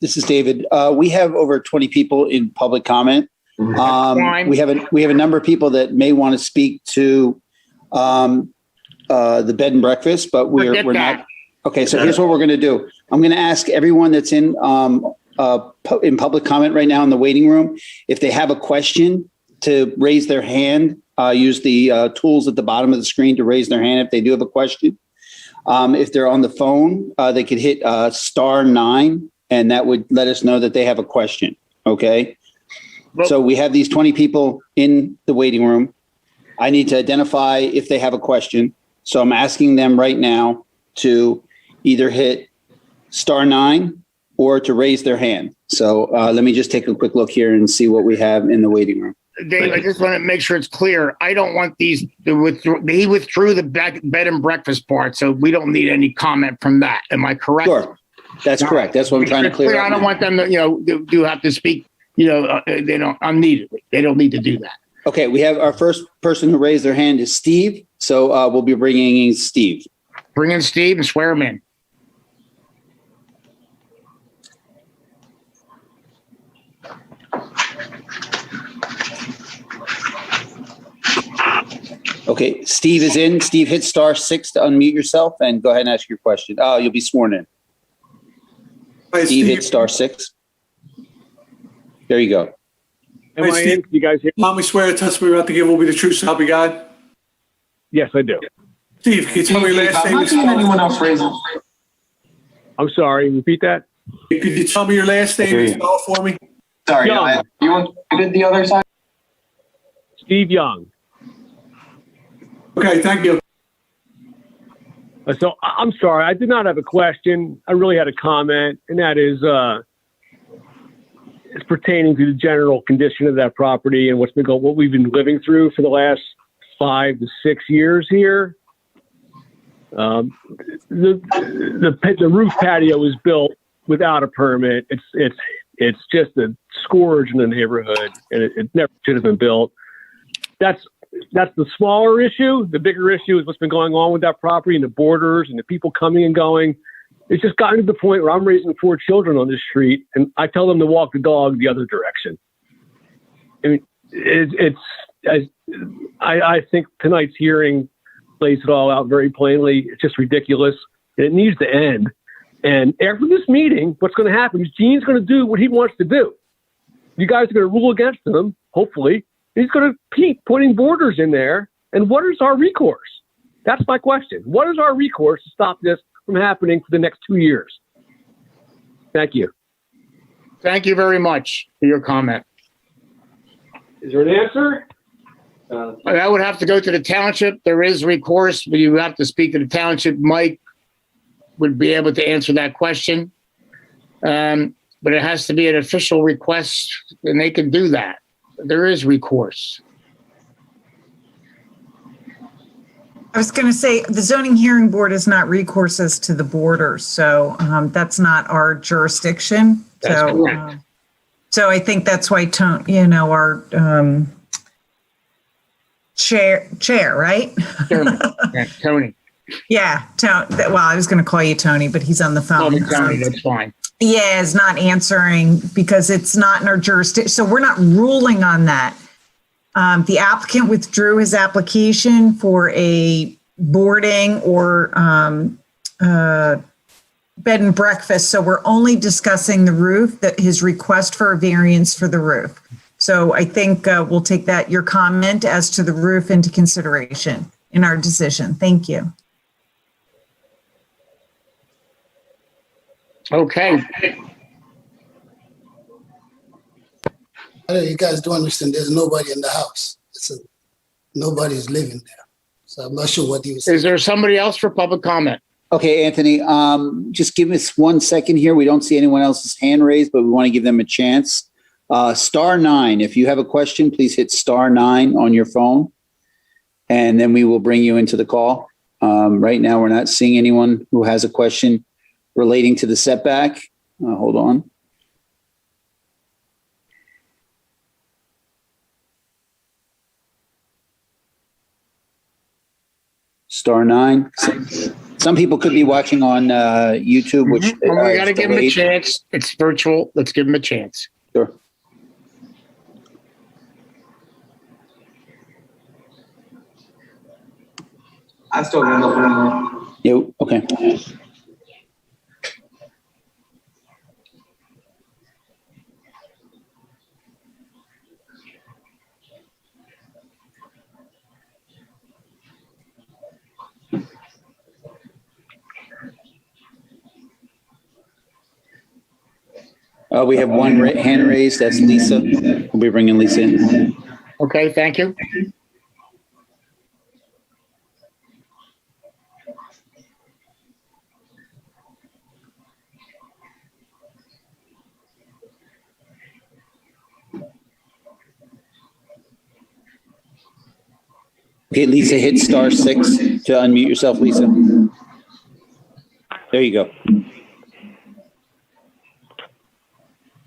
this is David. We have over 20 people in public comment. We have a number of people that may want to speak to the bed and breakfast, but we're Forget that. not. Okay, so here's what we're going to do. I'm going to ask everyone that's in public comment right now in the waiting room, if they have a question, to raise their hand. Use the tools at the bottom of the screen to raise their hand if they do have a question. If they're on the phone, they could hit *9, and that would let us know that they have a question. Okay. So we have these 20 people in the waiting room. I need to identify if they have a question. So I'm asking them right now to either hit *9 or to raise their hand. So let me just take a quick look here and see what we have in the waiting room. Dave, I just want to make sure it's clear. I don't want these to withdraw. He withdrew the bed and breakfast part, so we don't need any comment from that. Am I correct? Sure. That's correct. That's what I'm trying to clear up. I don't want them to, do have to speak, they don't unneededly. They don't need to do that. Okay, we have our first person who raised their hand is Steve. So we'll be bringing in Steve. Bring in Steve and swear him in. Okay, Steve is in. Steve, hit *6 to unmute yourself and go ahead and ask your question. Oh, you'll be sworn in. Hi, Steve, hit *6. There you go. Am I in? You guys hear? Mom, we swear to testimony we're about to give will be the truth, so help you God. Yes, I do. Steve, can you tell me your last name? I'm not seeing anyone else raising. I'm sorry. Repeat that. Could you tell me your last name and spell it for me? Sorry, Young. you did the other side? Steve Young. Okay, thank you. So I'm sorry. I did not have a question. I really had a comment, and that is it's pertaining to the general condition of that property and what we've been living through for the last 5 to 6 years here. The roof patio was built without a permit. It's just a scourge in the neighborhood, and it never should have been built. That's the smaller issue. The bigger issue is what's been going on with that property and the borders and the people coming and going. It's just gotten to the point where I'm raising 4 children on this street, and I tell them to walk the dog the other direction. I mean, I think tonight's hearing lays it all out very plainly. It's just ridiculous. And it needs to end. And after this meeting, what's going to happen is Gene's going to do what he wants to do. You guys are going to rule against him, hopefully. He's going to keep putting borders in there. And what is our recourse? That's my question. What is our recourse to stop this from happening for the next 2 years? Thank you. Thank you very much for your comment. Is there an answer? I would have to go to the township. There is recourse, but you have to speak to the township. Mike would be able to answer that question. But it has to be an official request, and they can do that. There is recourse. I was going to say the zoning hearing board is not recourse as to the borders, so that's not our jurisdiction. That's correct. So I think that's why our chair, right? Tony. Yeah, well, I was going to call you Tony, but he's on the phone. Call me Tony, that's fine. Yeah, is not answering because it's not in our jurisdiction. So we're not ruling on that. The applicant withdrew his application for a boarding or bed and breakfast. So we're only discussing the roof, his request for a variance for the roof. So I think we'll take your comment as to the roof into consideration in our decision. Thank you. Okay. You guys do understand there's nobody in the house. Nobody's living there. So I'm not sure what he was saying. Is there somebody else for public comment? Okay, Anthony, just give us 1 second here. We don't see anyone else's hand raised, but we want to give them a chance. *9. If you have a question, please hit *9 on your phone, and then we will bring you into the call. Right now, we're not seeing anyone who has a question relating to the setback. Hold on. *9. Some people could be watching on YouTube, which we got to give them a chance. It's virtual. Let's give them a chance. Sure. I still got nothing on that. You, okay. We have one hand raised. That's Lisa. We'll be bringing Lisa in. Okay, thank you. Okay, Lisa, hit *6 to unmute yourself, Lisa. There you go.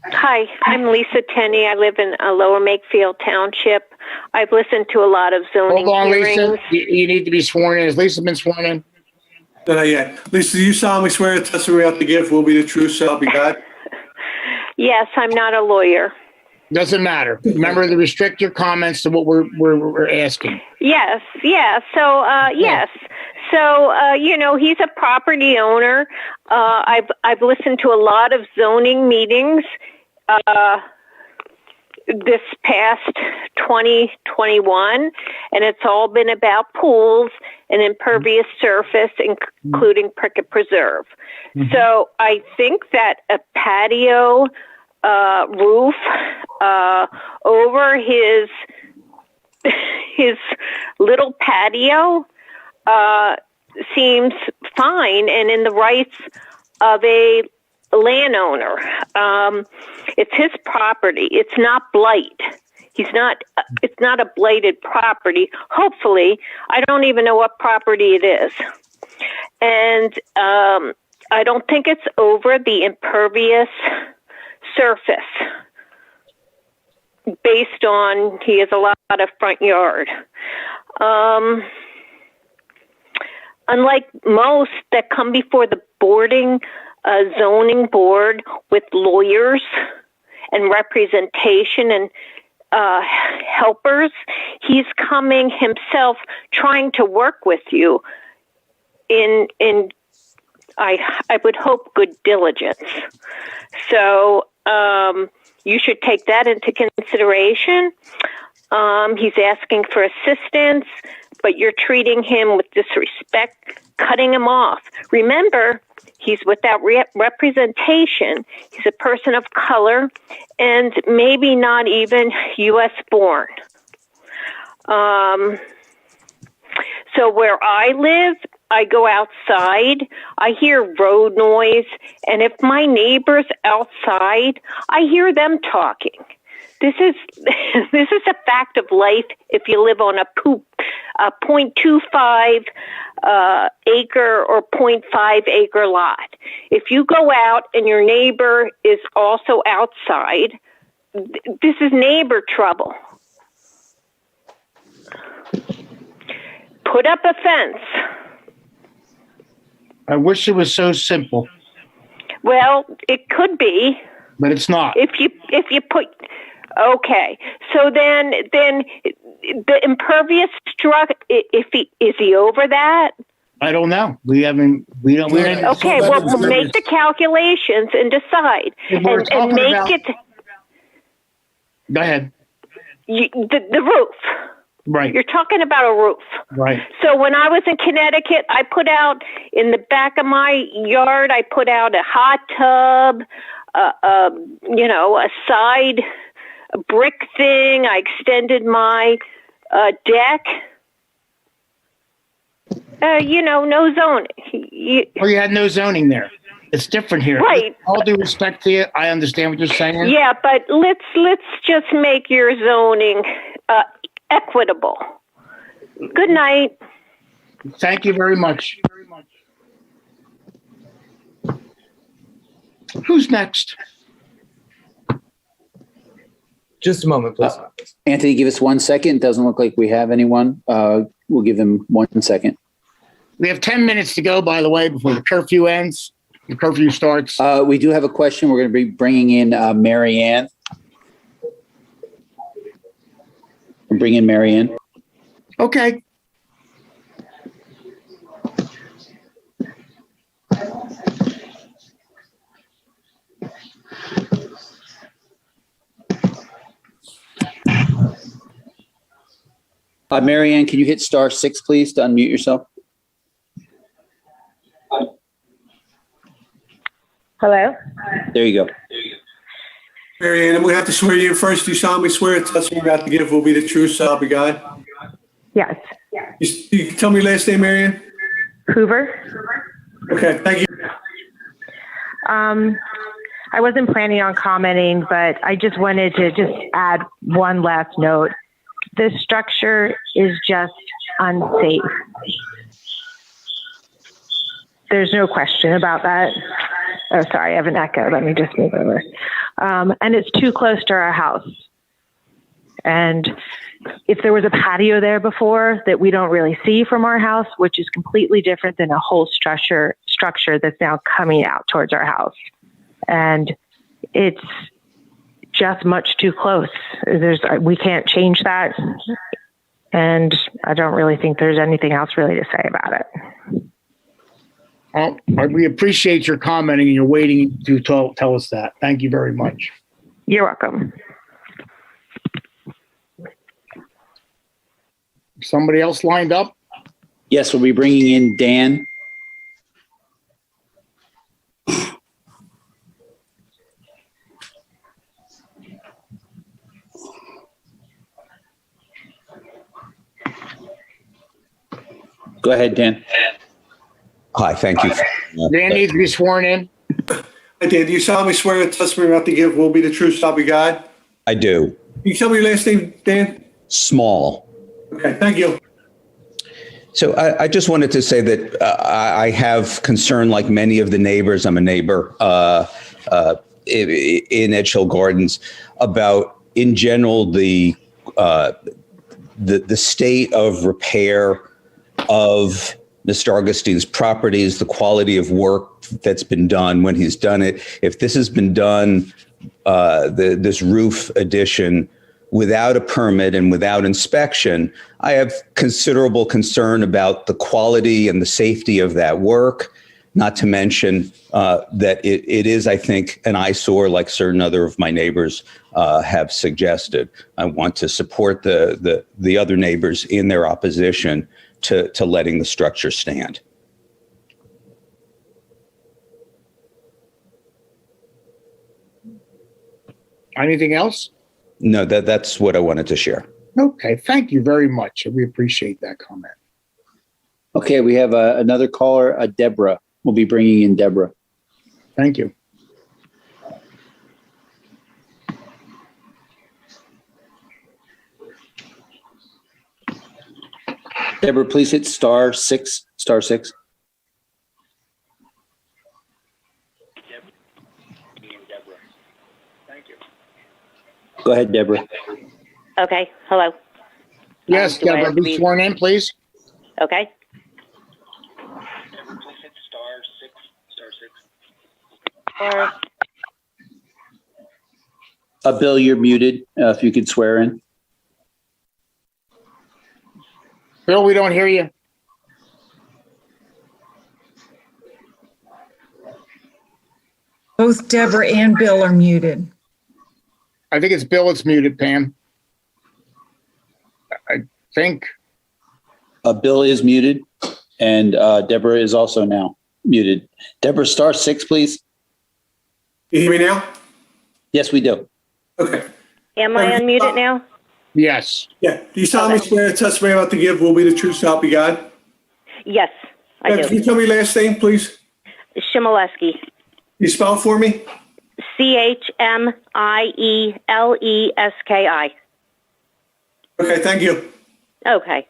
Hi, I'm Lisa Tenney. I live in Lower Makefield Township. I've listened to a lot of zoning Hold on, hearings. Lisa. You need to be sworn in. Has Lisa been sworn in? No, not yet. Lisa, do you solemnly swear the testimony you have to give will be the truth, so help you God? Yes, I'm not a lawyer. Doesn't matter. Remember to restrict your comments to what we're asking. Yes, yeah. So, yes. So, he's a property owner. I've listened to a lot of zoning meetings this past 2021, and it's all been about pools and impervious surface, including pricket preserve. Mm-hmm. So I think that a patio roof over his little patio seems fine and in the rights of a landowner. It's his property. It's not blight. It's not a blighted property. Hopefully, I don't even know what property it is. And I don't think it's over the impervious surface based on he has a lot of front yard. Unlike most that come before the zoning board with lawyers and representation and helpers, he's coming himself trying to work with you in I would hope good diligence. So you should take that into consideration. He's asking for assistance, but you're treating him with disrespect, cutting him off. Remember, he's without representation. He's a person of color and maybe not even U.S. born. So where I live, I go outside, I hear road noise, and if my neighbor's outside, I hear them talking. This is a fact of life if you live on a 0.25 acre or 0.5 acre lot. If you go out and your neighbor is also outside, this is neighbor trouble. Put up a fence. I wish it was so simple. Well, it could be. But it's not. If you put, okay. So then the impervious is he over that? I don't know. We don't. Okay, well, we'll make the calculations and decide, and make it. Go ahead. The roof. Right. You're talking about a roof. Right. So when I was in Connecticut, I put out in the back of my yard, I put out a hot tub, a side brick thing. I extended my deck. No zoning. You had no zoning there. It's different here. Right. With all due respect to you, I understand what you're saying. Yeah, but let's just make your zoning equitable. Good night. Thank you very much. Who's next? Just a moment, please. Anthony, give us 1 second. It doesn't look like we have anyone. We'll give them 1 second. We have 10 minutes to go, by the way, before the curfew ends. The curfew starts. We do have a question. We're going to be bringing in Mary Ann. Bring in Mary Ann. Okay. Mary Ann, can you hit *6, please, to unmute yourself? Hello? There you go. Mary Ann, I'm going to have to swear you in first. Do you solemnly swear the testimony you're about to give will be the truth, so help you God? Yes. You can tell me your last name, Mary Ann? Hoover? Okay, thank you. I wasn't planning on commenting, but I just wanted to just add one last note. This structure is just unsafe. There's no question about that. Oh, sorry, I have an echo. Let me just move over. And it's too close to our house. And if there was a patio there before that we don't really see from our house, which is completely different than a whole structure that's now coming out towards our house. And it's just much too close. We can't change that. And I don't really think there's anything else really to say about it. We appreciate your commenting and your waiting to tell us that. Thank you very much. You're welcome. Somebody else lined up? Yes, we'll be bringing in Dan. Go ahead, Dan. Hi, thank you. Dan needs to be sworn in. Hi, Dan. Do you solemnly swear the testimony you're about to give will be the truth, so help you God? I do. Can you tell me your last name, Dan? Small. Okay, thank you. So I just wanted to say that I have concern, like many of the neighbors. I'm a neighbor in Edge Hill Gardens, about, in general, the state of repair of Mr. Augustine's properties, the quality of work that's been done when he's done it. If this has been done, this roof addition, without a permit and without inspection, I have considerable concern about the quality and the safety of that work, not to mention that it is, I think, an eyesore, like certain other of my neighbors have suggested. I want to support the other neighbors in their opposition to letting the structure stand. Anything else? No, that's what I wanted to share. Okay, thank you very much. We appreciate that comment. Okay, we have another caller, Deborah. We'll be bringing in Deborah. Thank you. Deborah, please hit *6. *6. Go ahead, Deborah. Okay, hello. Yes, Do I Deborah, have to be sworn in, please. Okay. Bill, you're muted. If you could swear in. Bill, we don't hear you. Both Deborah and Bill are muted. I think it's Bill that's muted, Pam. I think. Bill is muted, and Deborah is also now muted. Deborah, *6, please. You hear me now? Yes, we do. Okay. Am I unmuted now? Yes. Yeah. Do you solemnly swear the testimony I'm about to give will be the truth, so help you God? Yes, I do. Can you tell me your last name, please? Shimoleski. You spell it for me? Chmielleski. Okay, thank you. Okay.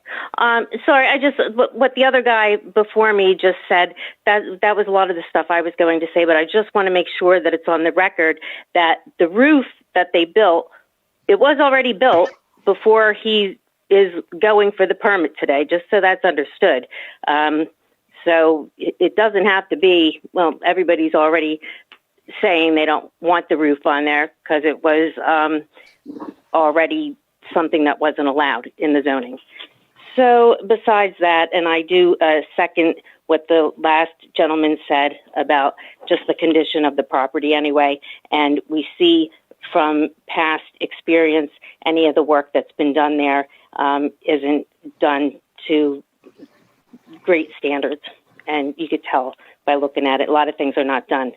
Sorry, what the other guy before me just said, that was a lot of the stuff I was going to say, but I just want to make sure that it's on the record that the roof that they built, it was already built before he is going for the permit today, just so that's understood. So it doesn't have to be, well, everybody's already saying they don't want the roof on there because it was already something that wasn't allowed in the zoning. So besides that, and I do second what the last gentleman said about just the condition of the property anyway, and we see from past experience, any of the work that's been done there isn't done to great standards. And you could tell by looking at it, a lot of things are not done.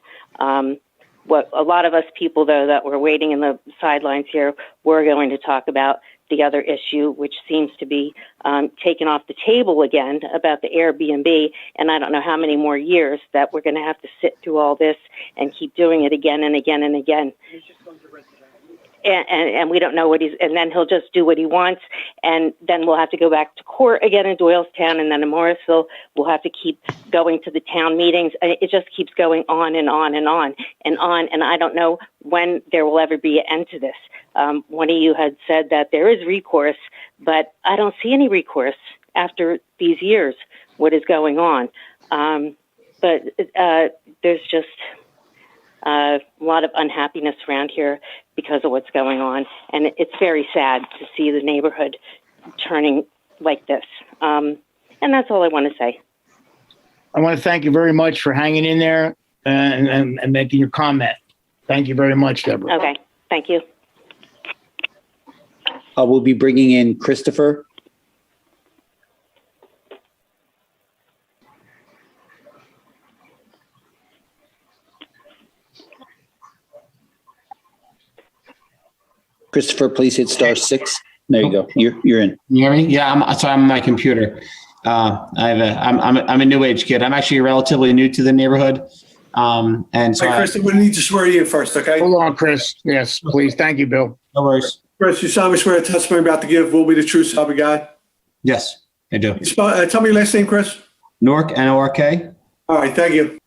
What a lot of us people, though, that were waiting in the sidelines here, we're going to talk about the other issue, which seems to be taken off the table again, about the Airbnb. And I don't know how many more years that we're going to have to sit through all this and keep doing it again and again and again. And we don't know what and then he'll just do what he wants. And then we'll have to go back to court again in Doylestown, and then in Morrisville, we'll have to keep going to the town meetings. And it just keeps going on and on and on and on. And I don't know when there will ever be an end to this. One of you had said that there is recourse, but I don't see any recourse after these years, what is going on. But there's just a lot of unhappiness around here because of what's going on. And it's very sad to see the neighborhood turning like this. And that's all I want to say. I want to thank you very much for hanging in there and making your comment. Thank you very much, Deborah. Okay. Thank you. We'll be bringing in Christopher. Christopher, please hit *6. There you go. You're in. You hear me? Yeah, I'm on my computer. I'm a new age kid. I'm actually relatively new to the neighborhood. And so Hey, Chris, we need to swear you in first, okay? Hold on, Chris. Yes, please. Thank you, Bill. No worries. Chris, you solemnly swear the testimony about to give will be the truth, so help you God. Yes, I do. Tell me your last name, Chris. Nork, N-O-R-K. All right, thank you.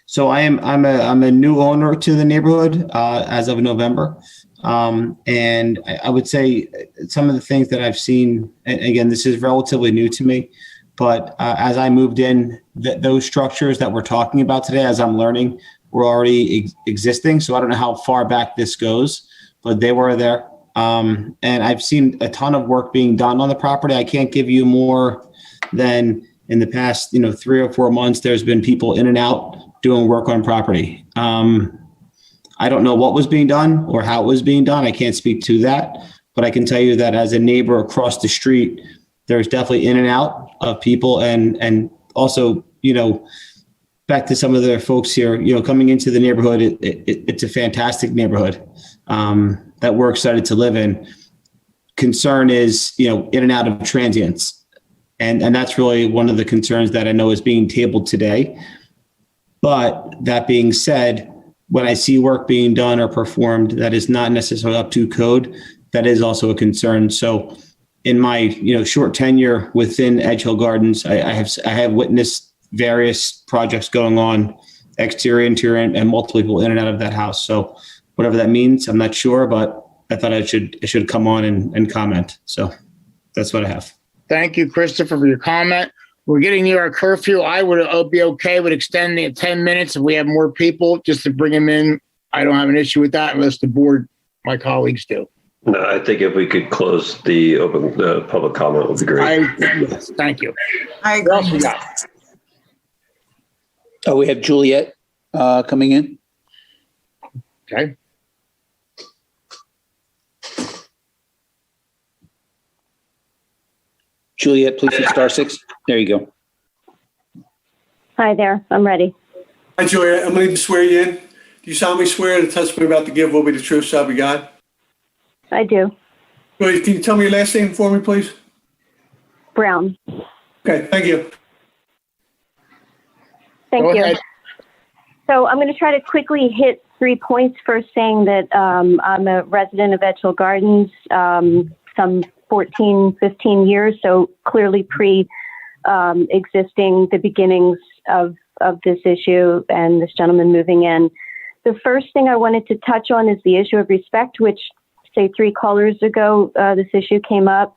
So I'm a new owner to the neighborhood as of November. And I would say some of the things that I've seen, and again, this is relatively new to me, but as I moved in, those structures that we're talking about today, as I'm learning, were already existing. So I don't know how far back this goes, but they were there. And I've seen a ton of work being done on the property. I can't give you more than in the past, 3 or 4 months, there's been people in and out doing work on property. I don't know what was being done or how it was being done. I can't speak to that, but I can tell you that as a neighbor across the street, there's definitely in and out of people, and also, back to some of the folks here, coming into the neighborhood, it's a fantastic neighborhood that we're excited to live in. Concern is, in and out of transients. And that's really one of the concerns that I know is being tabled today. But that being said, when I see work being done or performed that is not necessarily up to code, that is also a concern. So in my short tenure within Edge Hill Gardens, I have witnessed various projects going on, exterior, interior, and multiple people in and out of that house. So whatever that means, I'm not sure, but I thought I should come on and comment. So that's what I have. Thank you, Christopher, for your comment. We're getting near our curfew. I would be okay with extending it 10 minutes if we have more people, just to bring them in. I don't have an issue with that unless the board, my colleagues do. No, I think if we could close the public comment would be great. Yes, thank you. I What else we agree. got? Oh, we have Juliet coming in. Okay. Juliet, please hit *6. There you go. Hi there. I'm ready. Hi, Julia. I'm going to swear you in. Do you solemnly swear the testimony about to give will be the truth, so help you God? I do. Julia, can you tell me your last name for me, please? Brown. Okay, thank you. Thank Go you. ahead. So I'm going to try to quickly hit 3 points. First, saying that I'm a resident of Edge Hill Gardens, some 14, 15 years, so clearly pre-existing the beginnings of this issue and this gentleman moving in. The first thing I wanted to touch on is the issue of respect, which, say, 3 callers ago, this issue came up.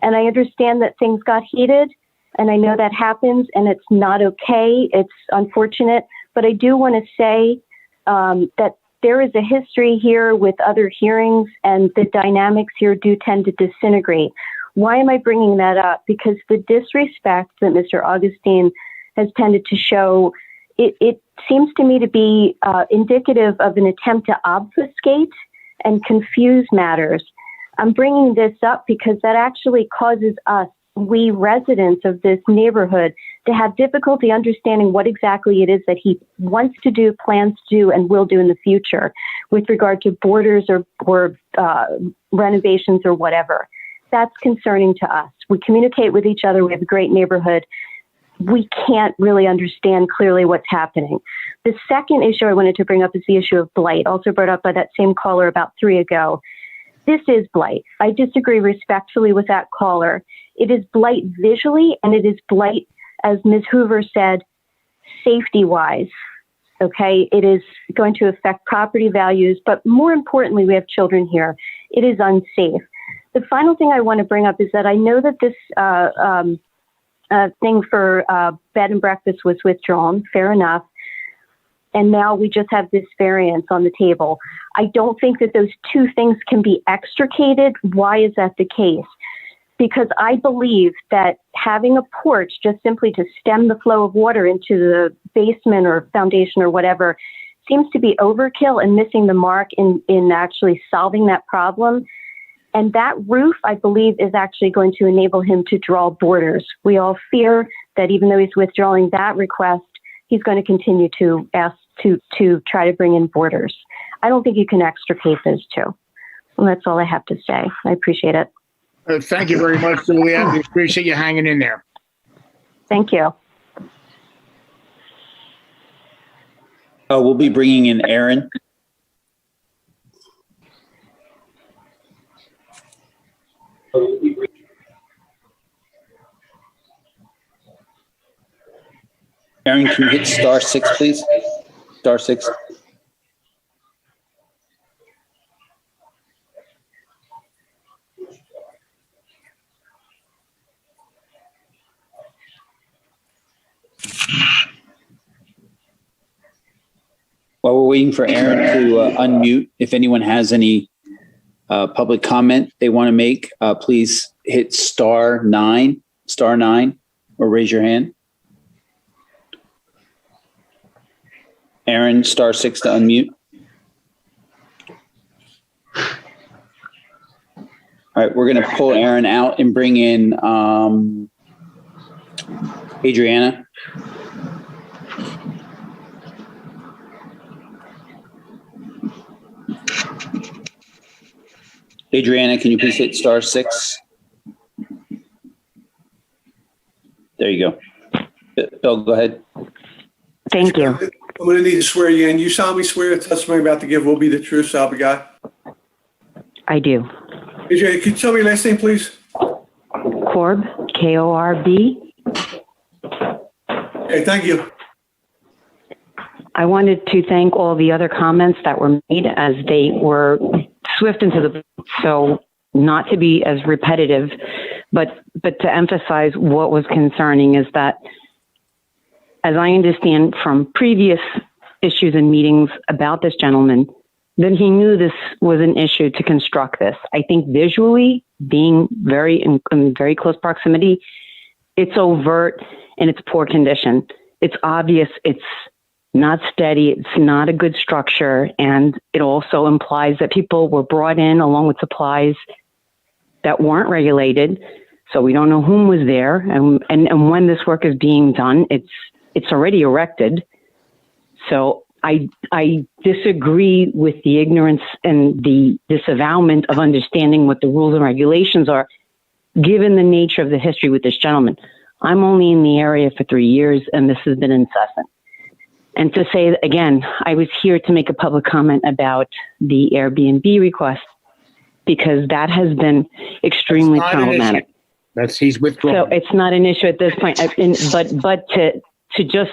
And I understand that things got heated, and I know that happens, and it's not okay. It's unfortunate. But I do want to say that there is a history here with other hearings, and the dynamics here do tend to disintegrate. Why am I bringing that up? Because the disrespect that Mr. Augustine has tended to show, it seems to me to be indicative of an attempt to obfuscate and confuse matters. I'm bringing this up because that actually causes us, we residents of this neighborhood, to have difficulty understanding what exactly it is that he wants to do, plans to do, and will do in the future with regard to borders or renovations or whatever. That's concerning to us. We communicate with each other. We have a great neighborhood. We can't really understand clearly what's happening. The second issue I wanted to bring up is the issue of blight, also brought up by that same caller about 3 ago. This is blight. I disagree respectfully with that caller. It is blight visually, and it is blight, as Ms. Hoover said, safety-wise. Okay, it is going to affect property values, but more importantly, we have children here. It is unsafe. The final thing I want to bring up is that I know that this thing for bed and breakfast was withdrawn, fair enough. And now we just have this variance on the table. I don't think that those two things can be extricated. Why is that the case? Because I believe that having a porch just simply to stem the flow of water into the basement or foundation or whatever seems to be overkill and missing the mark in actually solving that problem. And that roof, I believe, is actually going to enable him to draw borders. We all fear that even though he's withdrawing that request, he's going to continue to ask to try to bring in borders. I don't think you can extricate those two. Well, that's all I have to say. I appreciate it. Thank you very much, Juliet. We appreciate you hanging in there. Thank you. We'll be bringing in Aaron. Aaron, can you hit *6, please? *6. While we're waiting for Aaron to unmute, if anyone has any public comment they want to make, please hit *9, or raise your hand. Aaron, *6 to unmute. All right, we're going to pull Aaron out and bring in Adriana. Adriana, can you please hit *6? There you go. Bill, go ahead. Thank you. I'm going to need to swear you in. You solemnly swear the testimony I'm about to give will be the truth, so help you God? I do. Adriana, can you tell me your last name, please? Korb, K-O-R-B. Okay, thank you. I wanted to thank all the other comments that were made as they were swift into the, so not to be as repetitive, but to emphasize what was concerning is that, as I understand from previous issues and meetings about this gentleman, that he knew this was an issue to construct this. I think visually, being in very close proximity, it's overt and it's poor condition. It's obvious it's not steady, it's not a good structure, and it also implies that people were brought in along with supplies that weren't regulated, so we don't know whom was there, and when this work is being done, it's already erected. So I disagree with the ignorance and the disavowalment of understanding what the rules and regulations are, given the nature of the history with this gentleman. I'm only in the area for 3 years, and this has been incessant. And to say, again, I was here to make a public comment about the Airbnb request, because that has been extremely problematic. He's withdrawn. So it's not an issue at this point. But to just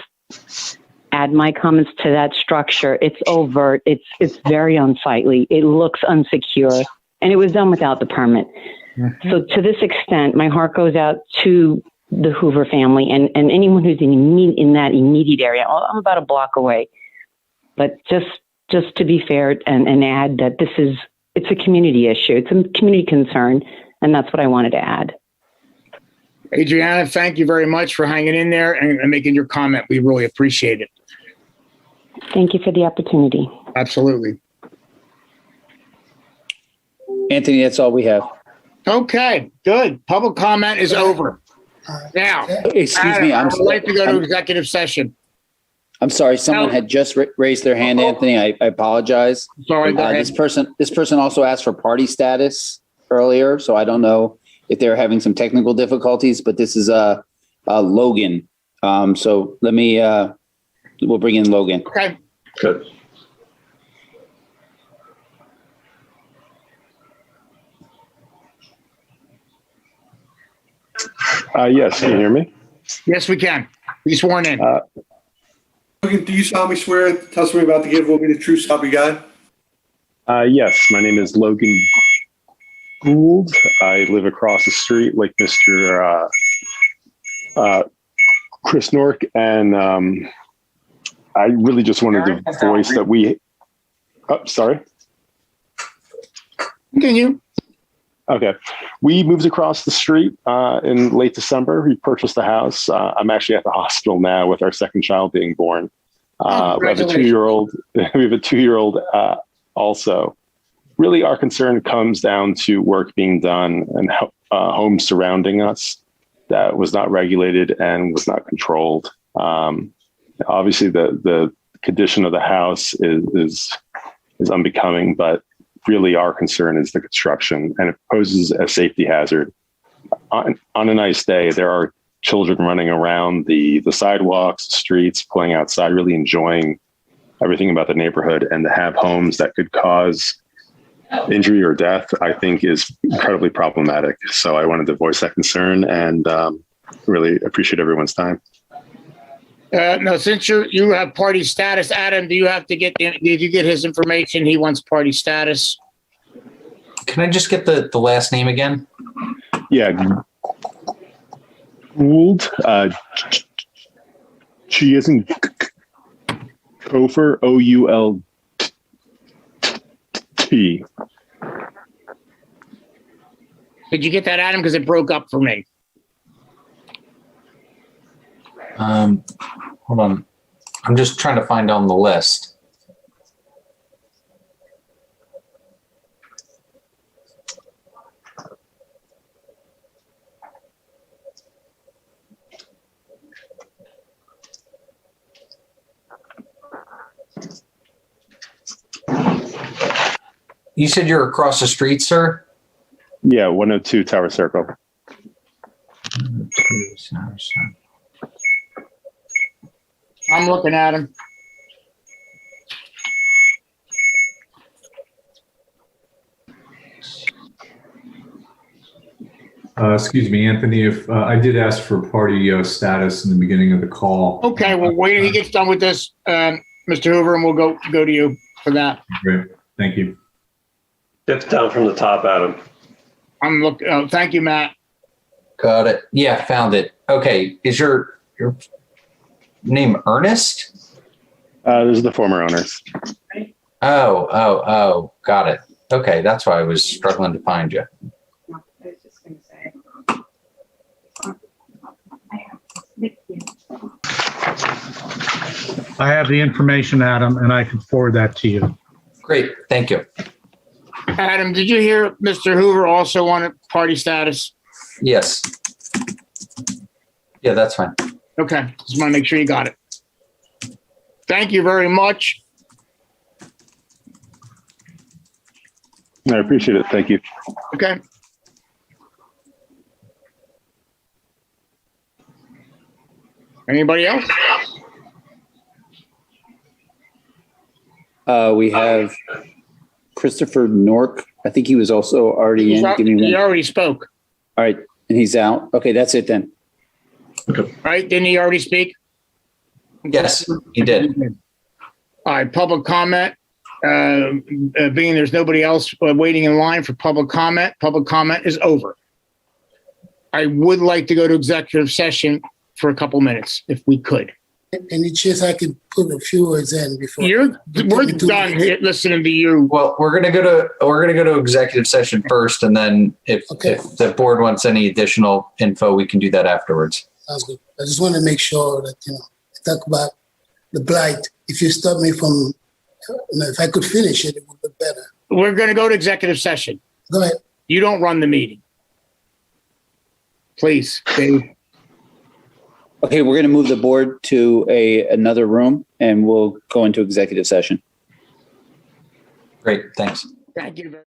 add my comments to that structure, it's overt. It's very unsightly. It looks unsecure, and it was done without the permit. Mm-hmm. So to this extent, my heart goes out to the Hoover family and anyone who's in that immediate area. I'm about a block away, but just to be fair and add that it's a community issue. It's a community concern, and that's what I wanted to add. Adriana, thank you very much for hanging in there and making your comment. We really appreciate it. Thank you for the opportunity. Absolutely. Anthony, that's all we have. Okay, good. Public comment is over. Now, Excuse me, I would like to go to executive session. I'm sorry, someone had just raised their hand, Anthony. I apologize. Sorry, go ahead. This person also asked for party status earlier, so I don't know if they're having some technical difficulties, but this is Logan. So let me, we'll bring in Logan. Okay. Good. Yes, can you hear me? Yes, we can. Be sworn in. Logan, do you solemnly swear the testimony about to give will be the true self you got? Yes, my name is Logan Gould. I live across the street like Mr. Chris Nork, and I really just wanted to voice that we. Oh, sorry. Continue. Okay. We moved across the street in late December. We purchased the house. I'm actually at the hospital now with our second child being born. We have a 2-year-old. We have a 2-year-old also. Really, our concern comes down to work being done and homes surrounding us that was not regulated and was not controlled. Obviously, the condition of the house is unbecoming, but really our concern is the construction, and it poses a safety hazard. On a nice day, there are children running around the sidewalks, streets, playing outside, really enjoying everything about the neighborhood, and to have homes that could cause injury or death, I think is incredibly problematic. So I wanted to voice that concern and really appreciate everyone's time. Now, since you have party status, Adam, do you have to get? Did you get his information? He wants party status. Can I just get the last name again? Yeah, Gould. She isn't Gopher. OULT. Did you get that, Adam? Because it broke up for me. Hold on. I'm just trying to find on the list. You said you're across the street, sir? Yeah, 102 Tower Circle. I'm looking at him. Excuse me, Anthony, if I did ask for party status in the beginning of the call. Okay, well, wait till he gets done with this, Mr. Hoover, and we'll go to you for that. Great, thank you. It's down from the top, Adam. I'm looking. Oh, thank you, Matt. Got it. Yeah, found it. Okay, is your name Ernest? Those are the former owners. Oh, got it. Okay, that's why I was struggling to find you. I have the information, Adam, and I can forward that to you. Great, thank you. Adam, did you hear Mr. Hoover also wanted party status? Yes. Yeah, that's fine. Okay, just want to make sure you got it. Thank you very much. I appreciate it. Thank you. Okay. Anybody else? We have Christopher Nork. I think he was also already in. He already spoke. All right, and he's out. Okay, that's it then. Okay. Right? Didn't he already speak? Yes, he did. All right, public comment. Being there's nobody else waiting in line for public comment is over. I would like to go to executive session for a couple minutes, if we could. Any chance I could put a few words in before? We're done here listening to you. Well, we're gonna go to executive session first, and then if the board wants any additional info, we can do that afterwards. Sounds good. I just want to make sure that talk about the blight. If you stop me from, if I could finish it, it would be better. We're going to go to executive session. Go ahead. You don't run the meeting. Please, Dave. Okay, we're going to move the board to another room and we'll go into executive session. Great, thanks. Thank you very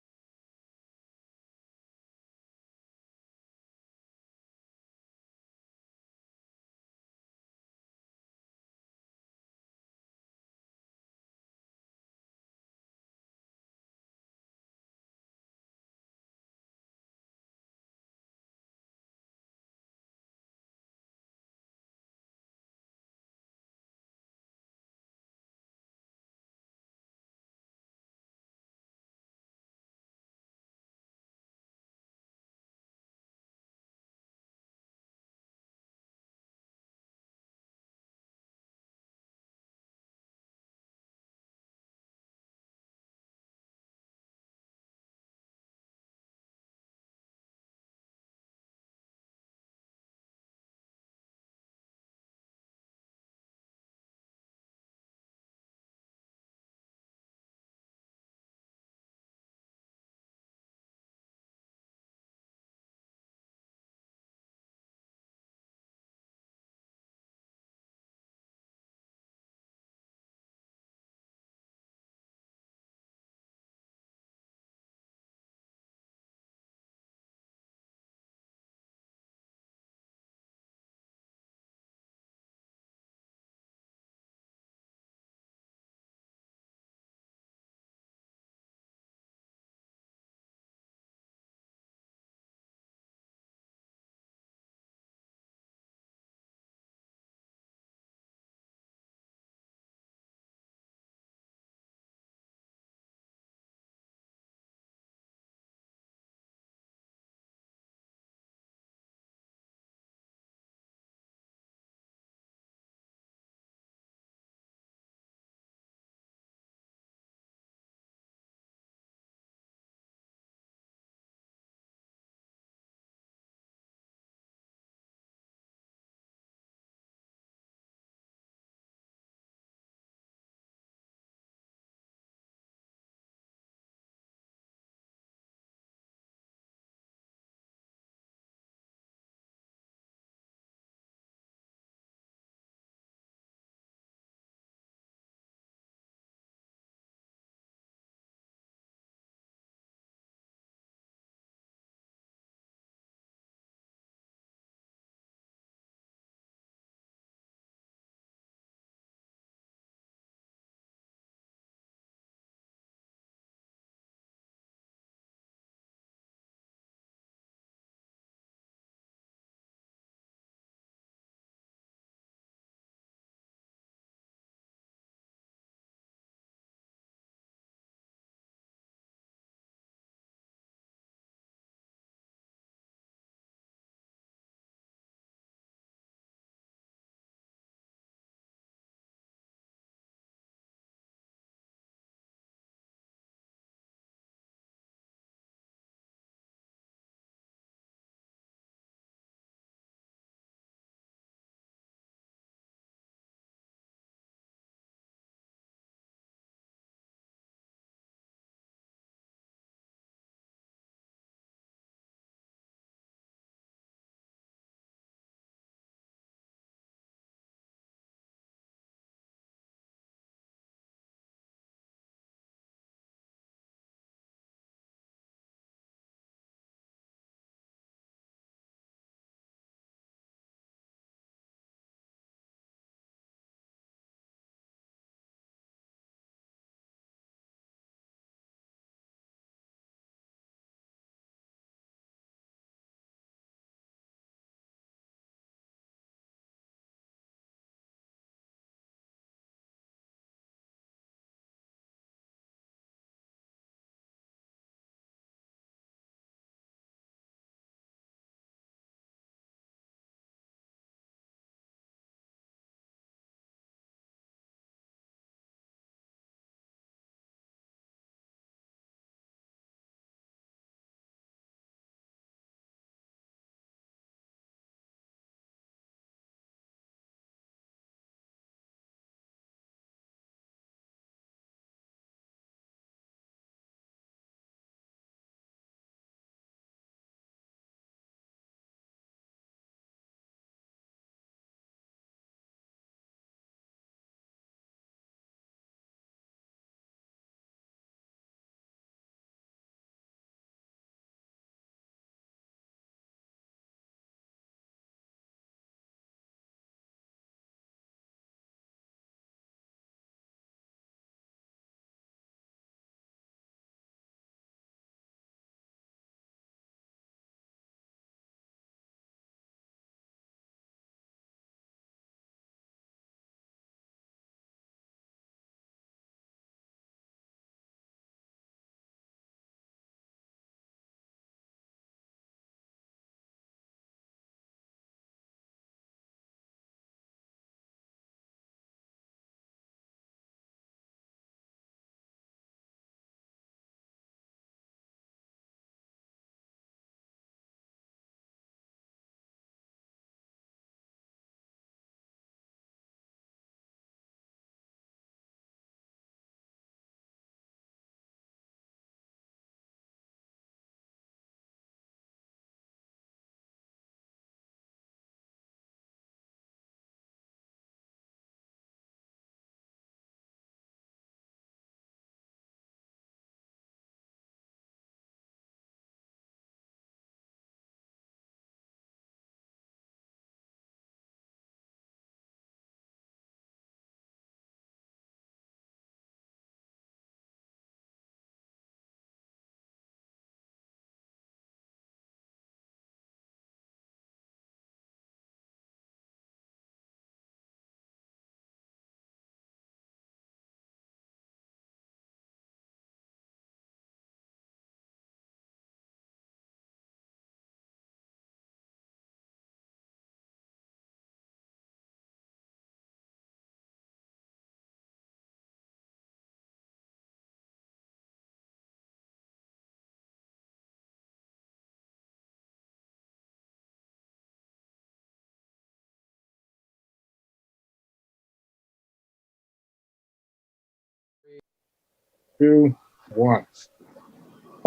2, 1.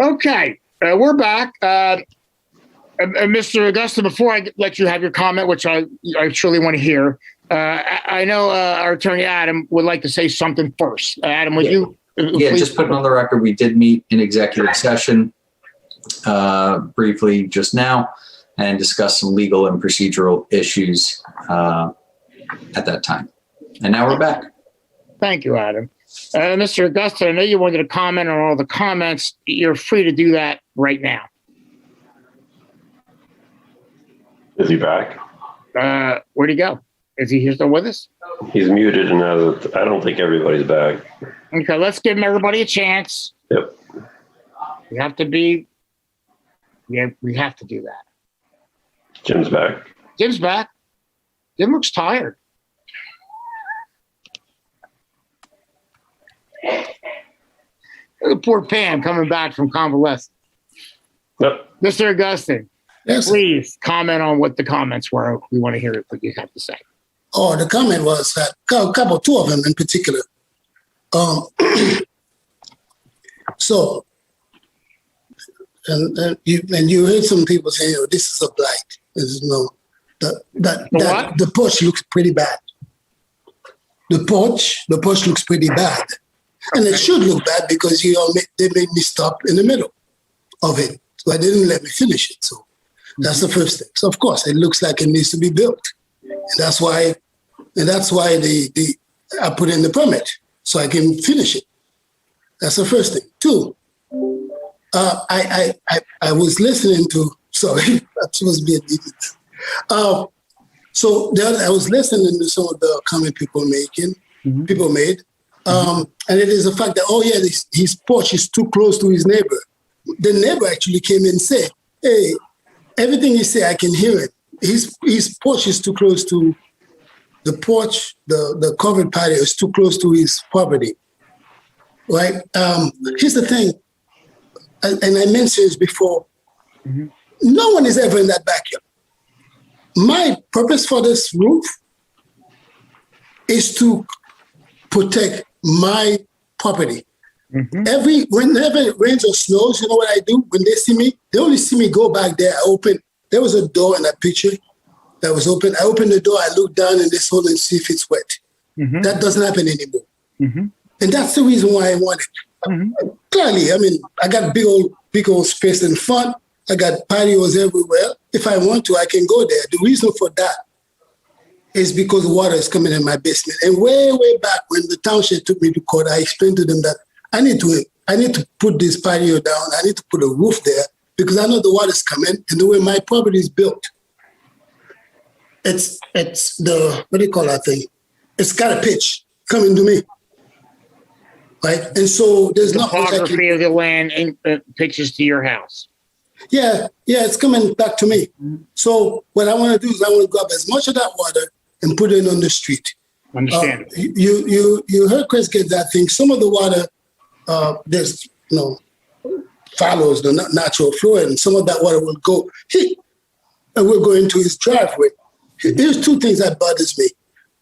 Okay, we're back. Mr. Augusta, before I let you have your comment, which I surely want to hear, I know our attorney Adam would like to say something first. Adam, would you? Yeah, just putting on the record, we did meet in executive session briefly just now and discuss some legal and procedural issues at that time. And now we're back. Thank you, Adam. Mr. Augusta, I know you wanted to comment on all the comments. You're free to do that right now. Is he back? Where'd he go? Is he here still with us? He's muted, and I don't think everybody's back. Okay, let's give everybody a chance. Yep. We have to be. Yeah, we have to do that. Jim's back. Jim's back. Jim looks tired. Poor Pam coming back from convalescence. Yep. Mr. Augustine, Yes. please comment on what the comments were. We want to hear what you have to say. Oh, the comment was that two of them in particular. So, and you heard some people saying, "Oh, this is a blight." There's no the porch looks pretty bad. The porch looks pretty bad, and it should look bad because they made me stop in the middle of it, so they didn't let me finish it. So that's the first thing. So of course, it looks like it needs to be built, and that's why I put in the permit so I can finish it. That's the first thing. 2, I was listening to. Sorry, I'm supposed to be a detail. So I was listening to some of the comment people made, and it is the fact that his porch is too close to his neighbor. The neighbor actually came and said, "Hey, everything you say, I can hear it. His porch is too close to the porch. The covered patio is too close to his property." Right? Here's the thing, and I mentioned this before. No one is ever in that backyard. My purpose for this roof is to protect my property. Whenever it rains or snows, you know what I do? When they see me, they only see me go back there. There was a door in that picture that was open. I open the door, I look down in this hole and see if it's wet. That doesn't happen anymore. And that's the reason why I want it. Clearly, I mean, I got big old space in front. I got patios everywhere. If I want to, I can go there. The reason for that is because water is coming in my basement. And way back when the township took me to court, I explained to them that I need to put this patio down. I need to put a roof there because I know the water is coming. And the way my property is built, it's the, what do you call that thing? It's got a pitch coming to me. Right? And so there's not much topography of the land and pitches to your house. Yeah, it's coming back to me. So what I want to do is I want to grab as much of that water and put it on the street. Understand. You heard Chris get that thing. Some of the water, there's follows the natural flow, and some of that water will go and will go into his driveway. Here's 2 things that bothers me.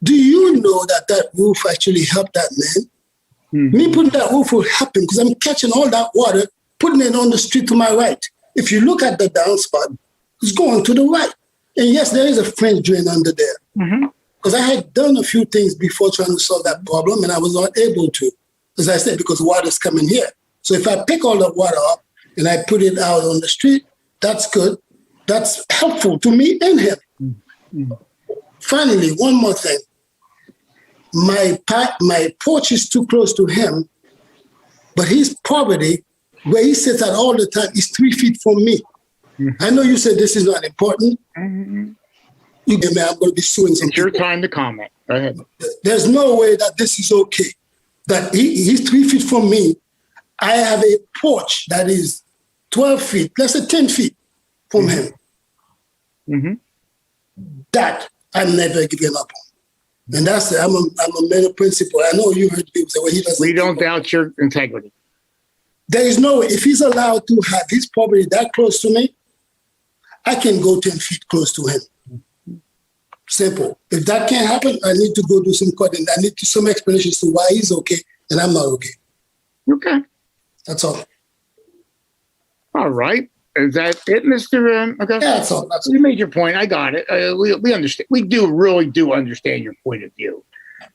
Do you know that roof actually helped that man? Me putting that roof will help him because I'm catching all that water, putting it on the street to my right. If you look at the downspout, it's going to the right. And yes, there is a French drain under there. Because I had done a few things before trying to solve that problem, and I was not able to, as I said, because water is coming here. So if I pick all the water up and I put it out on the street, that's good. That's helpful to me and him. Finally, one more thing. My porch is too close to him, but his property, where he sits at all the time, is 3 feet from me. I know you said this is not important. You get me, I'm going to be suing some people. It's your time to comment. Go ahead. There's no way that this is okay. That he's 3 feet from me. I have a porch that is 12 feet, let's say 10 feet from him. That I'm never giving up on. And that's I'm a man of principle. I know you heard people say, well, he doesn't. We don't doubt your integrity. There is no way. If he's allowed to have his property that close to me, I can go 10 feet close to him. Simple. If that can't happen, I need to go do some court and I need some explanations to why he's okay and I'm not okay. Okay. That's all. All right. Is that it, Mr. Okay. Yeah, that's all. You made your point. I got it. We understand. We really do understand your point of view.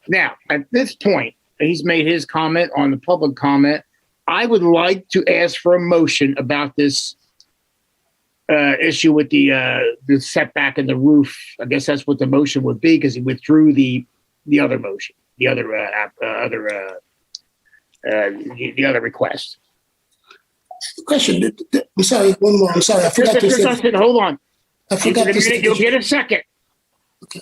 Now, at this point, he's made his comment on the public comment. I would like to ask for a motion about this issue with the setback and the roof. I guess that's what the motion would be because he withdrew the other motion, the other request. Question. I'm sorry. One more. I'm sorry. I forgot to say. Hold on. I forgot to say. You'll get a second. Okay.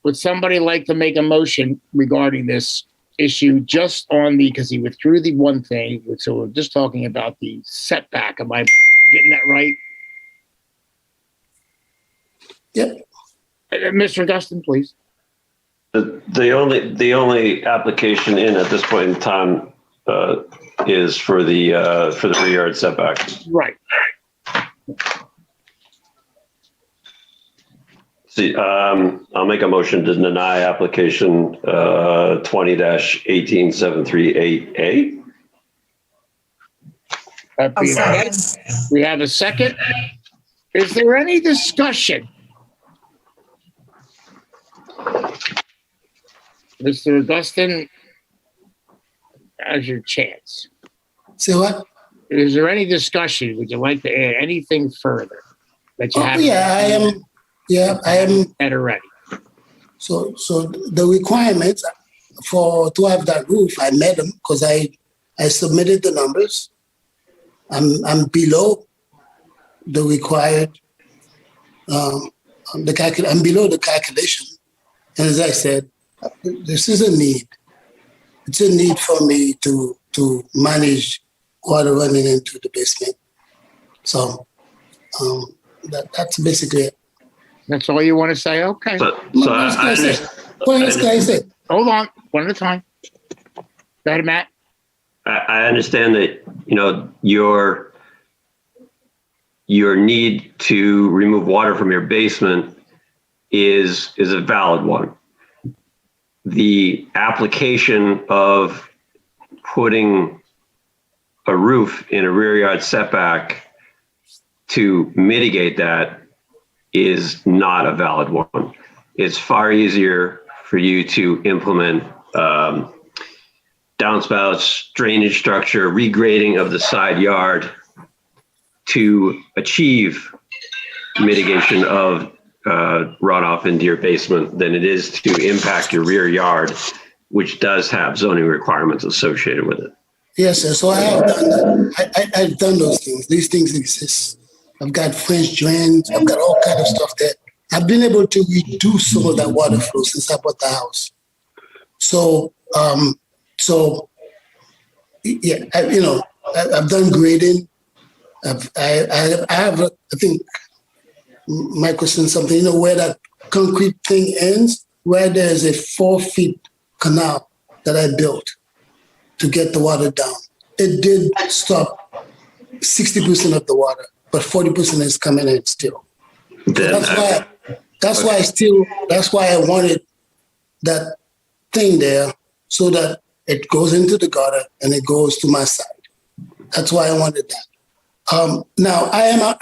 Would somebody like to make a motion regarding this issue just on because he withdrew the one thing? So we're just talking about the setback. Am I getting that right? Yep. Mr. Augustine, please. The only application in at this point in time is for the rear yard setback. Right. See, I'll make a motion to deny application 20-18738A. We have a second. Is there any discussion? Mr. Augustine, has your chance. Say what? Is there any discussion? Would you like to add anything further that you have? Yeah, I am. Yeah, I am. Better ready. So the requirements to have that roof, I met them because I submitted the numbers. I'm below the required. I'm below the calculation, and as I said, this is a need. It's a need for me to manage water running into the basement. So that's basically it. That's all you want to say? Okay. What else can I say? Hold on, one at a time. Go ahead, Matt. I understand that, your need to remove water from your basement is a valid one. The application of putting a roof in a rear yard setback to mitigate that is not a valid one. It's far easier for you to implement downspouts, drainage structure, regrading of the side yard to achieve mitigation of runoff into your basement than it is to impact your rear yard, which does have zoning requirements associated with it. Yes, sir. So I have done that. I've done those things. These things exist. I've got French drains. I've got all kind of stuff that I've been able to reduce some of that water flow since I bought the house. So, yeah, I've done grading. I have, I think, my question something, where that concrete thing ends, where there's a 4 feet canal that I built to get the water down. It did stop 60% of the water, but 40% is coming in still. So that's why I wanted that thing there so that it goes into the gutter and it goes to my side. That's why I wanted that. Now I am.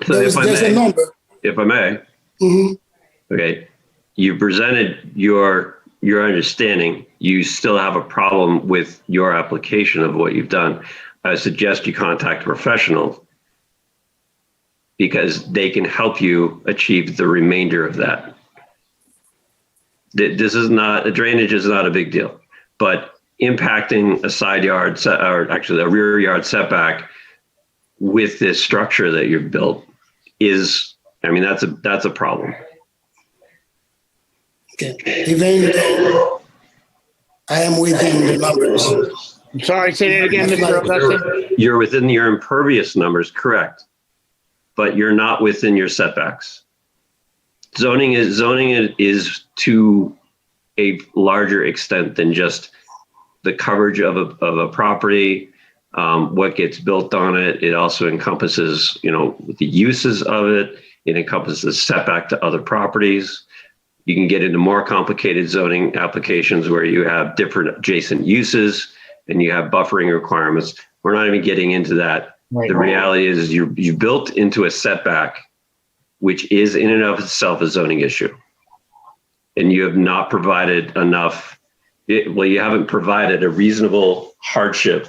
So there's a number. If I may. Mm-hmm. Okay. You presented your understanding. You still have a problem with your application of what you've done. I suggest you contact a professional because they can help you achieve the remainder of that. This is not, drainage is not a big deal, but impacting a side yard, or actually a rear yard setback with this structure that you've built is, that's a problem. Okay. Even though I am within the numbers. I'm sorry, say that again, Mr. Augustine. You're within your impervious numbers, correct, but you're not within your setbacks. Zoning is to a larger extent than just the coverage of a property, what gets built on it. It also encompasses, the uses of it. It encompasses setback to other properties. You can get into more complicated zoning applications where you have different adjacent uses and you have buffering requirements. We're not even getting into that. Right. The reality is you built into a setback, which is in and of itself a zoning issue. And you have not provided enough, you haven't provided a reasonable hardship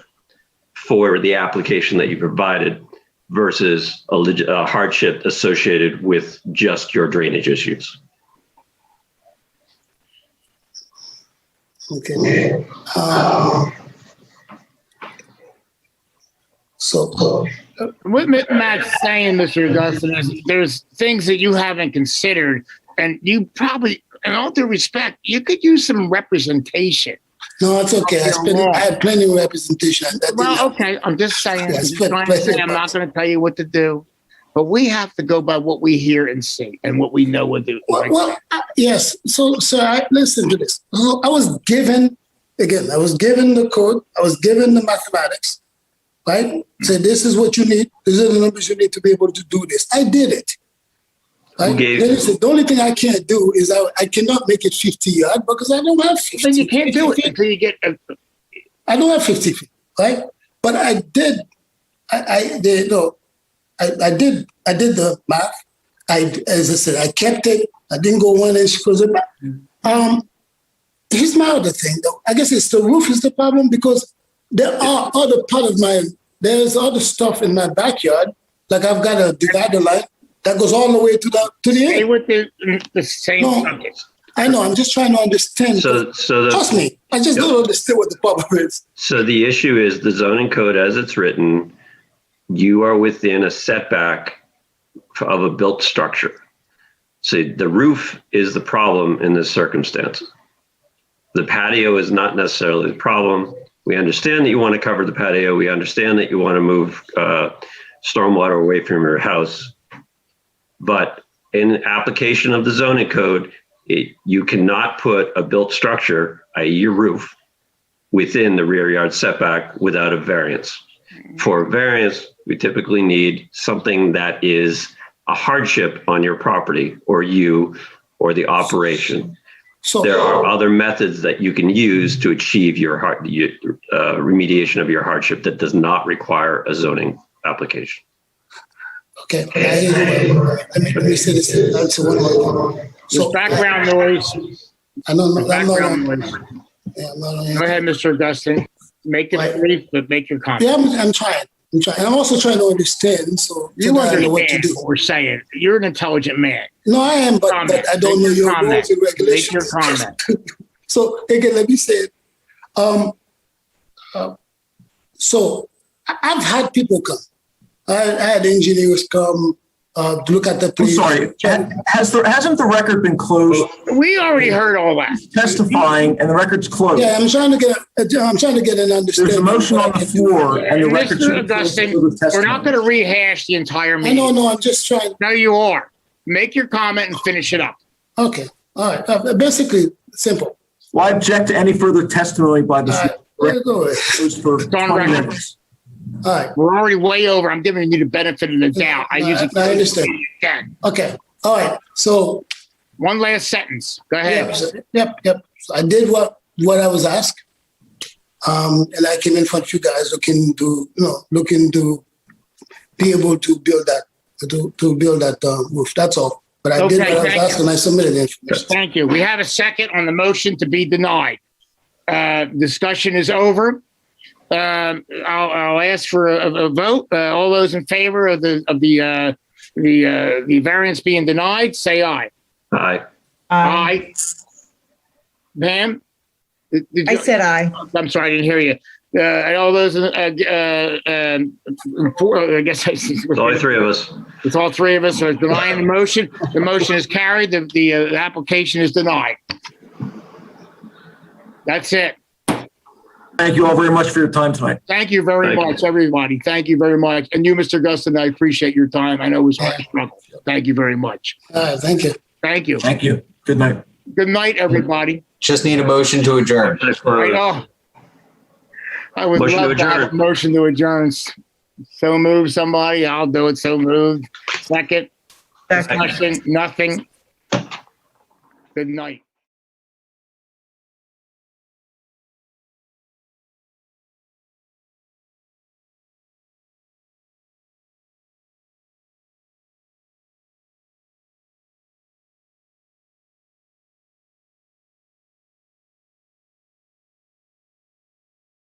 for the application that you provided versus a hardship associated with just your drainage issues. Okay. What Matt's saying, Mr. Augustine, is there's things that you haven't considered, and you probably, in all due respect, you could use some representation. No, it's okay. I had plenty of representation. Okay, I'm just saying. I'm not going to tell you what to do, but we have to go by what we hear and see and what we know would do. Yes. So, listen to this. I was given the code. I was given the mathematics, right? So this is what you need. These are the numbers you need to be able to do this. I did it. Right? The only thing I can't do is I cannot make it 50 yards because I don't have 50. Then you can't do it until you get. I don't have 50 feet, right? But I did. I did the math. As I said, I kept it. I didn't go 1 inch closer. Here's my other thing, though. I guess it's the roof is the problem because there are there's other stuff in my backyard. Like I've got a divider line that goes all the way to the end. Stay with the same subject. I know. I'm just trying to understand. Trust me. I just don't understand what the problem is. So the issue is the zoning code as it's written, you are within a setback of a built structure. So the roof is the problem in this circumstance. The patio is not necessarily the problem. We understand that you want to cover the patio. We understand that you want to move stormwater away from your house. But in application of the zoning code, you cannot put a built structure, i.e. your roof, within the rear yard setback without a variance. For a variance, we typically need something that is a hardship on your property or you or the operation. There are other methods that you can use to achieve your remediation of your hardship that does not require a zoning application. Okay, let me say this. Answer one more. So background noise. I know. Background noise. Go ahead, Mr. Augustine. Make it brief, but make your comment. Yeah, I'm trying. And I'm also trying to understand. So you understand what to do. What we're saying. You're an intelligent man. No, I am, but I don't know your rules and regulations. Make your comment. So again, let me say it. So I've had people come. I had engineers come to look at the place. I'm sorry. Hasn't the record been closed? We already heard all that. Testifying and the record's closed. Yeah, I'm trying to get an understanding. There's a motion on the floor and the record should be closed. We're not going to rehash the entire meeting. No, I'm just trying. No, you are. Make your comment and finish it up. Okay. All right. Basically, simple. Well, I object to any further testimony by the It's on record. All right. We're already way over. I'm giving you the benefit of the doubt. I understand. Okay. All right. So one last sentence. Go ahead. Yep. So I did what I was asked. And I came in front of you guys looking to be able to build that roof. That's all. But I did what I was asked and I submitted the information. Thank you. We have a second on the motion to be denied. Discussion is over. I'll ask for a vote. All those in favor of the variance being denied, say aye. Aye. Aye. Pam? I said aye. I'm sorry, I didn't hear you. All those, I guess it's all three of us. It's all three of us are denying the motion. The motion is carried. The application is denied. That's it. Thank you all very much for your time tonight. Thank you very much, everybody. Thank you very much. And you, Mr. Gustin, I appreciate your time. I know it was hard to struggle. Thank you very much. Thank you. Thank you. Thank you. Good night. Good night, everybody. Just need a motion to adjourn. I would love to have a motion to adjourn. So moved, somebody. I'll do it. So moved. Second. Discussion, nothing. Good night.